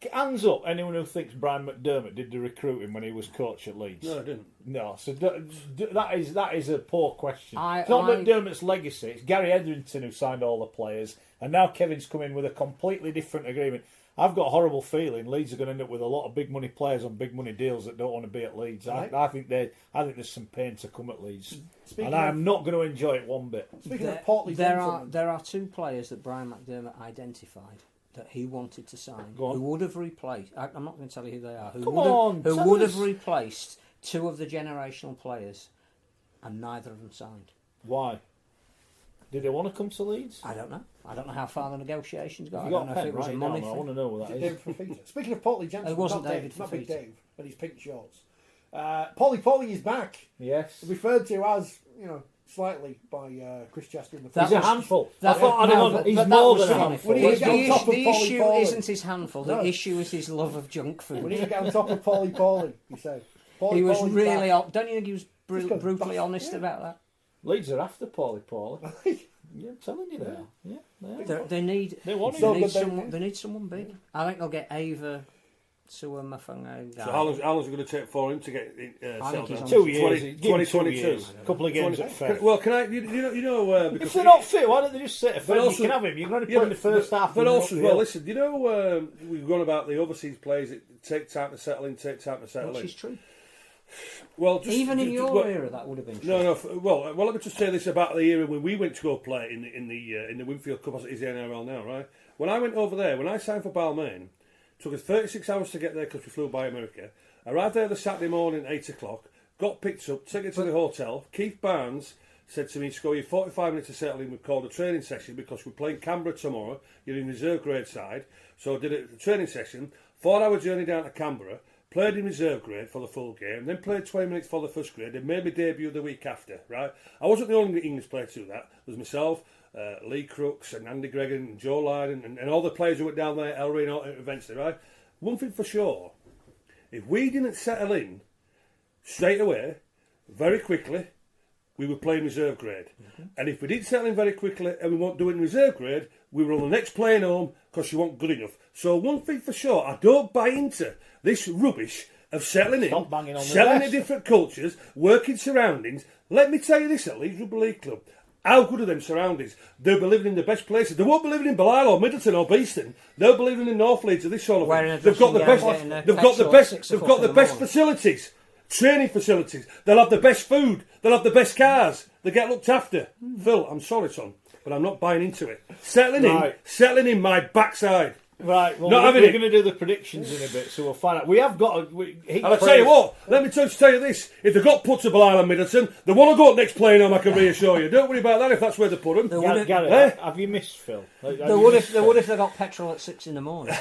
that? Hands up, anyone who thinks Brian McDermott did the recruiting when he was coach at Leeds. No, I didn't. No, so that is a poor question. It's not McDermott's legacy. It's Gary Etherington who signed all the players, and now Kevin's come in with a completely different agreement. I've got a horrible feeling Leeds are going to end up with a lot of big money players on big money deals that don't want to be at Leeds. Right. I think there's some pain to come at Leeds, and I'm not going to enjoy it one bit. Speaking of portly gentlemen, there are two players that Brian McDermott identified that he wanted to sign, Go on. who would have replaced. I'm not going to tell you who they are. Come Who would have replaced two of the generational players, and neither of them signed. Why? Did they want to come to Leeds? I don't know. I don't know how far the negotiations got. You I don't got know a pen, if it was right? a money I thing. want to know what that is. David Fafita. Speaking of portly gentlemen, It wasn't not David not Big Fafita. Dave, but his pink shorts. Polly is back. Yes. Referred to as, slightly by Chris Chester in the That He's a was- handful. that- I thought, no, hang on, he's that more was than a funny. handful. We need to get on top of The Polly issue Pauly. isn't his handful. The No. issue is his love of junk We food. need to get on top of Polly, he said. He was Pauly's really. back. Don't you think he was Just go brutally back, honest yeah. about that? Leeds are after Pauly. Yeah, I'm telling you they are. Yeah, they are. They need. They want him. So They need good they- someone. They need someone big. I think they'll get Ava Suamafanga. So how long is it going to take for him to get I think settled he's down? on 2 years. 2022. A couple of games at Fair. Well, can I? Because If they're not fit, why don't they just sit a Fair? You also- can have him. You're going to play in the first half. But and also, up well, the listen. We've gone about the overseas players. It take time to settle in. Which is true. Well, Even in your well, era, that would have been true. No. Well, let me just say this about the era when we went to go play in the Winfield Cup, as it is the NRL now, right? When I went over there, when I signed for Balmain, took us 36 hours to get there because we flew by America. Arrived there the Saturday morning at 8 o'clock. Got picked up, taken to the hotel. Keith Barnes said to me, "Score you 45 minutes to settle in." We called a training session because we're playing Canberra tomorrow. You're in reserve grade side, so I did a training session. 4-hour journey down to Canberra. Played in reserve grade for the full game, then played 20 minutes for the first grade, and made my debut the week after, right? I wasn't the only English player to do that. There was myself, Lee Crooks, and Andy Gregan, and Joe Lydon, and all the players who went down there, Ellery and all eventually, right? One thing for sure, if we didn't settle in straight away, very quickly, we were playing reserve grade. And if we didn't settle in very quickly and we weren't doing reserve grade, we were on the next plane home because you weren't good enough. So one thing for sure, I don't buy into this rubbish of settling in, Stop banging on the selling desk. in different cultures, working surroundings. Let me tell you this at Leeds Rugby League Club. How good are them surroundings? They'll be living in the best places. They won't be living in Belle Isle or Middleton or Beeston. They'll be living in North Leeds or this sort of Wearing a thing. They've got the dressing best. gown, getting a They've got the petrol at best. 6 They've o'clock got in the the best morning. facilities, training facilities. They'll have the best food. They'll have the best cars. They get looked after. Phil, I'm sorry, son, but I'm not buying into it. Settling in my backside. Right, well, Not we're having going it. to do the predictions in a bit, so we'll find out. We have got And I tell you what, let me just tell you this: if they've got put to Belle Isle and Middleton, they want to go up next playing home. I can reassure you. Don't worry about that if that's where they put them. Gary, have you missed Phil? They would if they got petrol at 6 in the morning.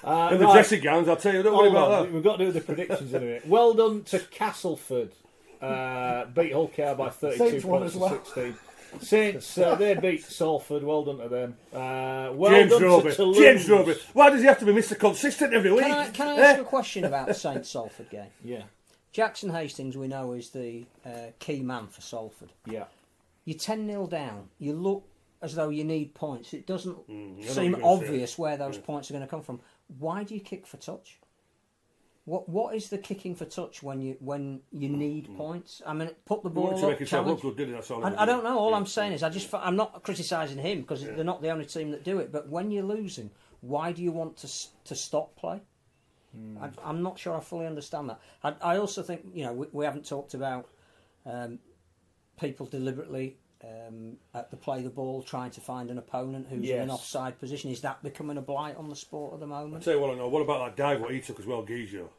And the dressing gowns, I'll tell you. Don't worry about that. We've got to do the predictions in a minute. Well done to Castleford. Beat Hull KR by 32 Saints won points as to well. 16. Saints, they beat Salford. Well done to them. Well James done Roby. to Toulouse. James Roby. Why does he have to be Mr. Consistent every week? Can I ask you a question about the Saints Salford game? Yeah, Jackson Hastings, we know, is the key man for Salford. yeah. You're 10-0 down. You look as though you need points. It doesn't I know seem what you're gonna obvious where those points are going to come from. why do you kick for touch? What is the kicking for touch when you need points? I mean, put the ball to up. make yourself look good, did it? That's all. I don't know. All I'm saying is, I'm not criticising him because they're not the only team that do it. But when you're losing, why do you want to stop play? I'm not sure I fully understand that. I also think we haven't talked about people deliberately at the play the ball trying to find an opponent who's in an offside position. Is that becoming a blight on the sport at the moment? I'll tell you what I know. What about that dive what he took as well, Guizot?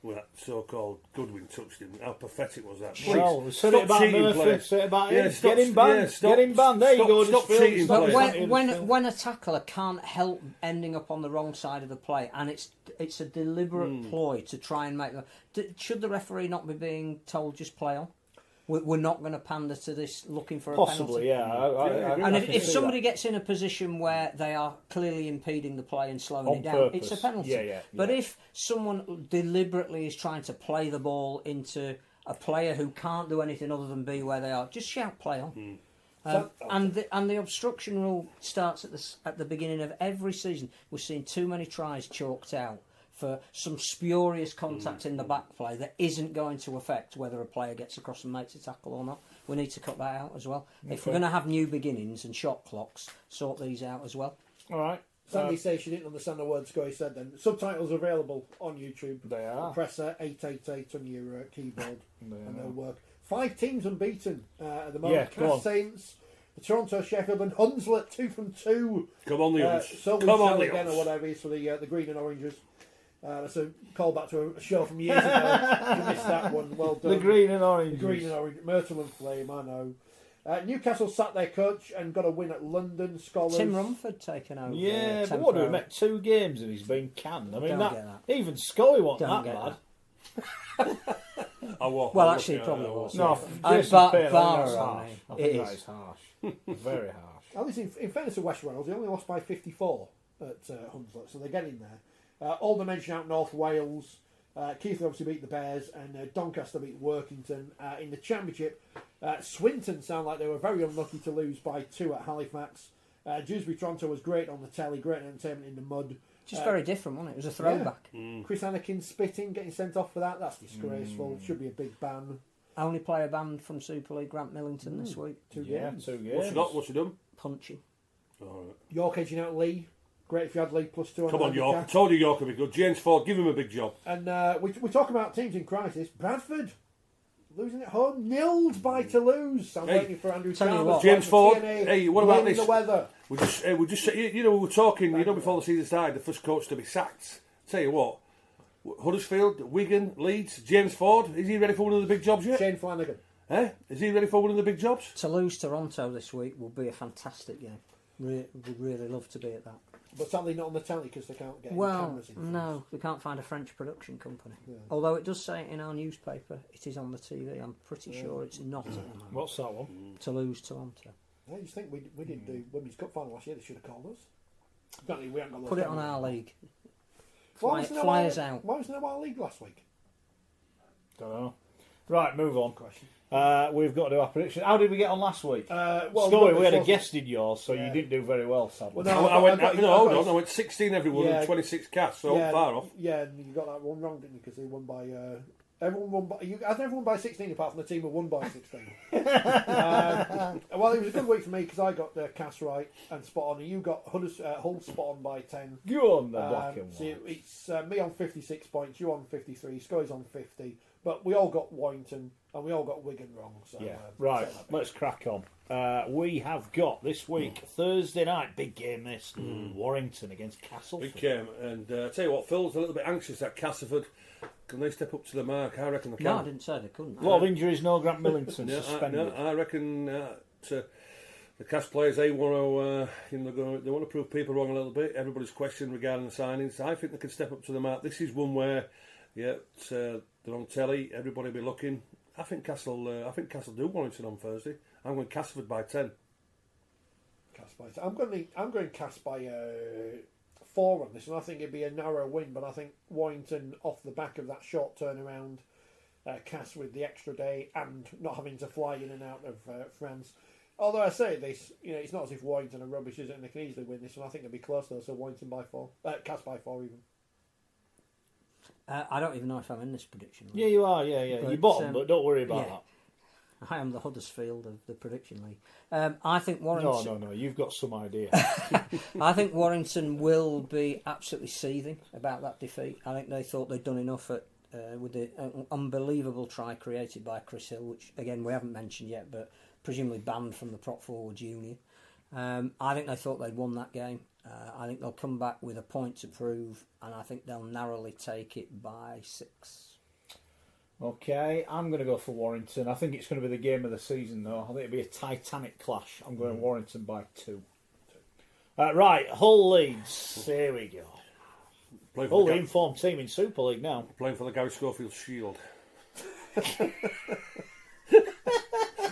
With that so-called Goodwin touched him. How pathetic was that? Well, we said it about Murphy, said it about him. Stop, get him banned. Get him banned. There you go. Stop cheating But when a tackler can't help ending up on the wrong side of the play, and it's a deliberate ploy to try and make them... Should the referee not be being told just play on? We're not going to pander to this looking for a penalty. Possibly, yeah. And if somebody gets in a position where they are clearly impeding the play and slowing it down, purpose. it's a penalty. Yeah. But if someone deliberately is trying to play the ball into a player who can't do anything other than be where they are, just shout play on. And the obstruction rule starts at the beginning of every season. We're seeing too many tries chalked out for some spurious contact in the back play that isn't going to affect whether a player gets across and makes a tackle or not. We need to cut that out as well. Okay. If we're going to have new beginnings and shot clocks, sort these out as well. All right. Sandy says she didn't understand the words Scully said then. Subtitles are available on YouTube. They are. Press 888 on your keyboard and they'll work. 5 teams unbeaten at the moment. Cass Saints, Toronto, Sheffield and Hunslet 2 from 2. Come on, the Huns. Come on, the again, or whatever it is for the green and oranges. That's a call back to a show from years ago. You missed that one. Well done. The green and orange. The green and orange. Myrtle and Flame, I know. Newcastle sat their coach and got a win at London. Scholars. Tim Rumford taken over. Yeah, but what do we make 2 games and he's been canned? I mean, that. Even Scully wasn't that bad. Well, actually, it probably was. No, Bar I think that is harsh. Very harsh. At least in fairness to West Wales, they only lost by 54 at Hunslet, so they're getting there. All the mention out North Wales. Keith obviously beat the Bears, and Doncaster beat Workington. In the Championship, Swinton sound like they were very unlucky to lose by 2 at Halifax. Dewsbury Toronto was great on the telly, great entertainment in the mud. Just very different, wasn't it? It was a throwback. Yeah. Chris Anakin spitting, getting sent off for that. That's disgraceful. Should be a big ban. Only player banned from Super League, Grant Millington, this week. 2 games. 2 games. What's he done? Punching. York edging out Lee. Great if you had Lee +2 on. Come on, York. I told you York would be good. James Ford, give him a big job. And we talk about teams in crisis. Bradford losing at home, nilled by Toulouse. I'm waiting for Andrew Chalmers. James Ford. TNA, Hey, what about this? The weather. We just we were talking. Before the season started, the first coach to be sacked. Tell you what, Huddersfield, Wigan, Leeds, James Ford. Is he ready for one of the big jobs yet? Shane Flanagan. Is he ready for one of the big jobs? Toulouse Toronto this week will be a fantastic game. Would really love to be at that. But sadly not on the telly because they can't get any cameras in. No, they can't find a French production company. Yeah. Although it does say in our newspaper it is on the TV. I'm pretty sure it's not at the moment. What's that one? Toulouse Toronto. I just think we did the Women's Cup final last year. They should have called us. Apparently we haven't got those Put it on cameras. our league. Flyers out. Why wasn't there our league last week? Don't know. Right, move on. Question. We've got to do our prediction. How did we get on last week? Scully, we had a guest in yours, so you didn't do very well, sadly. Well, I went 16 everyone and 26 casts, so far off. Yeah, and you got that one wrong, didn't you? Because they won by... everyone won by 16 apart from the team who won by 16. Well, it was a good week for me because I got the cast right and spot on, and you got Hull spot on by 10. You on the black and white. So it's me on 56 points, you on 53, Scully's on 50, but we all got Warrington and we all got Wigan wrong. So, right, let's crack on. We have got this week, Thursday night, big game this, Warrington against Castleford. Big game, and I tell you what, Phil's a little bit anxious that Castleford. Can they step up to the mark? I reckon they can. No, I didn't say they couldn't. A lot of injuries, no Grant Millington suspended. I reckon the Cas players, they want to, they want to prove people wrong a little bit. Everybody's questioned regarding the signings. I think they can step up to the mark. This is one where, they're on telly. Everybody will be looking. I think Castle do Warrington on Thursday. I'm going Castleford by 10. I'm going Cass by 4 on this, and I think it'd be a narrow win. But I think Warrington, off the back of that short turnaround, Cass with the extra day and not having to fly in and out of France, Although I say this, it's not as if Warrington are rubbish, is it? And they can easily win this one. I think it'll be close though. So Warrington by 4, Cats by 4 even. I don't even know if I'm in this prediction. Yeah, you are. Yeah. You're bottom, but don't worry about that. I am the Huddersfield of the prediction league. I think Warrington. No. You've got some idea. I think Warrington will be absolutely seething about that defeat. I think they thought they'd done enough with the unbelievable try created by Chris Hill, which again we haven't mentioned yet, but presumably banned from the prop forward union. I think they thought they'd won that game. I think they'll come back with a point to prove, and I think they'll narrowly take it by 6. Okay, I'm going to go for Warrington. I think it's going to be the game of the season, though. I think it'll be a titanic clash. I'm going Warrington by 2. Right, Hull Leeds. Here we go. Hull, the informed team in Super League now. Playing for the Gary Schofield Shield.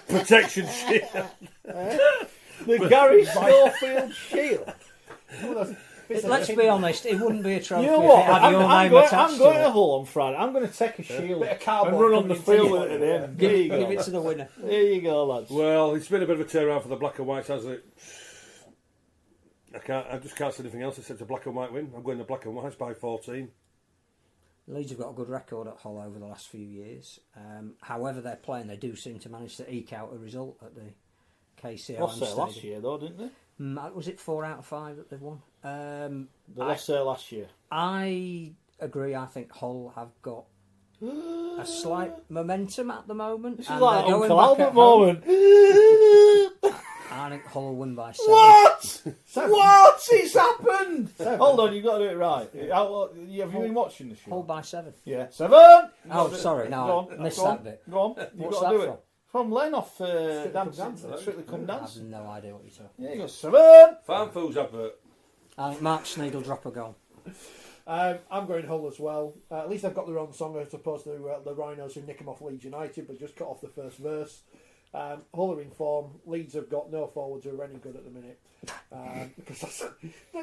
Protection Shield. The Gary Schofield Shield. Let's be honest, it wouldn't be a trophy You know what? if it had your name attached I'm going to to it. Hull on Friday. I'm going to take a shield Bit of cardboard and run on the coming field into with it you. at the end. There you Give it go. to the winner. There you go, lads. Well, it's been a bit of a turnaround for the black and whites, hasn't it? I just can't say anything else except a black and white win. I'm going the black and whites by 14. Leeds have got a good record at Hull over the last few years. However they're playing, they do seem to manage to eke out a result at the KCLM Lost there Stadium. last year, though, didn't they? Was it 4 out of 5 that they've won? They lost there last year. I agree. I think Hull have got a slight momentum at the moment. This is and like they're Uncle going back Albert at home. moment. I think Hull will win by 7. What? What? It's happened! Hold on, you've got to do it right. Have you been watching the show? Hull by 7. Yeah. 7! Oh, sorry, no, Go I missed go that bit. Go on. You've What's got to that do it. From Lenoff dancing. Strictly Come I have Dancing. no idea what you're talking Yeah, you got 7! Farm Foods advert. about. I think Mark Sneed will drop a goal. I'm going Hull as well. At least I've got their own song as opposed to the Rhinos who nick them off Leeds United but just cut off the first verse. Hull are in form. Leeds have got no forwards who are any good at the minute. Because that's,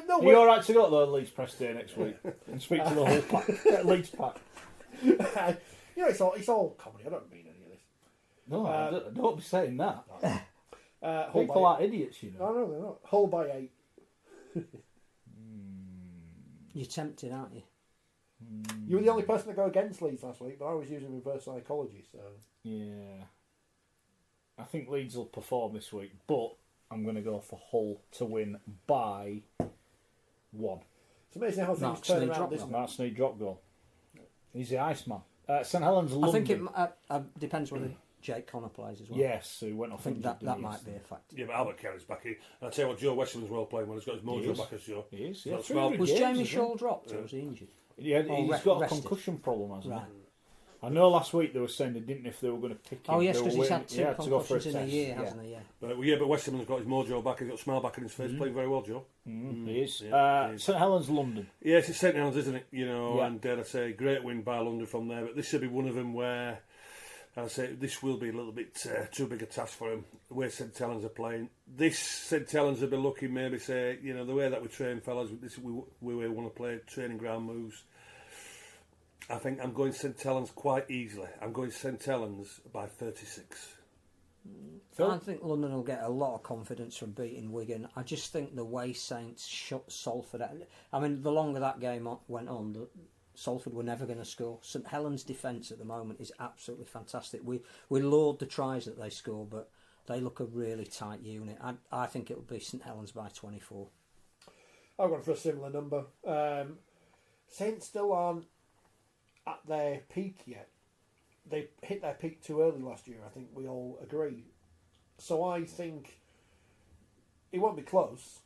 no Are you alright to go to the Leeds press day next week and speak to the whole pack? Leeds pack. it's all comedy. I don't mean any of this. No, don't be saying that. Hull People by are idiots, you know. No, they're not. Hull by 8. You're tempted, aren't you? You were the only person to go against Leeds last week, but I was using reverse psychology, so... Yeah. I think Leeds will perform this week, but I'm going to go for Hull to win by 1. It's amazing how things Mark turn Sneyd around, dropped isn't it? Mark Sneyd drop goal. He's the Iceman. St Helens, London. I think it depends whether Jake Connor plays as well. Yes, who went off. I think injured, that didn't he, might be a yesterday? factor. Yeah, but Albert Kelly's back here. And I'll tell you what, Joe Westerman's well playing when he's got his He mojo is. back as Joe. He is. So Yeah, it's 300 well- Was games, Jamie isn't Shaw dropped or was he injured? he? Yeah, Oh, he's got a rested. concussion problem, hasn't Right. he? I know last week they were saying they didn't know if they were going to pick him. Oh yes, They were because he's had waiting- 2 he had to go for a concussions in a test, year, hasn't he? Yeah. But Westerman's got his mojo back. He's got a smile back on his face. Playing very well, Joe. He is. Yeah, he is. St Helens, London. Yes, it's St Helens, isn't it? Yeah. And dare I say, great win by London from there. But this should be one of them where, I say, this will be a little bit too big a task for him. The way St Helens are playing, this St Helens will be looking maybe say, the way that we train fellas, we want to play training ground moves. I think I'm going St Helens quite easily. I'm going St Helens by 36. Phil? I think London will get a lot of confidence from beating Wigan. I just think the way Saints shut Salford out. I mean, the longer that game went on, Salford were never going to score. St Helens' defence at the moment is absolutely fantastic. We laud the tries that they score, but they look a really tight unit. I think it'll be St Helens by 24. I've gone for a similar number. Saints still aren't at their peak yet. They hit their peak too early last year, I think we all agree. So I think it won't be close,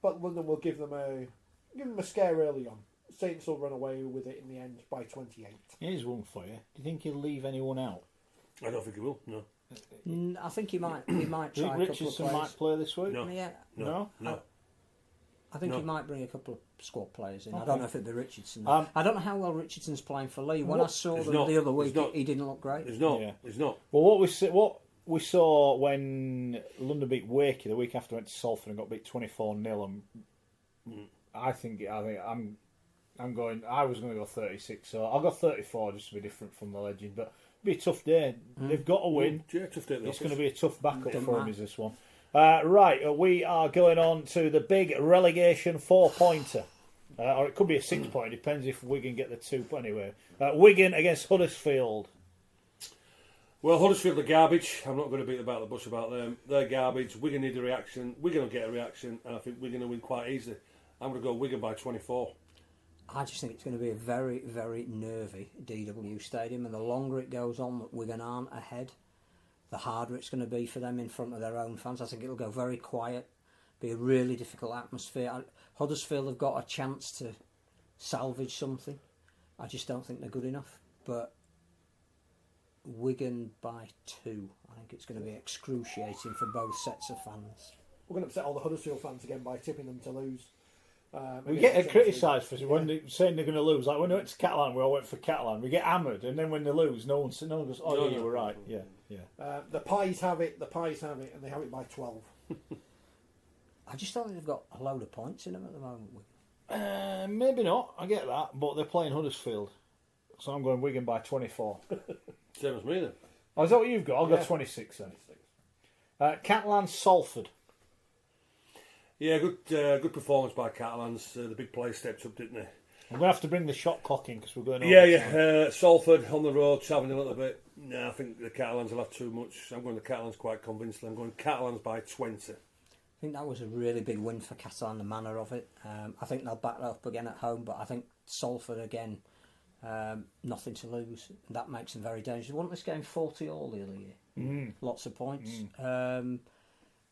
but London will give them a scare early on. Saints will run away with it in the end by 28. Here's one for you. Do you think he'll leave anyone out? I don't think he will. No. I think he might. He might Do you try think a couple of Richardson players. might play this week? No. Yeah, No? I think No. he might bring a couple of squad players in. I Okay. don't know if it'd be Richardson. Um, I don't know how well Richardson's playing for Lee. When I saw He's them not. the other He's week, not. he didn't look great. He's not. Yeah. He's not. Well, what we saw when London beat Wakey the week after went to Salford and got beat 24-0, and I think I'm going. I was going to go 36, so I'll go 34 just to be different from the legend. But it'll be a tough day. They've got to win. Yeah, tough day at the It's office. going to be a tough backup Don't for him. mind. Is this one? Right, we are going on to the big relegation 4-pointer. Or it could be a 6-pointer, depends if Wigan get the 2. Anyway, Wigan against Huddersfield. Well, Huddersfield are garbage. I'm not going to beat about the bush about them. They're garbage. Wigan need a reaction. Wigan will get a reaction, and I think Wigan will win quite easily. I'm going to go Wigan by 24. I just think it's going to be a very, very nervy DW Stadium, and the longer it goes on that Wigan aren't ahead, the harder it's going to be for them in front of their own fans. I think it'll go very quiet, be a really difficult atmosphere. Huddersfield have got a chance to salvage something. I just don't think they're good enough. But Wigan by 2. I think it's going to be excruciating for both sets of fans. We're going to upset all the Huddersfield fans again by tipping them to lose. We get criticised for when they're saying they're going to lose. Like when they went to Catalan, we all went for Catalan. We get hammered, and then when they lose, no one goes, "Oh, yeah, you were right." Yeah. The Pies have it. The Pies have it, and they have it by 12. I just don't think they've got a load of points in them at the moment. Maybe not. I get that, but they're playing Huddersfield, so I'm going Wigan by 24. Same as me then. Oh, is that what you've got? I'll go 26 then. Catalan Salford. Yeah, good performance by Catalans. The big players stepped up, didn't they? I'm going to have to bring the shot clock in because we're going over. Yeah. Salford on the road, travelling a little bit. No, I think the Catalans will have too much. I'm going to Catalans quite convincingly. I'm going Catalans by 20. I think that was a really big win for Catalan, the manner of it. I think they'll back that up again at home, but I think Salford again, nothing to lose. That makes them very dangerous. Wasn't this game 40-all the other year? Lots of points.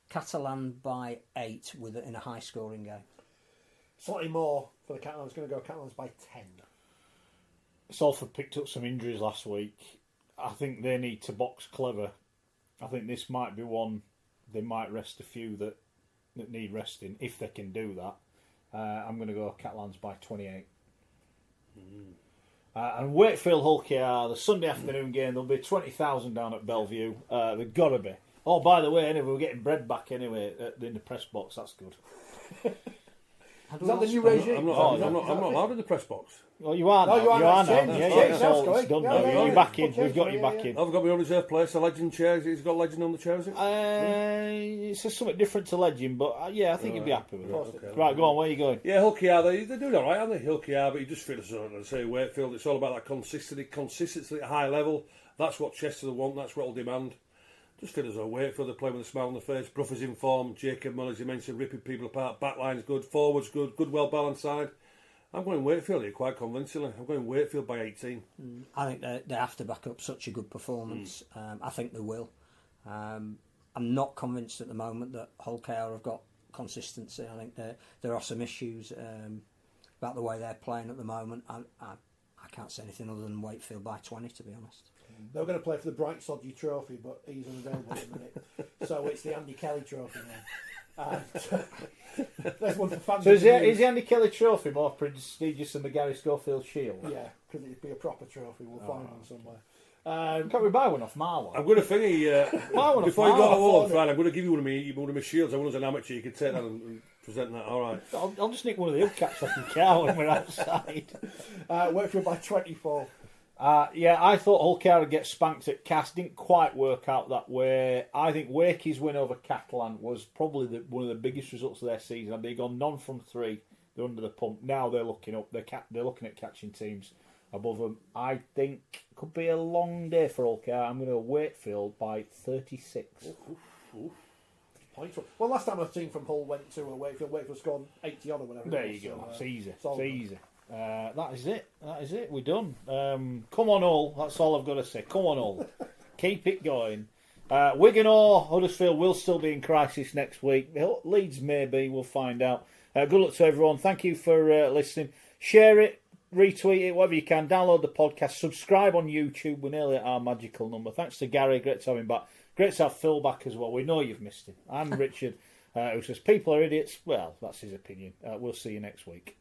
Catalan by 8 in a high scoring game. Slightly more for the Catalans. Going to go Catalans by 10. Salford picked up some injuries last week. I think they need to box clever. I think this might be one they might rest a few that need resting if they can do that. I'm going to go Catalans by 28. And Wakefield Hull KR, the Sunday afternoon game, there'll be 20,000 down at Bellevue. They've got to be. Oh, by the way, anyway, we're getting bread back anyway in the press box. That's good. Is that the new regime? I'm not allowed in the press box. Well, you are now. No, you are now. now. It's done now. You're back in. We've got you back in. I've got my own reserve place, a legend chair. He's got legend on the chair, is it? It's just something different to legend, but I think you'd be happy with it. Okay. Right, go on. Where are you going? Yeah, Hull KR, they're doing all right, aren't they? Hull KR, but you just feel as though, I say, Wakefield, it's all about that consistency at a high level. That's what Chester want. That's what will demand. Just feel as though Wakefield, they're playing with a smile on the face. Bruffers in form. Jacob Mull, as you mentioned, ripping people apart. Backline's good. Forward's good. Good, well-balanced side. I'm going Wakefield here quite convincingly. I'm going Wakefield by 18. I think they have to back up such a good performance. I think they will. I'm not convinced at the moment that Hull KR have got consistency. I think there are some issues about the way they're playing at the moment. I can't say anything other than Wakefield by 20, to be honest. They were going to play for the Bright Sodgy Trophy, but he's unavailable at the minute. So it's the Andy Kelly Trophy now. There's one for fans. So is the Andy Kelly Trophy more prestigious than the Gary Schofield Shield? Yeah, because it'd be a proper trophy. We'll find one somewhere. Can't we buy one off Marlon? I'm going to thingy, Buy one before off you go Marlon. on, Fran, I'm going to give you one of my shields. I want as an amateur, you can take that and present that. All right. I'll just nick one of the hubcaps off your car when we're outside. Wakefield by 24. I thought Hull KR would get spanked at Cass. Didn't quite work out that way. I think Wakey's win over Catalan was probably one of the biggest results of their season. They've gone none from 3. They're under the pump. Now they're looking up. They're looking at catching teams above them. I think it could be a long day for Hull KR. I'm going to go Wakefield by 36. Points. Well, last time a team from Hull went to Wakefield scored 80 odd or whatever. There you go. It's easy. It's easy. That is it. We're done. Come on, Hull. That's all I've got to say. Come on, Hull. Keep it going. Wigan or Huddersfield will still be in crisis next week. Leeds maybe. We'll find out. Good luck to everyone. Thank you for listening. Share it, retweet it, whatever you can. Download the podcast. Subscribe on YouTube. We're nearly at our magical number. Thanks to Gary. Great to have him back. Great to have Phil back as well. We know you've missed him. And Richard, who says people are idiots. Well, that's his opinion. We'll see you next week.